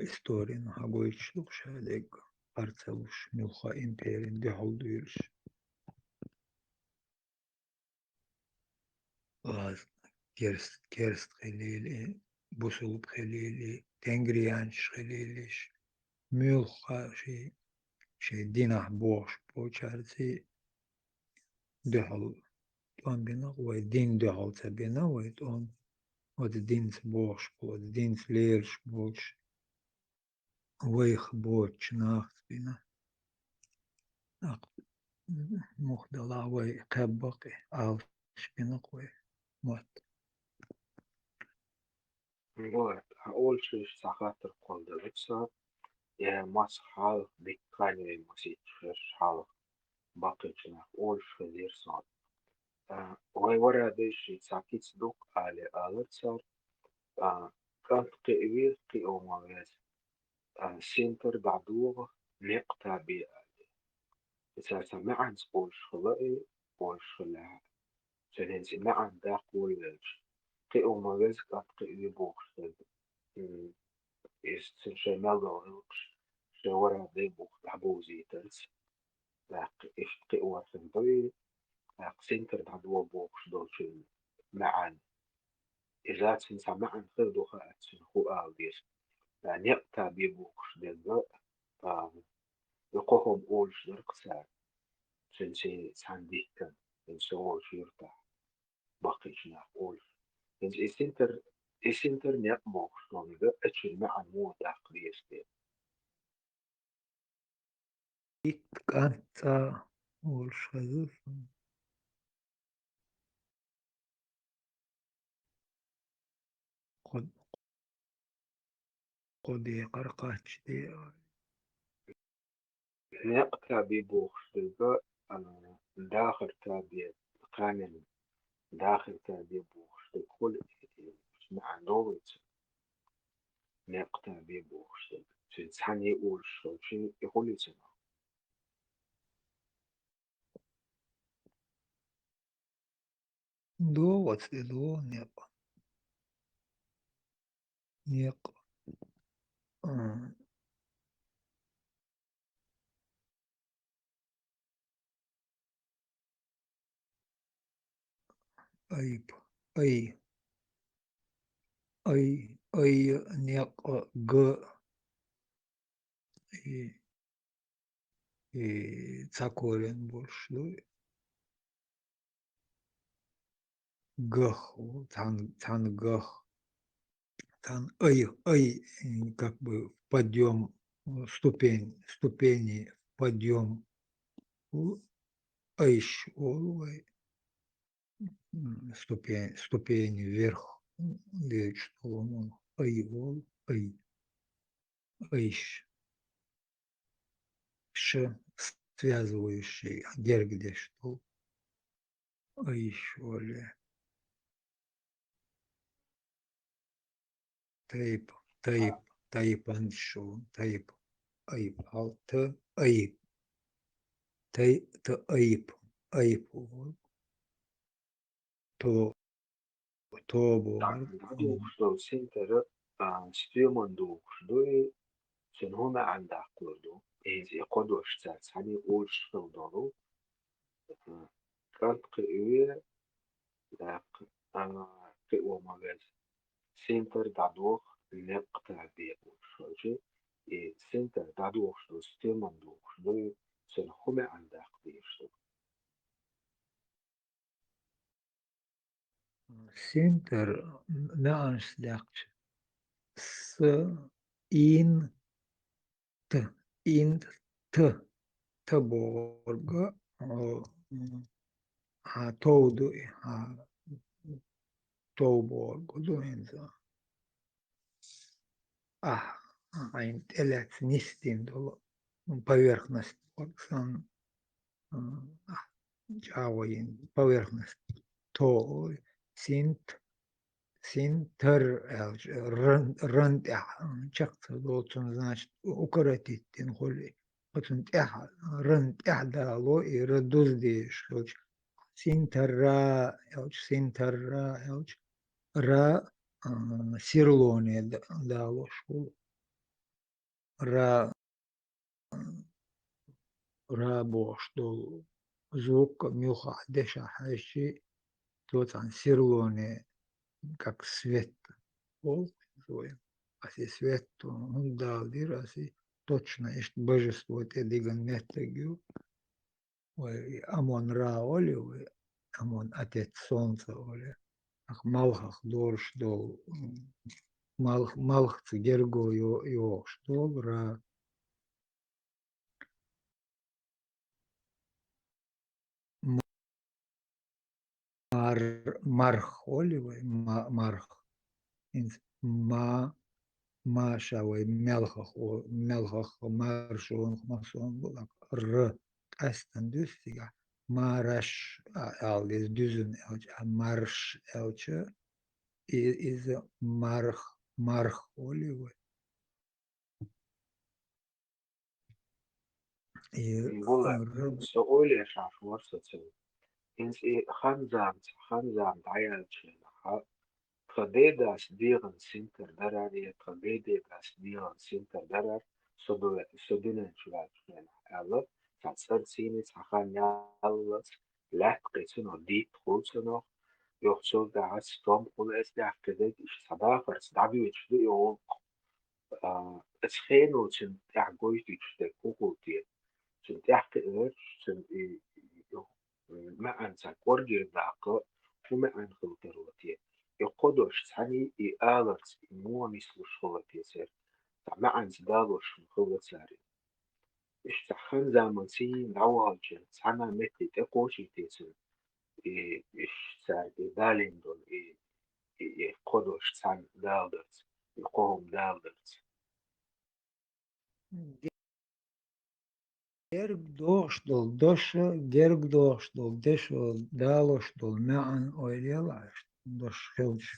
История агоичлук шалег парцелуш милха империн дехолдуюш лаз керст хелили бусулуп хелили тенгрианш хелилиш милха ши динах бош почарти дехол он бина ой дин дехол цабина ой он от динс бош под динс лерш бош вейх боч нахспина مخدلا وي قبقي أو شبنقوي موت Вот, أول شيء خاطر قلدرتها يا ماس حال بكاني مسيت حال باقيتنا أول شيء دير صار وي ورا ديش ساكيت دوك على آلت صار كانت قيوير قي أو مغاز سنتر بعدوغ نقطع بي إذا معن سبوش خلقي بوش خلقها سننسي معن داق ويلج قي أو مغاز كانت قيوي بوش is sindsje meldo's ورا دي بوخ تحبوزي تلس لاق إفقي وارفن دوي لاق سنتر دعدو بوخ دولشن معن إذا تنسى معن خردو خاات سنخو آلديس لأن يقتا بيبوخ دل يقوهم أولش درقسار سنسي سانديكن سنسو شيرتا باقيشنا أولش سنسي سنتر نيقبوخ دول أتشل معن مو تاقريس دي كانت والشذوذ قد قرقاتش دي نقطة بيبوخ دلبا داخل تابي قانن داخل تابي بوخ دكل مع نوت نقطة بيبوخ تنساني يقول شو شي يقول لسنا دو واتس دو نيق أيب أي نيق ج и цакорен больше гах тан гах тан как бы подъем ступени подъем айш ступени вверх лечь айш ш связывающий гергде что айш оле тайп аншо тайп айп алт айп айп то دعدو شو سنتر ستيومن دو شدوي سنهما عند عقلدو إذا قدوش تساني يقول شو دولو كانت قيوية لاق قيوة مغاز سنتر دعدوخ نقطع بيقول شو شي سنتر دعدوخ شو سنتر معنش داقش س إن ت إن ت تبورغ ها تودو ها توبورغ دو إنزا ein электнистин доло поверхность сан Javain поверхность то синтер рент чакта долтон значит укоротить холи потом рент дало и редуз диш синтера ра сирлоне дало школу ра رابوش دول звук мюха деша хайши тот он сирлоне как свет пол свой аси свет он дал дир аси точно есть божество те диган метегю ой амон ра оли ой амон отец солнца оли ах малхах дорш дол малх цигерго йо что ра марх оливай марх маша ой мелхах маршон масон булак р астан дүстига мараш алдис дүзүн марш элче из марх оливай بقول سؤال يا شعف ورصة إنس خنزام دعيال شينها تقديداس ديغن سنتر دراري تقديداس ديغن سنتر درار سدونن شوال شينها ألا تتصر سيني تخان يالس لا تقيتنو دي تقوتنو يوحشو دعاس توم قول أسدع كديد إش صداقر صدعبي ويتشدو يوم اتخينو تن تعقوي تيتشدو كوكوتي تن تحقير تن ما أنت كورجي داقة وما أن خلطروتي يقودوش ثاني آلت مو مثل شغلتي سير ما أنت دالوش مخلط ساري إيش تخن زمان سين دعوالجن ثانا متي تقوشي تيسن إيش سار بالين دون يقودوش ثان دالدرت يقوم دالدرت Gerg došdol, doša, gerg došdol, dešo dalošdol, mean oiljelaš, doš helč,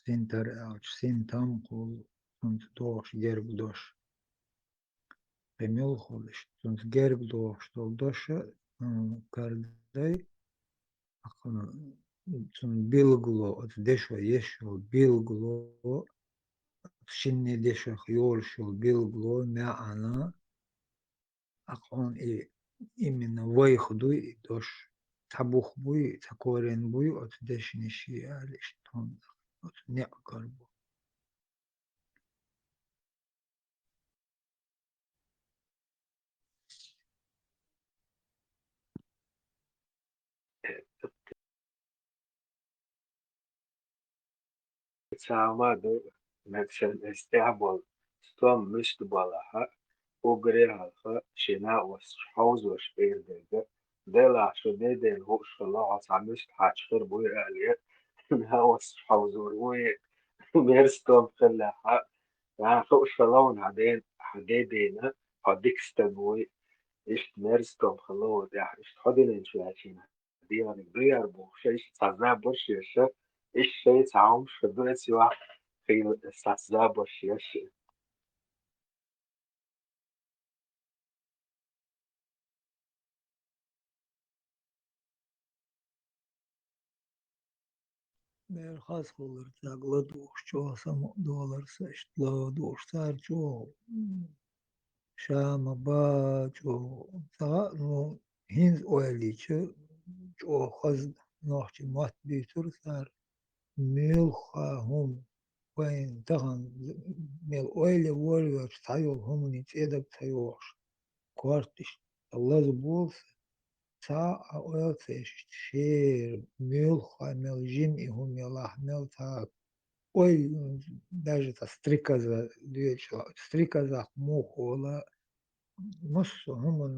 sintar elč, sintam kul, sunt doš, gerg doš. Emil holiš, sunt gerg došdol, doša, kardai, sunt bilgulo, od dešo ješo, bilgulo, šinni dešo hjolšo, bilgulo, meana, он и именно выходуй дош табухбуй такоренбуй от дешниши алиш тон от не карбу تعمد مثل استعبال ستوم مستبالها وقريها شناء وحوز وشبير ديدا ديلا شديدين هو شلا عصامش حاج خير بوي عليه نهاوس حوز وروي ميرستوم خلاها يعني خو شلاون عدين حديدينا هديك استبوي إيش ميرستوم خلوه ده إيش حدين شو عشينا دي يعني بيار بو شيء صار برش يشة إيش شيء تعاون شدوه سوا في صار برش يشة Mer khas olur tagla duş çoğsam dolar saçla duş sar çoğ şama ba çoğ ta no hinz oyaliçi çoğ khaz nohçi mat bitur sar mil hum وين تغن ميل اويل وورير تايو هم نيت ادب تايوش كوارتش الله زبوف تا أولتش شير ميلخا ملجيم إهم يلاح ملتا ой даже та стрикоза дечла стрикоза мухола моссо хуман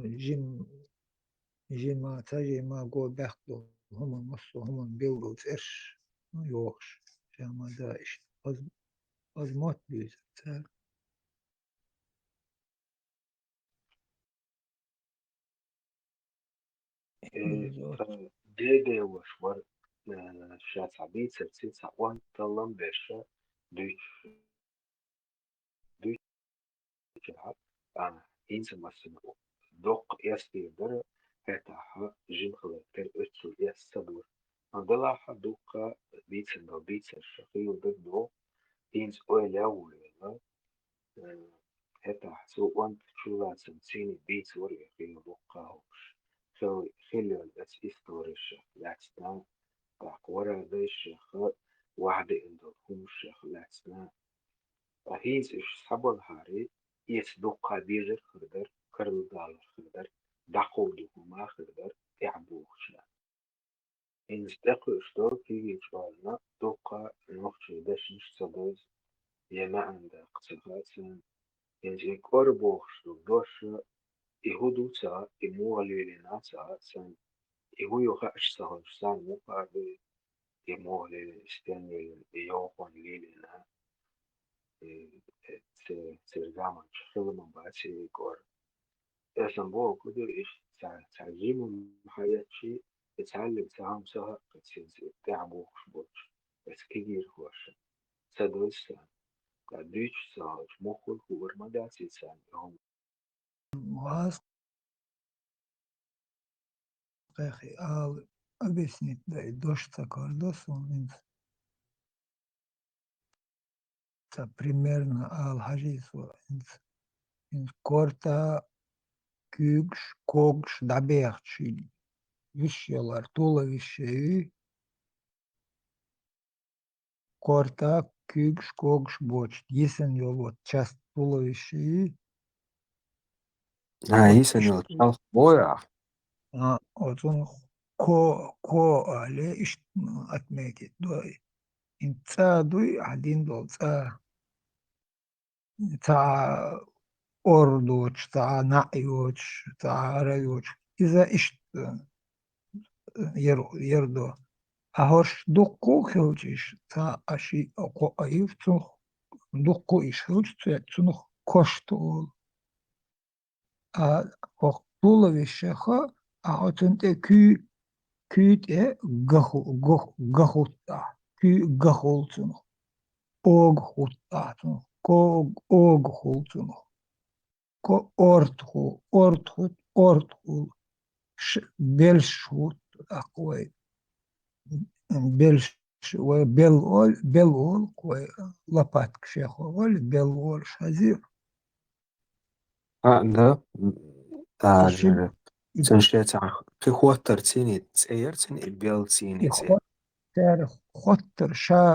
жима тажима го бахту хуман моссо хуман билгут эш ёш жама даиш az мот бюз та ديدي وشور شاتا بيتر تيتا وان تلم بيشا دوش إنسا مسنا دوق يستي در هتاها جين خلاتر اتسو يستبور عندلاها دوقا بيتر شخيو بدو إنس أولا ولا هتاها سو وان تشولا سنتيني بيت وريا خيو دوقاهوش خلي الاسطوريش لاتنا ورا ديش واحدة عندهم الشيخ لاتنا هينز إيش صبر هاري يصدق بيجر خدر كرل دال خدر دقول ما خدر يعبوه شنا هينز دقو إشتور كي يجوالنا دوقا نوخش داش نش صدوز يما عند قصفات هينز يكور بوخش دوش يهودو تا يموغلي لنا تا سن يهو يوغا أشتغل سان مقابل يموغلي استني يوغون لنا ترجمة فيلم باتي كور اسمبو كده إيش تعليم حياتي يتعلم سهم سها كتير تعبو خشبوش بس كبير هوش تدرس كديش سها مخل هو مداتي سان يوم واس أخي объяснить да дождь кардос он это примерно алхажис in korta kugš kogš daberči vishyalar tulavisheyi korta kugš kogš boč disen yol вот часть туловища Isen yol çalx boya. вот он ale iş atmek doy inta doy adin dol ta ordoç ta nayoç ta arayoç iza iş yerdo ahorş dokku kılçış ta aşı o ayıf tun dokku iş kılçı tun koştu a o tulavisheha a otente küte gahutta gahultun oghutatun oghutatun ko orthut belshut akoi belsh belol koi лопатк шеховал белол шазир Da таши sen şey ta ki huattar tini tsayer tini bel tini tse. تعرف خطر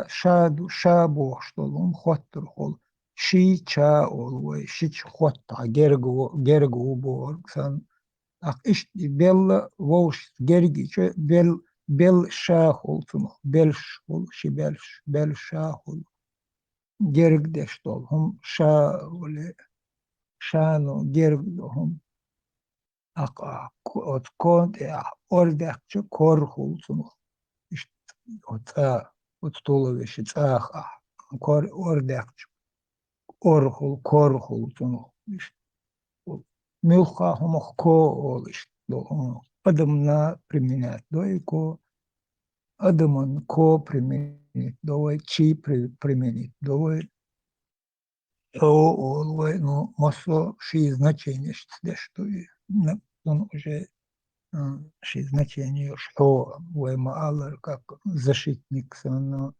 شادو شابو شطلهم خطر خل شي شا أول شيء خطة جرجو بور سان أخ إيش بيل ووش جرجي شو بيل شاخل تنو بيل شخل شي بيل شاخل جرج دشتلهم شا ولا شانو جرجهم أق كونت أردك شو كورخل تنو от туловище цаха ордекч корхул туну милха хомох ко олиш до адымна применять дойко адыман ко применить довой чи применить довой олвой ну масло ши значение что он уже ши значение что вой маалар как защитник сан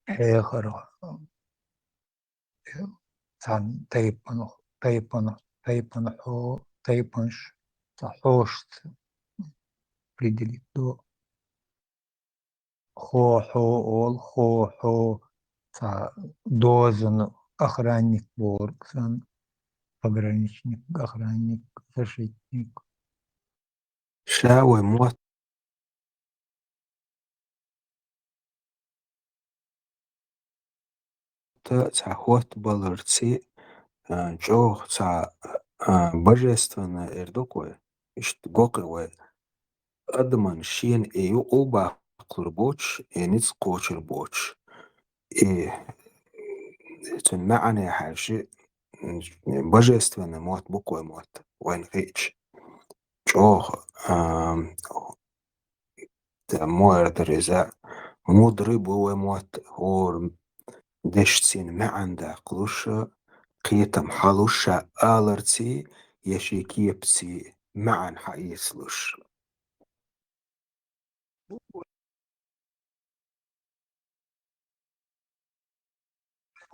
эхаро сан тайпано о тайпанш тахошт определить до хо та дозен охранник борг сан пограничник, охранник, защитник. شاوي موت تعهوت بالرتي جوه تاع божественное эрдокое ишт гокыве адман шин эю оба курбоч эниц кочербоч и это мعنى حاجة божественный мот буквой мот вайн речь جوه مؤرد مضرب هو هو دشتين ما عنده قلوشة قيتم حلوشة آلرتي يشيكي بسي معا حيسلوش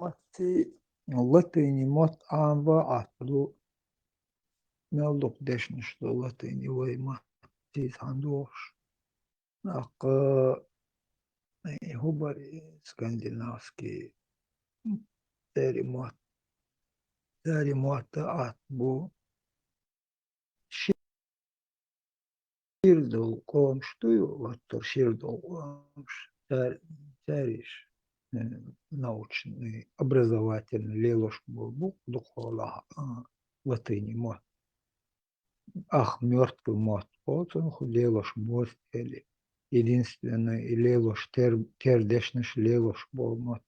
ماتي لاتيني مات آنوا عطلو ملوك دشنش لاتيني وي ماتي عندوش أق هو سكندنافسكي تاري مات عطبو شيردو قوم شتويو واتر شيردو قومش تاريش научный, образовательный, лелош был духола латыни мот. Ах, мертвый мот. Вот он лелош мот или единственный лелош тердешнеш лелош был мот.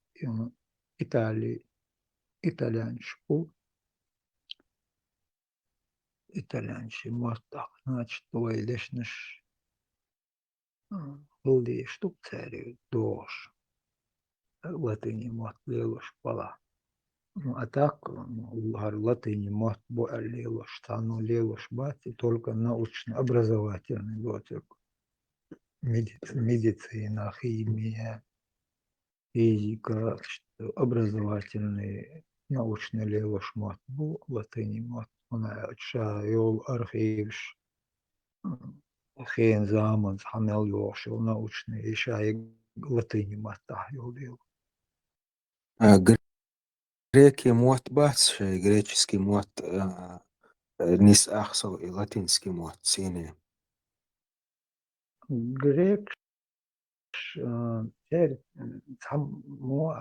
Италии, итальянш был. Итальянш мот, значит, твой дешнеш был ли штук царю дош. Латыни мот лелош пала. А так, латыни мот бо лелош, тану лелош бати, только научно-образовательный готик. Медицина, химия, физика, образовательный, научный лелош мот бо латыни мот. Она шайол архивш, хен заман, хамел йошел, научный, шай латыни мот тахил дел. Греки мот бац, греческий мот нис ахсо и латинский мот сине. Грек تاري مو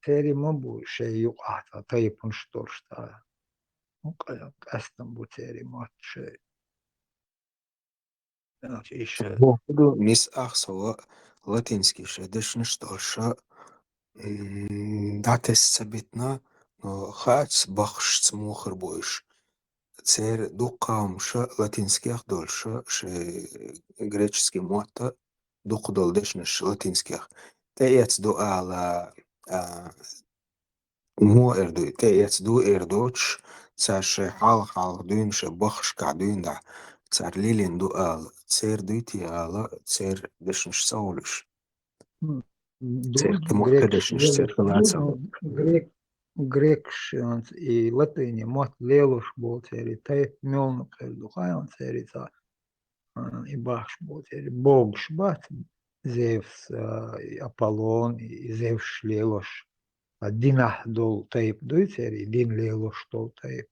تاري مو شيء يقع طيب نشطرش تا أصلا بو تاري ما شيء إيش نس أخصو латинский шедеш нштоша датес сабитна но хац бахш смухр бойш цер дукамша латинский ахдольша ше греческий мота дукдол дешнеш латинских теец до ала مو اردو تيت دو اردوش تسار حال دوين بخش قاعدين دا تسار ليلين دو تسير دويتي تسير دشنش سولش تسير تموكدشنش تسير خلاصة грекш и латыни мот лелуш был тери тайп мелну духай он тери та и бахш был тери бог шбат Зевс Аполлон и Зевс лелуш один дол тайп дуйтери один лелуш дол тайп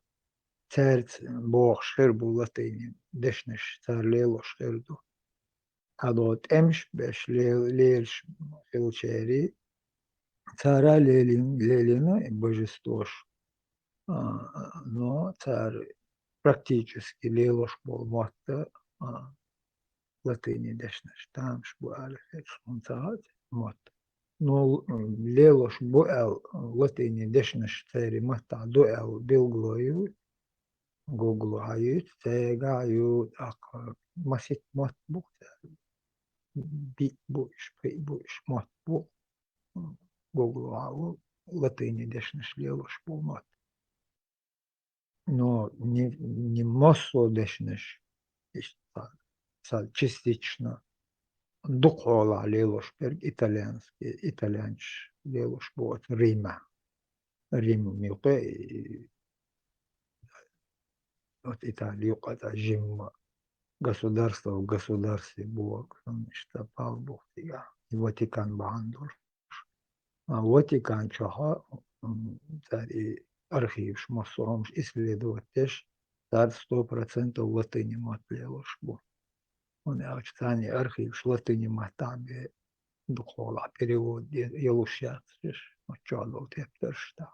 церц бог шер был латыни дешнеш цар лелуш шерду адот эмш беш лельш хилчери цара Лелина и божество, но царь практически лелош был мота латыни дешнеш там шбуаль он царь мот. Но лелош буэл латыни дешнеш цари мота дуэл билглою гуглаю цегаю ак масит мот бух бит буш мот бух Google латыни дешнеш лелош полмот. Но не моссо дешнеш, частично. Духола лелош перг итальянский, итальянш лелош вот Рима. Рим милпе от Италии это жим государство в государстве Бог, что пал Бог тига. И Ватикан бандур. Ватикан чаха цари архивш массовомш исследовать тар 100% латыни матлелош бу. Он тани архивш латыни матабе духола перевод елушяцш мачало тептершта.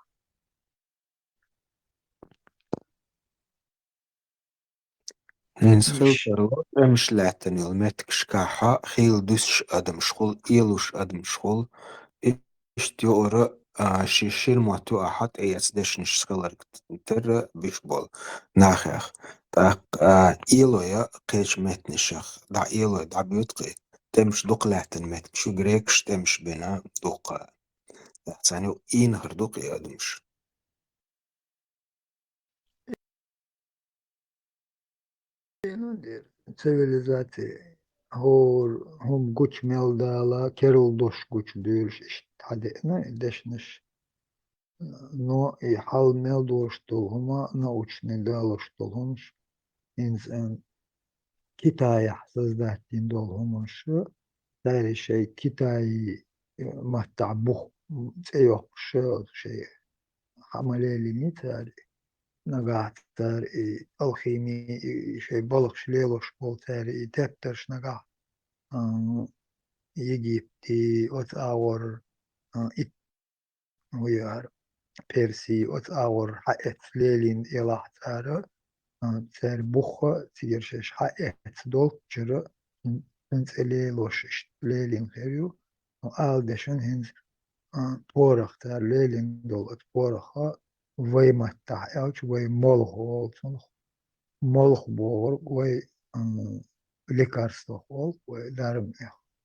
Hins Иш filter emsläten il metkškaha hil dus adam schul ilus adam schul ishtiora shishir matu ahat eyas deshnish skalar ter bishbol nachach ta iloya qech metnishach da iloy da butqi temsh duqlaten met shu greksh temsh bina duqa yani in hrduk yadumsh цивилизации هور هم قوش ميلدالا كيرل دوش قوش ديرش اشتادي دشنش но и хал мелдош толгума научный далош толгумш инзен Китая создатель долгумш дайри шей Китай маттабух цеёкш шей хамалели митари نقاطر الخيمي شيء بلغ شليلوش بولتاري تبترش نقاط يجيبتي اوت اور ات ويار بيرسي اوت اور حقت ليلين إلى تارا تار بوخة تيرشش حقت دول جرا هنز ليلوش ليلين خيريو وآل دشن هنز بورخ تار ليلين دول بورخة وي متاح اوش وي مولغ مولخ بورق و лекарство холк و дарм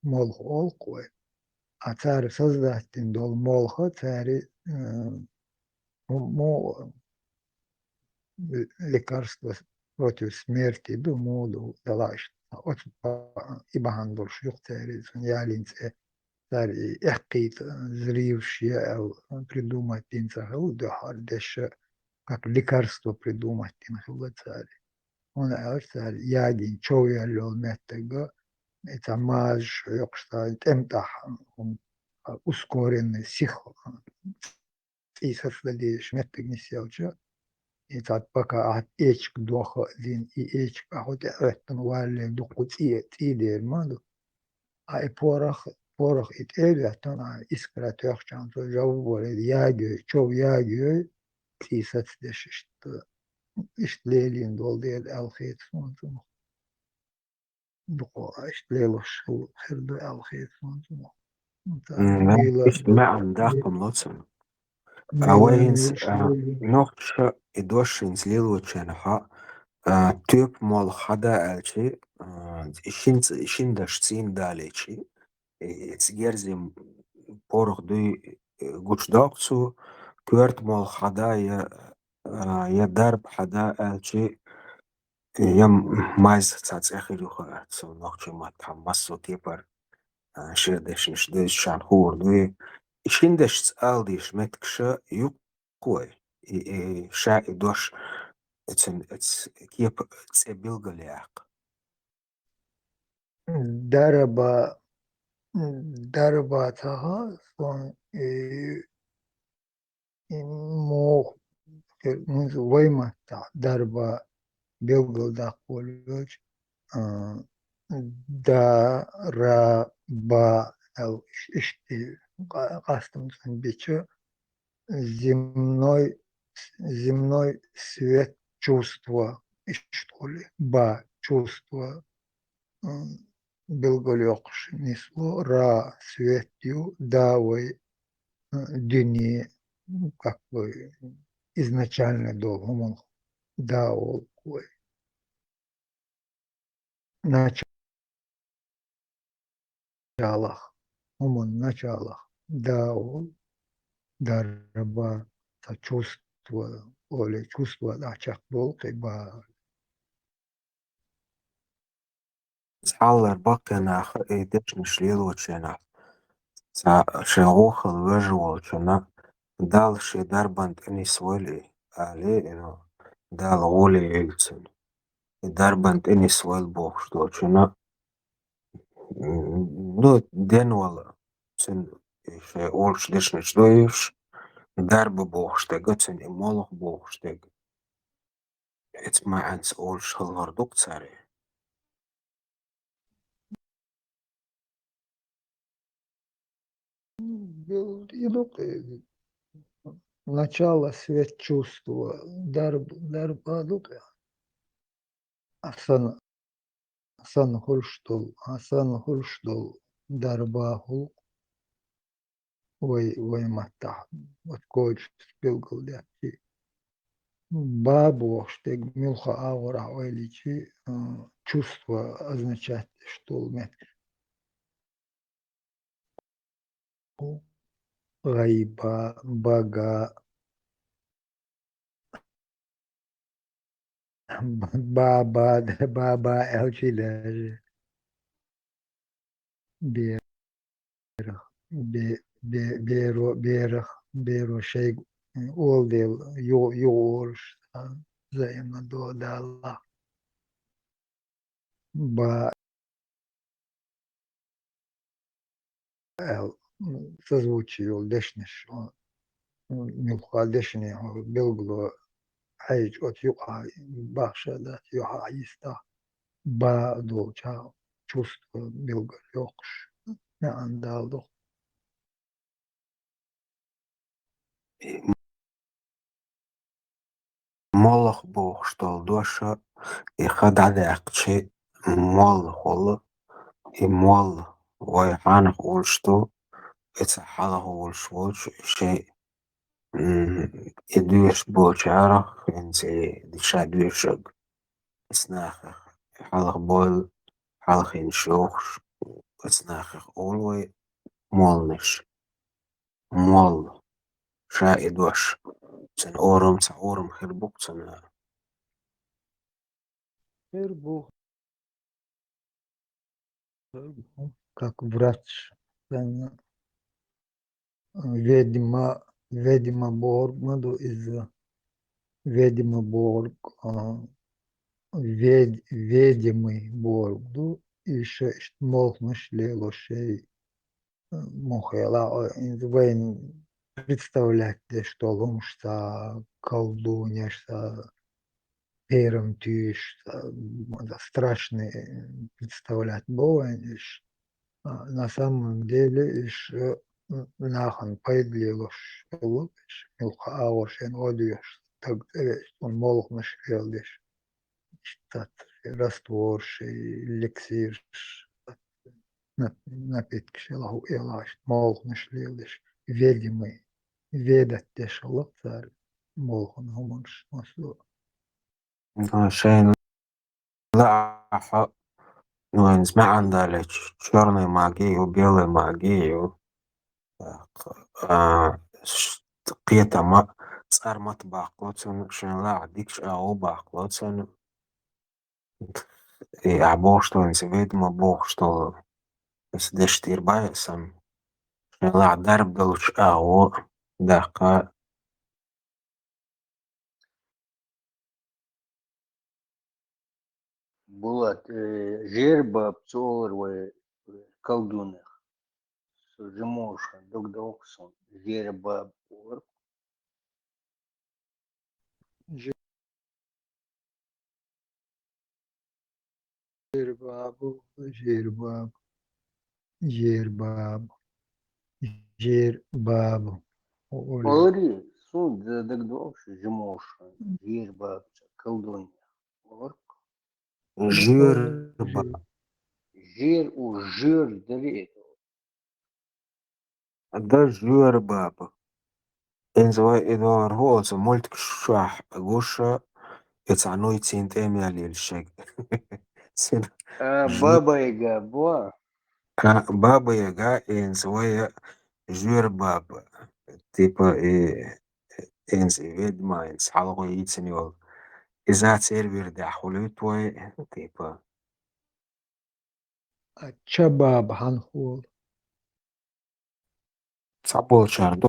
молх олк و а цари создатель дол молха цари мо лекарство против смерти до моду далаш от ибахан дол шух цари ялинце цари эхкит зрившие придумать инцахал до хардеш как лекарство придумать инхал цари Ona örsel yagin çoğu yerli olmettega etamaj yoksa temtah uskorenni sih isafledi şmetteg nisiyalca etat baka at eçk doha din eçk ahot ötten varle dokut i dermadu ay porach it evatan iskrat yokçan so javu bore yagö çoğu yagö isat deşişt İşleyelim dol diye alxeyt sonucu. Bu işleyeloş hırdı alxeyt sonucu. Mila ما عندكم لطن mila وينز işleyelim. نوخش إدوشنز ليلوچنها تيب مول خدا ألشي إشين دشتين داليشي إتسجرزم بورغ دوي قوش دوكسو كورت مول خدا يا درب حدا ألشي يم مايز تاتس أخيرو خا سو نوخش ما تحمسو تيبر شيردش نشدش شان خور دوي إشيندش تسألديش متكشا يقوي شا إدوش اتس كيب تسبيلغلياق Daraba taha son mo vayma ta darba belgılda koloj daraba işte kastım biço земной свет чувства, что ли, чувства, белголёкш несло, светью, давай, дюни, как бы, изначально долгом, даол, началах, началах, даол, дарба, чувство, оле чувство ачак болки ба تحلر بقنا إيدش نشليلوچنا شغوخ الوجوالچنا دال شي دربند إني سوالي علي إنه دال غولي يلسن دربند إني سوال بوخش دوچنا ну ден вала сен ши олш дешнеш доевш Darba boğuştega sen imoluk boğuştega. Etma ans ol şalgarduk tsari. Идут начало свет чувства, дарбадут, Hasan Hurştol darbahul, way matah, what coach bilgul dati. Бабу, что милха аура ойличи, чувство означает, что гайба, бага, баба, элчиляжи, беро шей, олдел, йорш, взаимододала, ба, созвучие, дешнеш, милха дешни, билгло, حيج أوت يقع بخشدات يقع يستا با دو چاو چوست بيلغر يوقش نعم دالدو Moluk boğuştol doşa xadadaqçı mol holu mol way hanıq olştu etsa halaq olşvoç şey idüş boçaraq ense dişadüşög esnaq halaq bol halaq inşox esnaq olway molnish mol شائد sen orum hirbuk sen Эрбу как врач ведьма Боргмаду из ведьма Борг ведьмы Боргду еще молхнуш лелошей мохела вейн представлять, что лумшта колдунья, первым тюш, страшный представлять бываешь. На самом деле еще нахан пайдлилош лукаш, милха ауашен одюш, так он молох нашелдиш, штат растворший, эликсир, напитки шелаху элаш, молох нашелдиш, ведьмы, ведать дешалок царь, молхон гуманш масло. شيء لا ну несма андалеч черной магии белой магии قيتما صار مطبخ قوتن شن لا عديكش او باخ قوتن عبور что инсвейд ма бог что с дештир байсам شن لا дарб далуч او даха Булат, жерба пцолар колдунах. Жемоша, доксон, жерба пор. Жирбабу, жирбабу. Ори, суд доксон, жемоша, жерба колдунах. жирба Жир у жир дали. да жирбаба انزوا إدوار هو مولتك شح جوشة اتعنوي تين تامي على الشيء سين Баба Яга, бо. баба яга انزوا жир баба типа انز ведьма انز حلقة يتسنيول إذا تسير ده حلوتوي تипа Чабаб ханхул. صعبول شاردو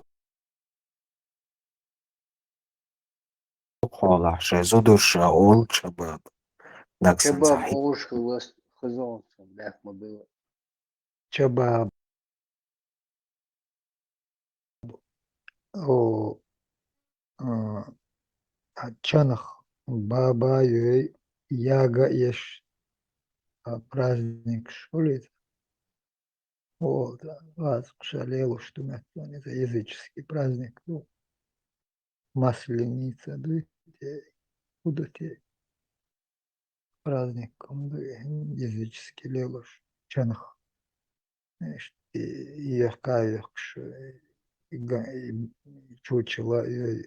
خالع شازودر شاول شباب داكسن Чабаб صحيح олуш хызонсон, дахма было. Чабаб. о чанах баба юй яга еш праздник шулит. Вот, вас шалелу, что это языческий праздник. Ну, Масленица, да, куда те праздником, да, языческий лелуш, чанах. Значит, и яхкаях, и чучела, и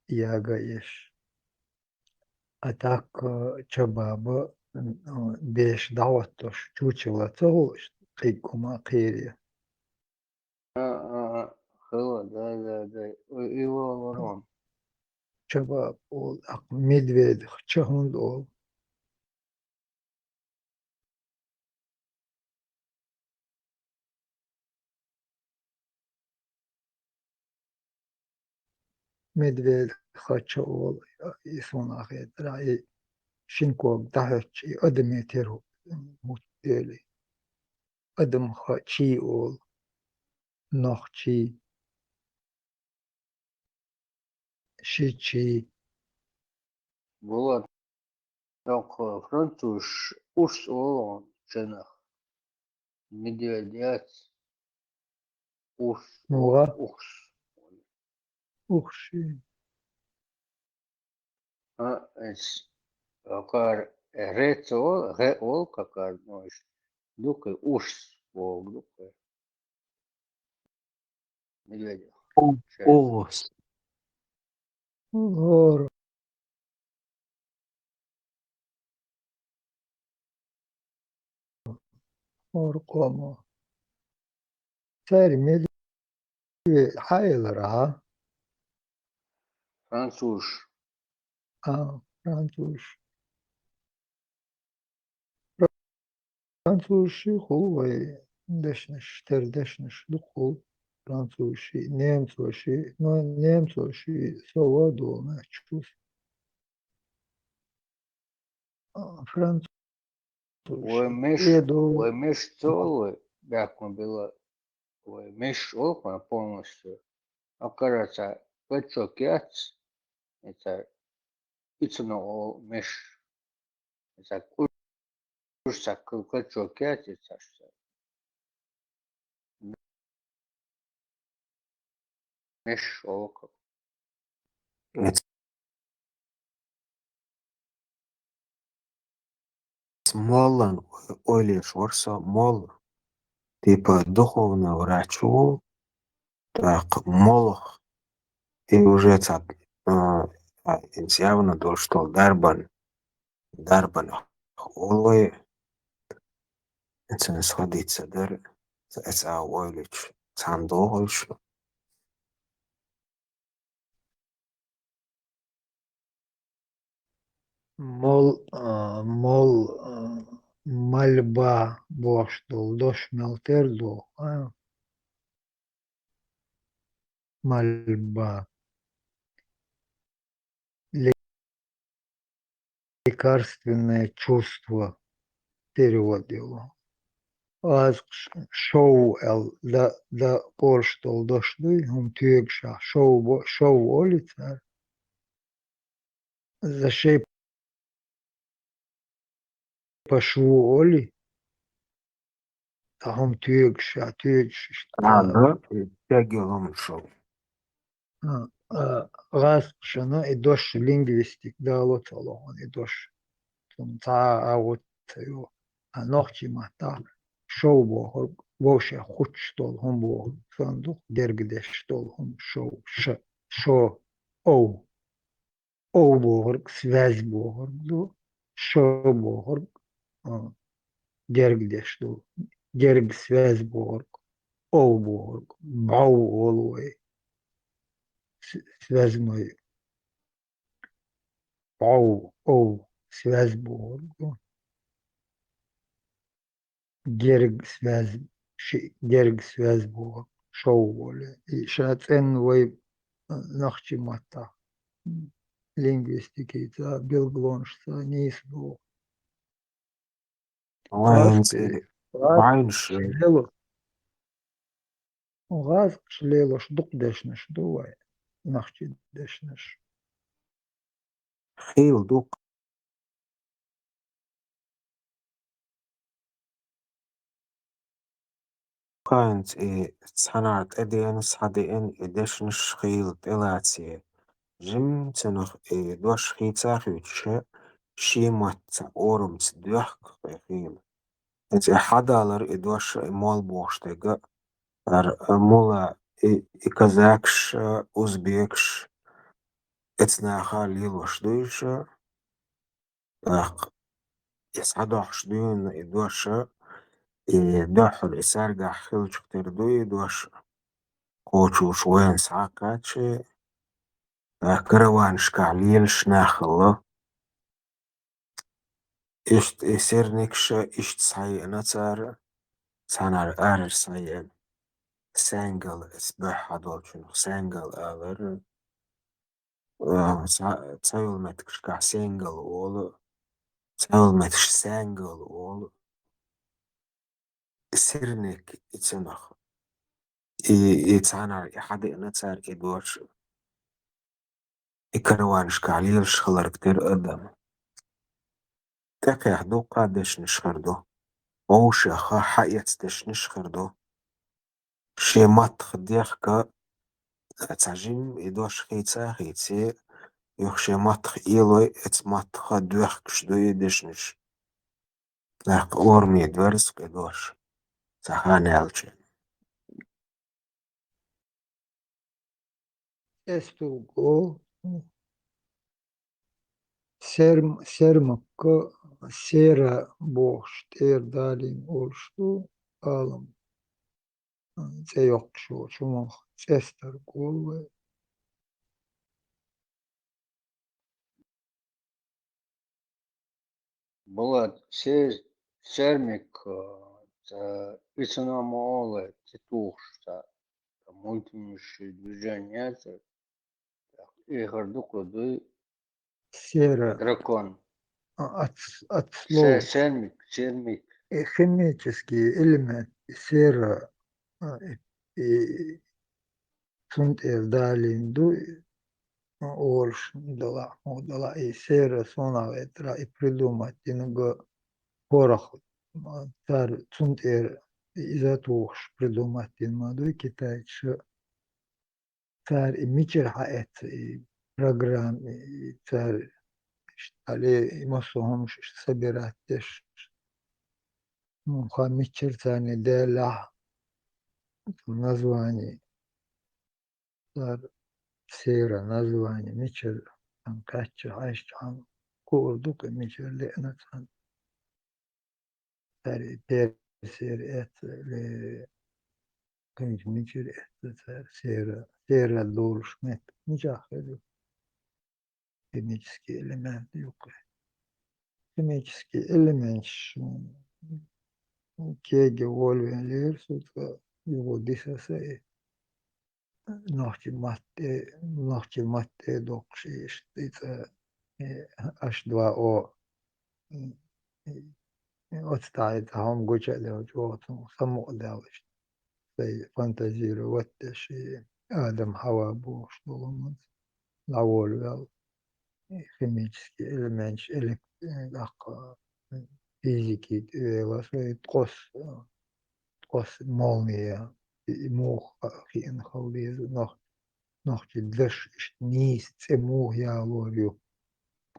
яга еш. А так чабаба беш даватош чучела цолош, кикума кирия. Хыла, да. Его ворон. Чабаб ол, медведь, чахунд ол. Медведь хача ол, и сонахет, и шинког дахач, и адметеру, мутели. Адам хачи ол, нахчи, шичи. Была только француз уж он ценах. Медведец уж Нуга, уж. ухши. Es kakar reco, reol kakar nois. Duke уж волк дуке. Медведя. Ос. Гор, оркомо. Царь медведь, хайлера, Француз. француз. Французши хувай, дешнеш, тердешнеш, духу. Французши, немцоши, но немцоши, соваду, чус. Француз. Ой Еду. меш целый, как мы было. Ой меш окна полностью. Окажется, печок яц. Это ицно меш. Это курса печок яц. Это что? Меш окна. Молан ойлеш орса мол типа духовно врачу, так молох и уже цап явно то, что дарбан олой это сходиться дар это ойлеш сандохольш Мол, мольба боштул, дош мелтерду, мольба. Лекарственное чувство переводил. Аз шоу да порштул дошли, тюгша, шоу олица. За шей пошву оли, тюгша. да тягелом шел Раз шана и дош лингвистик да лоцало, и дош та вот его. А ночи мата шоу бо вообще хуч что он бо фанду дергде что он шо оу бо связь бо шо бо дергде что дерг связь бо оу бо бау олой связь мой оу связь бо дерг связь бо шоу воле и шацен вой нахчи мата лингвистики за билглонш за нисбо вайнш дело غاز شليلوش دق دشنش دواي نخشي دشنش خيل دوق كانت تصنعت أدين صدين إدشنش خيل تلاتي جم تنخ دوش خيتا خيتشا شيمت أورمت دوخ خيل انت حدالر إدوش مول بوشتغ مولا إكازاكش أوزبيكش اتناخا ليلوش دوش يسعدوش دون إدوش دوحر إسارقا خيلش كتردو إدوش قوچوش وين ساقاتشي كروانش كعليلش ناخلا إشت إسيرنكش إشت سايقنا تار سانار آرر سايقن سانجل إسبح هدولشن سانجل آلر تسايل متكش كع سانجل أول تسايل متكش سانجل أول إسيرنك إتسنخ إتسانار إحدقنا تار إدوش إكروانش كعليلش خلر كتير قدام تاكي حدو قادش نشخردو أوشا خا حقيت دش نشخردو شي مات خديخكا تعجين إدوش خيتا خيتي يخشي مات إيلوي إت مات خدوخكش دو يدشنش لك أورمي دورس كدوش سخاني ألشي استوغو سيرمك سيرا بوش تير دالين أولشتو آلم تيوقشو شموخ تستر قول Булат, Сермик, Ицена Мооле, Титушта, мультимущие движения, Игорь Дуклады, سيرا Дракон. أتسلو Сермик. химический элемент сера sunt далин ду Орш дала и сера сона ветра и придумать иногда порох цар sunt изатуш придумать иногда китайцы цар и мичер хаэт и программ и цар عليه مصهم собирать мухаммичер цани дела название цар سيرة نزواني ميشل عن كاتشو عايش عن كوردوك ميشل لأنا عن تاري تير سير إت ل كنج ميشل إت تار سيرة دور شمت مش آخر كيميتسكي إليمنت يوكي كيميتسكي إليمنت كيجي وولوين ليرسوت يو ديسا سي نوحتي ماتي دوكشي إشتيتا H2O отставить هم جوجل وجواتهم سمو داوش في فانتازير واتشي آدم حوا بوش دولمز لعول ويل خيميتسكي إلمنش أق فيزيكي واسوي تقص مولنيا موخ في انخليز noch تدش نيس تموه يا لوريو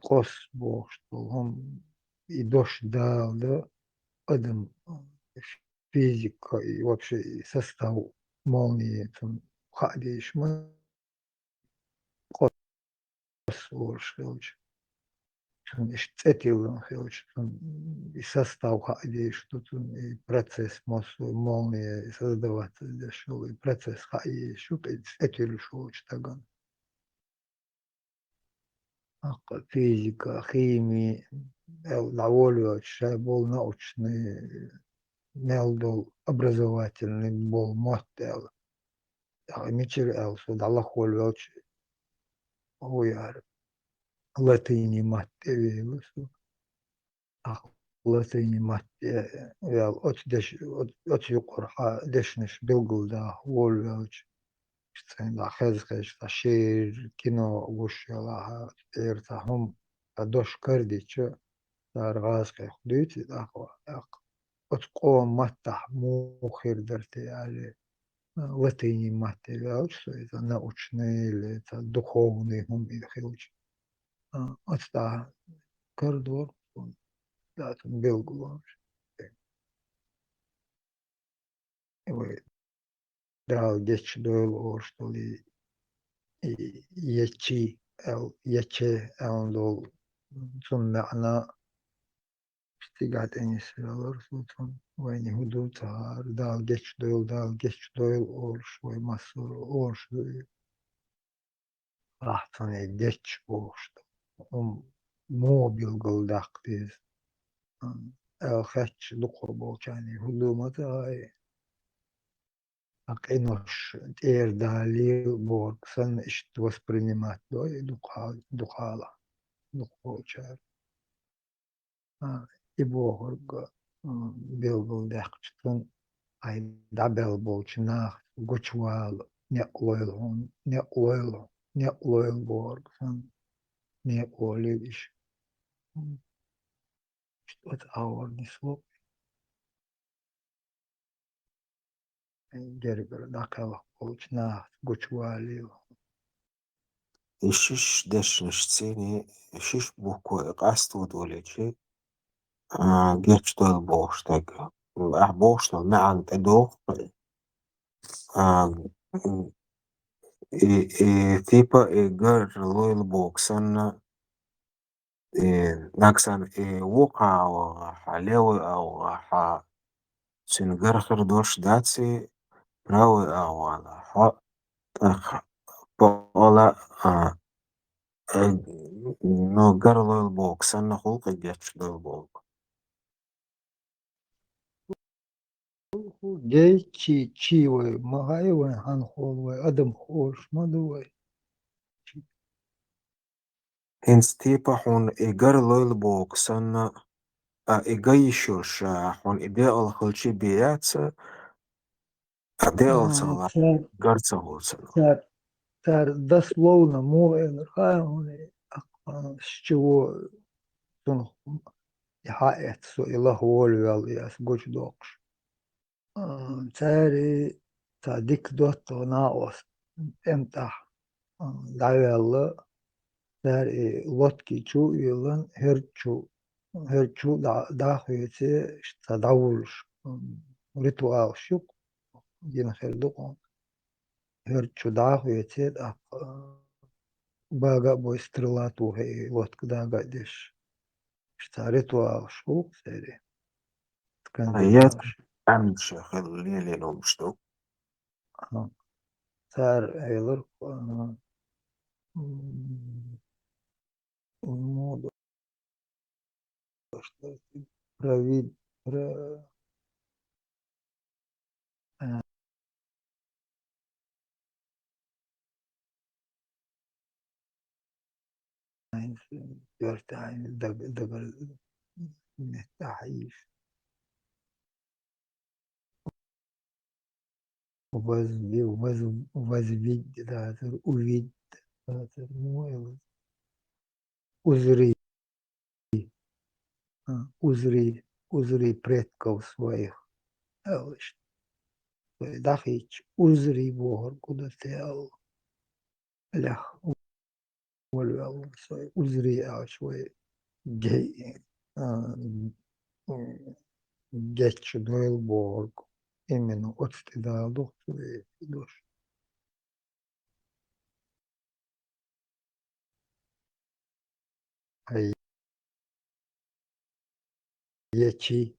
قص بوشتهم يدوش да أدم физика и вообще состав молнии там ходишь мы слушаешь миш цетил хелч и состав ходишь тут и процесс молнии создаваться дешёвый и процесс ходишь вот эти лишь таган физика химия довольно был научный نالدو образовательный был мотел мичер элсу дала холвелч ояр латыни маттевилусу لاتيني مات يال أت يقر دشنش بلغلدا وولوج شتين دا خزخش دا شير كينو وش يلا إيرتا هم دوش كرديتش دار غازك خديتي داخوا أت قوم متح مو خير درتي على لاتيني مات يال شو إذا научные или это духовные هم يخيوش أت كردور да там بلغلوج دال جيش دول أو что ли يتشي أو يتشي أو دول ثم معنى استيقات إني سيالر سلطان وين هدوء تهار دال جيش دول أو شوي مصر أو شوي راح تاني جيش أو شو مو بيلقل داقتيز خاتش دقربو كاني هدوء متى Акинош дали Бог сан что воспринимать до и духала духовчар и Бог бил дахчтун ай дабел болчна гучвал не ойл Бог сан не оливиш что-то аурный слов гербер дакала болчна гучвалил إيشش دشنش تسيني إيشش بوكو قاست ودولتشي جيتش دول بوشتك بوشتل معن تدوخ تيبا إيجر لويل بوكسن ناكسن وقع وحليوي أو ح سنجر خردوش داتسي براوي أو على حق بولا no garloil bok sanna hulka getch dol bok. جاي تشي وي ما هاي وين هنخول وي أدم خوش ما دوي Hins tipa hon garloil bok sanna gaishosh hon ide al hulchi biatsa ade al sala تار garza hulsana. تار дословно мой нрхаони с чего тон яхаэт со ила холвел яс гоч докш тари та дик дот наос эмтах давелла тар лодки чу илан herçu da hüyeti işte davulş ritual şuk yine herduk herçu da hüyeti da baga boy стрелату hey лодка да гадиш işte ritual şuk seri Ayat skandinav amsh khallili nomshto. tar eyler modu işte pravid dört tane نستعيش возвидеть, да, увидеть, ну, узри, узри предков своих. Дахич, узри Бога, куда ты лях, уволвел свой, узри свой гей, геч дуэл Бог. Именно от стыда дух твой душ. А Ече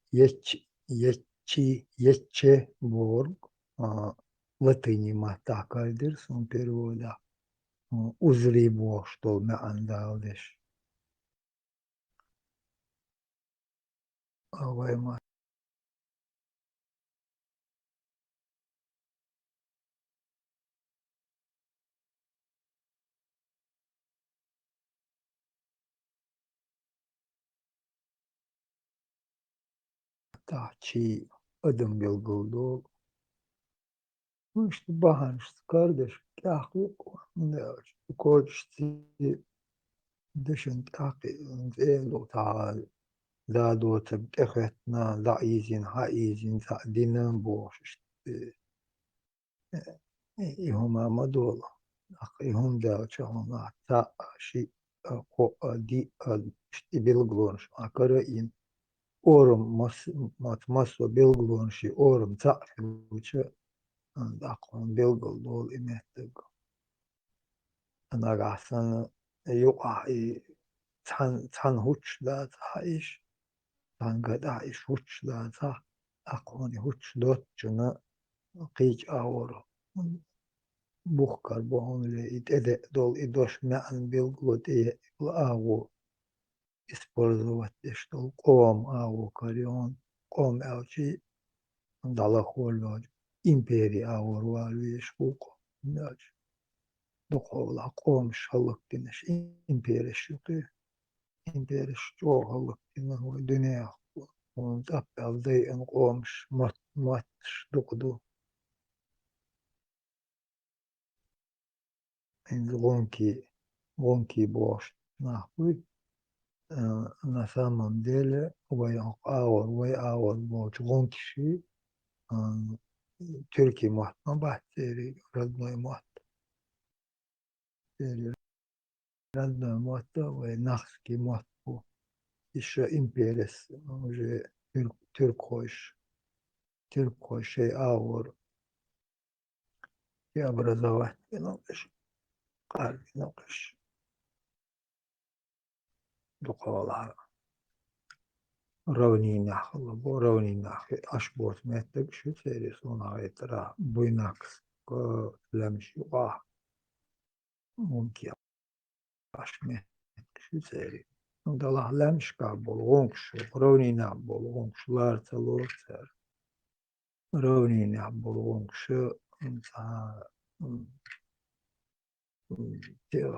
Борг, латыни матак альдерс, он перевода. Узри Бог, что на андалдеш. Авай tahçı adım bilgildi. İşte bahanişte kardeş kahve koçti dışın tahki elu ta da doğru ehvetna da izin ha izin da dinan boş işte ihuma madol ihum da çahuna ta şey ko di işte bilgilonş akara in orum maso bilgilonşi orum ta uçu da kon bilgil dol imettig أنا أحسن يقع تان هوش لا تعيش تان قد أعيش هوش لا تا أقوني هوش دوت جنا قيج أورو بوخكر بوهون لي إدأ دول إدوش معن بيلغلود إيه الأغو إسبورزو واتش دول قوم أغو كاريون قوم أوشي دالا خولوج إمبيري أورو ألويش بوكو ناج دخولا قوم شالك دينش إمبيري شوقي إمبيرش جوهلك دينه هو دنيا ونتقبل ذي إن قومش ماتش دقدو إن غونكي بوش نحوي نسامم ديلي وي آور بوش غونكي شي تركي محت ما بحتيري ردنوي محت تيري ردنوي محت ونخسكي محت بو еще имперес уже тюркош аур и образовать нокаш قلبي نقش دقالها روني نخل بو روني نخل أشبوت متك شو تيري صنع غيترا بويناكس لمشي واه ممكن أشمت شو تيري دالله لمش قابل غونكش روني نعبل غونكش لارتا لورتر روني نعبل غونكش انت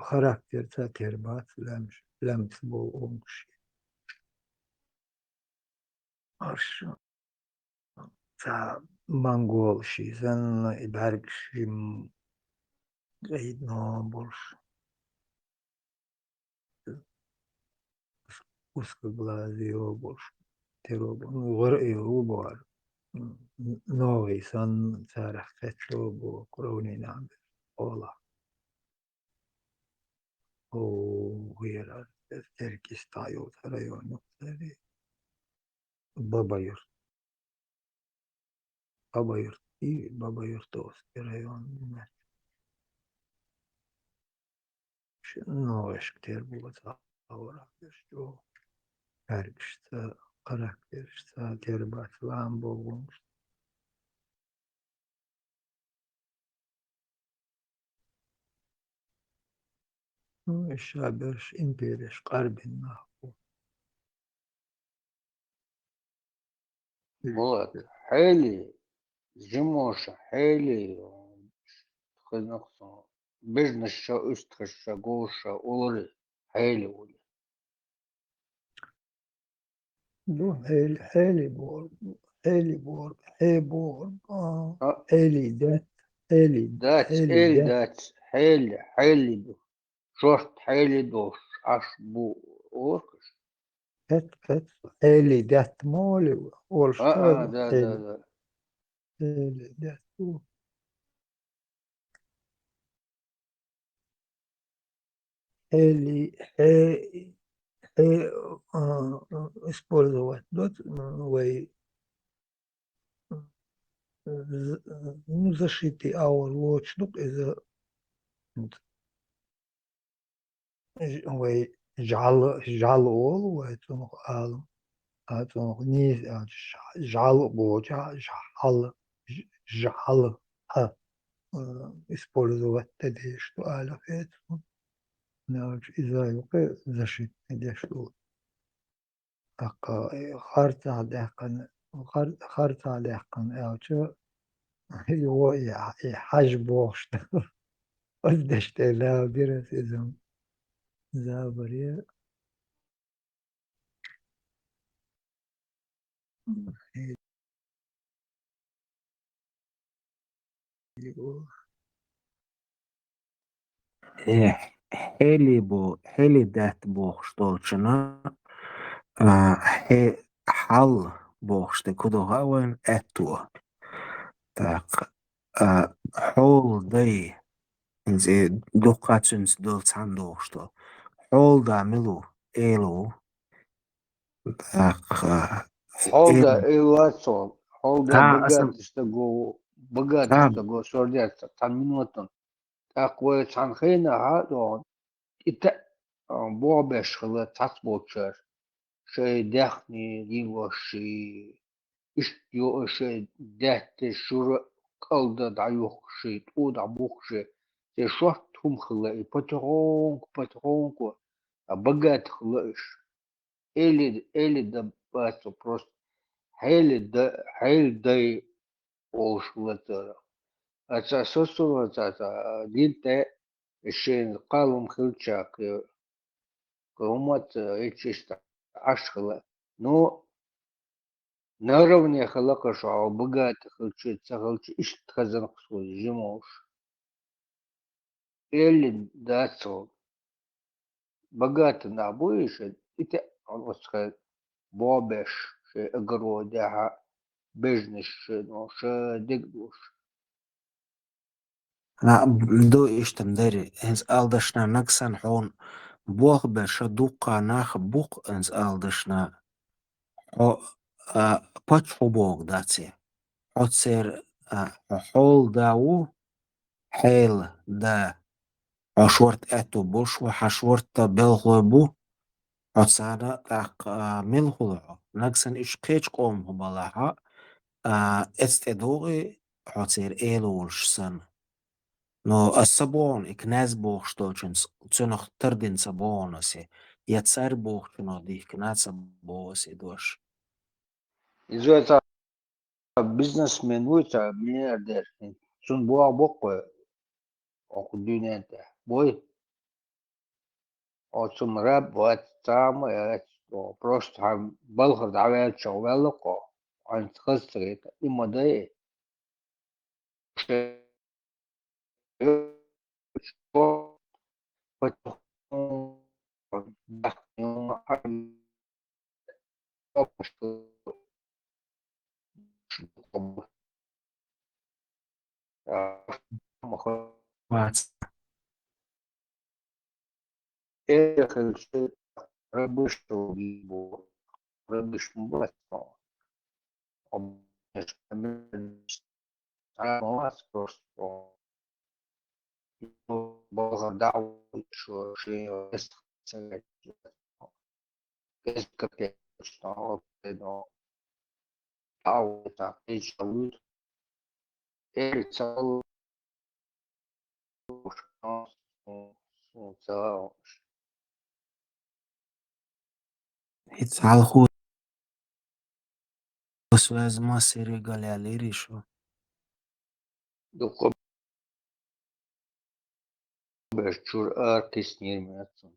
خاراكتر تا تربات لمس بول غونكش أرش تا منغول شيزن إباركشيم غيد نوبلش وسك بلازيو بلش تروبون ورئيو بوار نوغي سن تاريخ فتلو بو كروني نعم أولا وغير تركيز تايو تريو نقطري بابا يرت بابا يرتوس تريون نوغش كتير بوتا أورا بشتو هرقشتا قراكترشتا تربات لام بوغونش الشابرش إمبيرش قرب النحو بولك حالي جموش حالي خنقصة بزنس شا استخشى قوشة أولي حالي ولي دو حالي بورب أه حالي دات حالي حالي دو شورت حالي دوش عش بو أوركش فت حالي دات مولي والشتاق ده حالي دات حالي использовать дот way ну защиты our watchdog إذا way جعل all ويتنق عالم هاتنق نيز جعل بوجع جعل ها использовать تديش على فيت نعرف إذا يقع защиты تديش خارطة دهقان أوچو هو يحجبوش قدشت لا برس إذن زابرية حيلي دات بوخشتولشنا حل بوخشت كدو هاون اتو تاق حول دي انزي دوقاتشنس دول تاندوخشتو حول دا ملو ايلو تاق Holda Evatson, Holda اصلا Bagat تا go Sordiat, Tan Minuton, Takwe Tanhena Hadon, Ita Bobesh, Tatsbocher, She Dachni, Divoshi, Istio, She Dette, Shur, Kalda, Dayushi, Uda Bukshe, the short Tumhle, Patronko, a Bagat Hlush, Eli the Basso Prost. Heil day oluşmaları. Açıkçası dinte şeyin kalım kılçak kılmat hiç işte aşkla. No на уровне халакаша богатых хылчы ишт казанок свой жимош. Или дацо богатый на будешь, это он вот сказать бобеш, что огородя بيزنس نوش دقدوش دو اشتم داري هنز aldashna naksan hon buq besha duqa nach buq hens aldashna ho poch hobog daci hotser hol dau حيل دا عشورت اتو بوش وحشورت بلغبو عصانا تاق ملغلعو نكسن اش قيش قوم هبالها استدوغي عصير ايلولش سن No الصابون إكناز بوخشتوچن تسونخ تردين صابونسي يتصير بوخشنو دي كناز صابوسي دوش إذا تا بزنس من ويتا ملياردير سون بوا بوق أو الدنيا تا بوي أو سون راب وات تام أو بروست هم بلغ دعوات شغلك عن تخسرت إما ده وات ربش ربش مباشرة بلغ دعوة شو شيء استخدام كيف تشتغل أو تعطي شغل إرسال وشخص يتعال خو سواز ما سيري قالي علي ريشو دقة بشور أرتيس نيرمياتون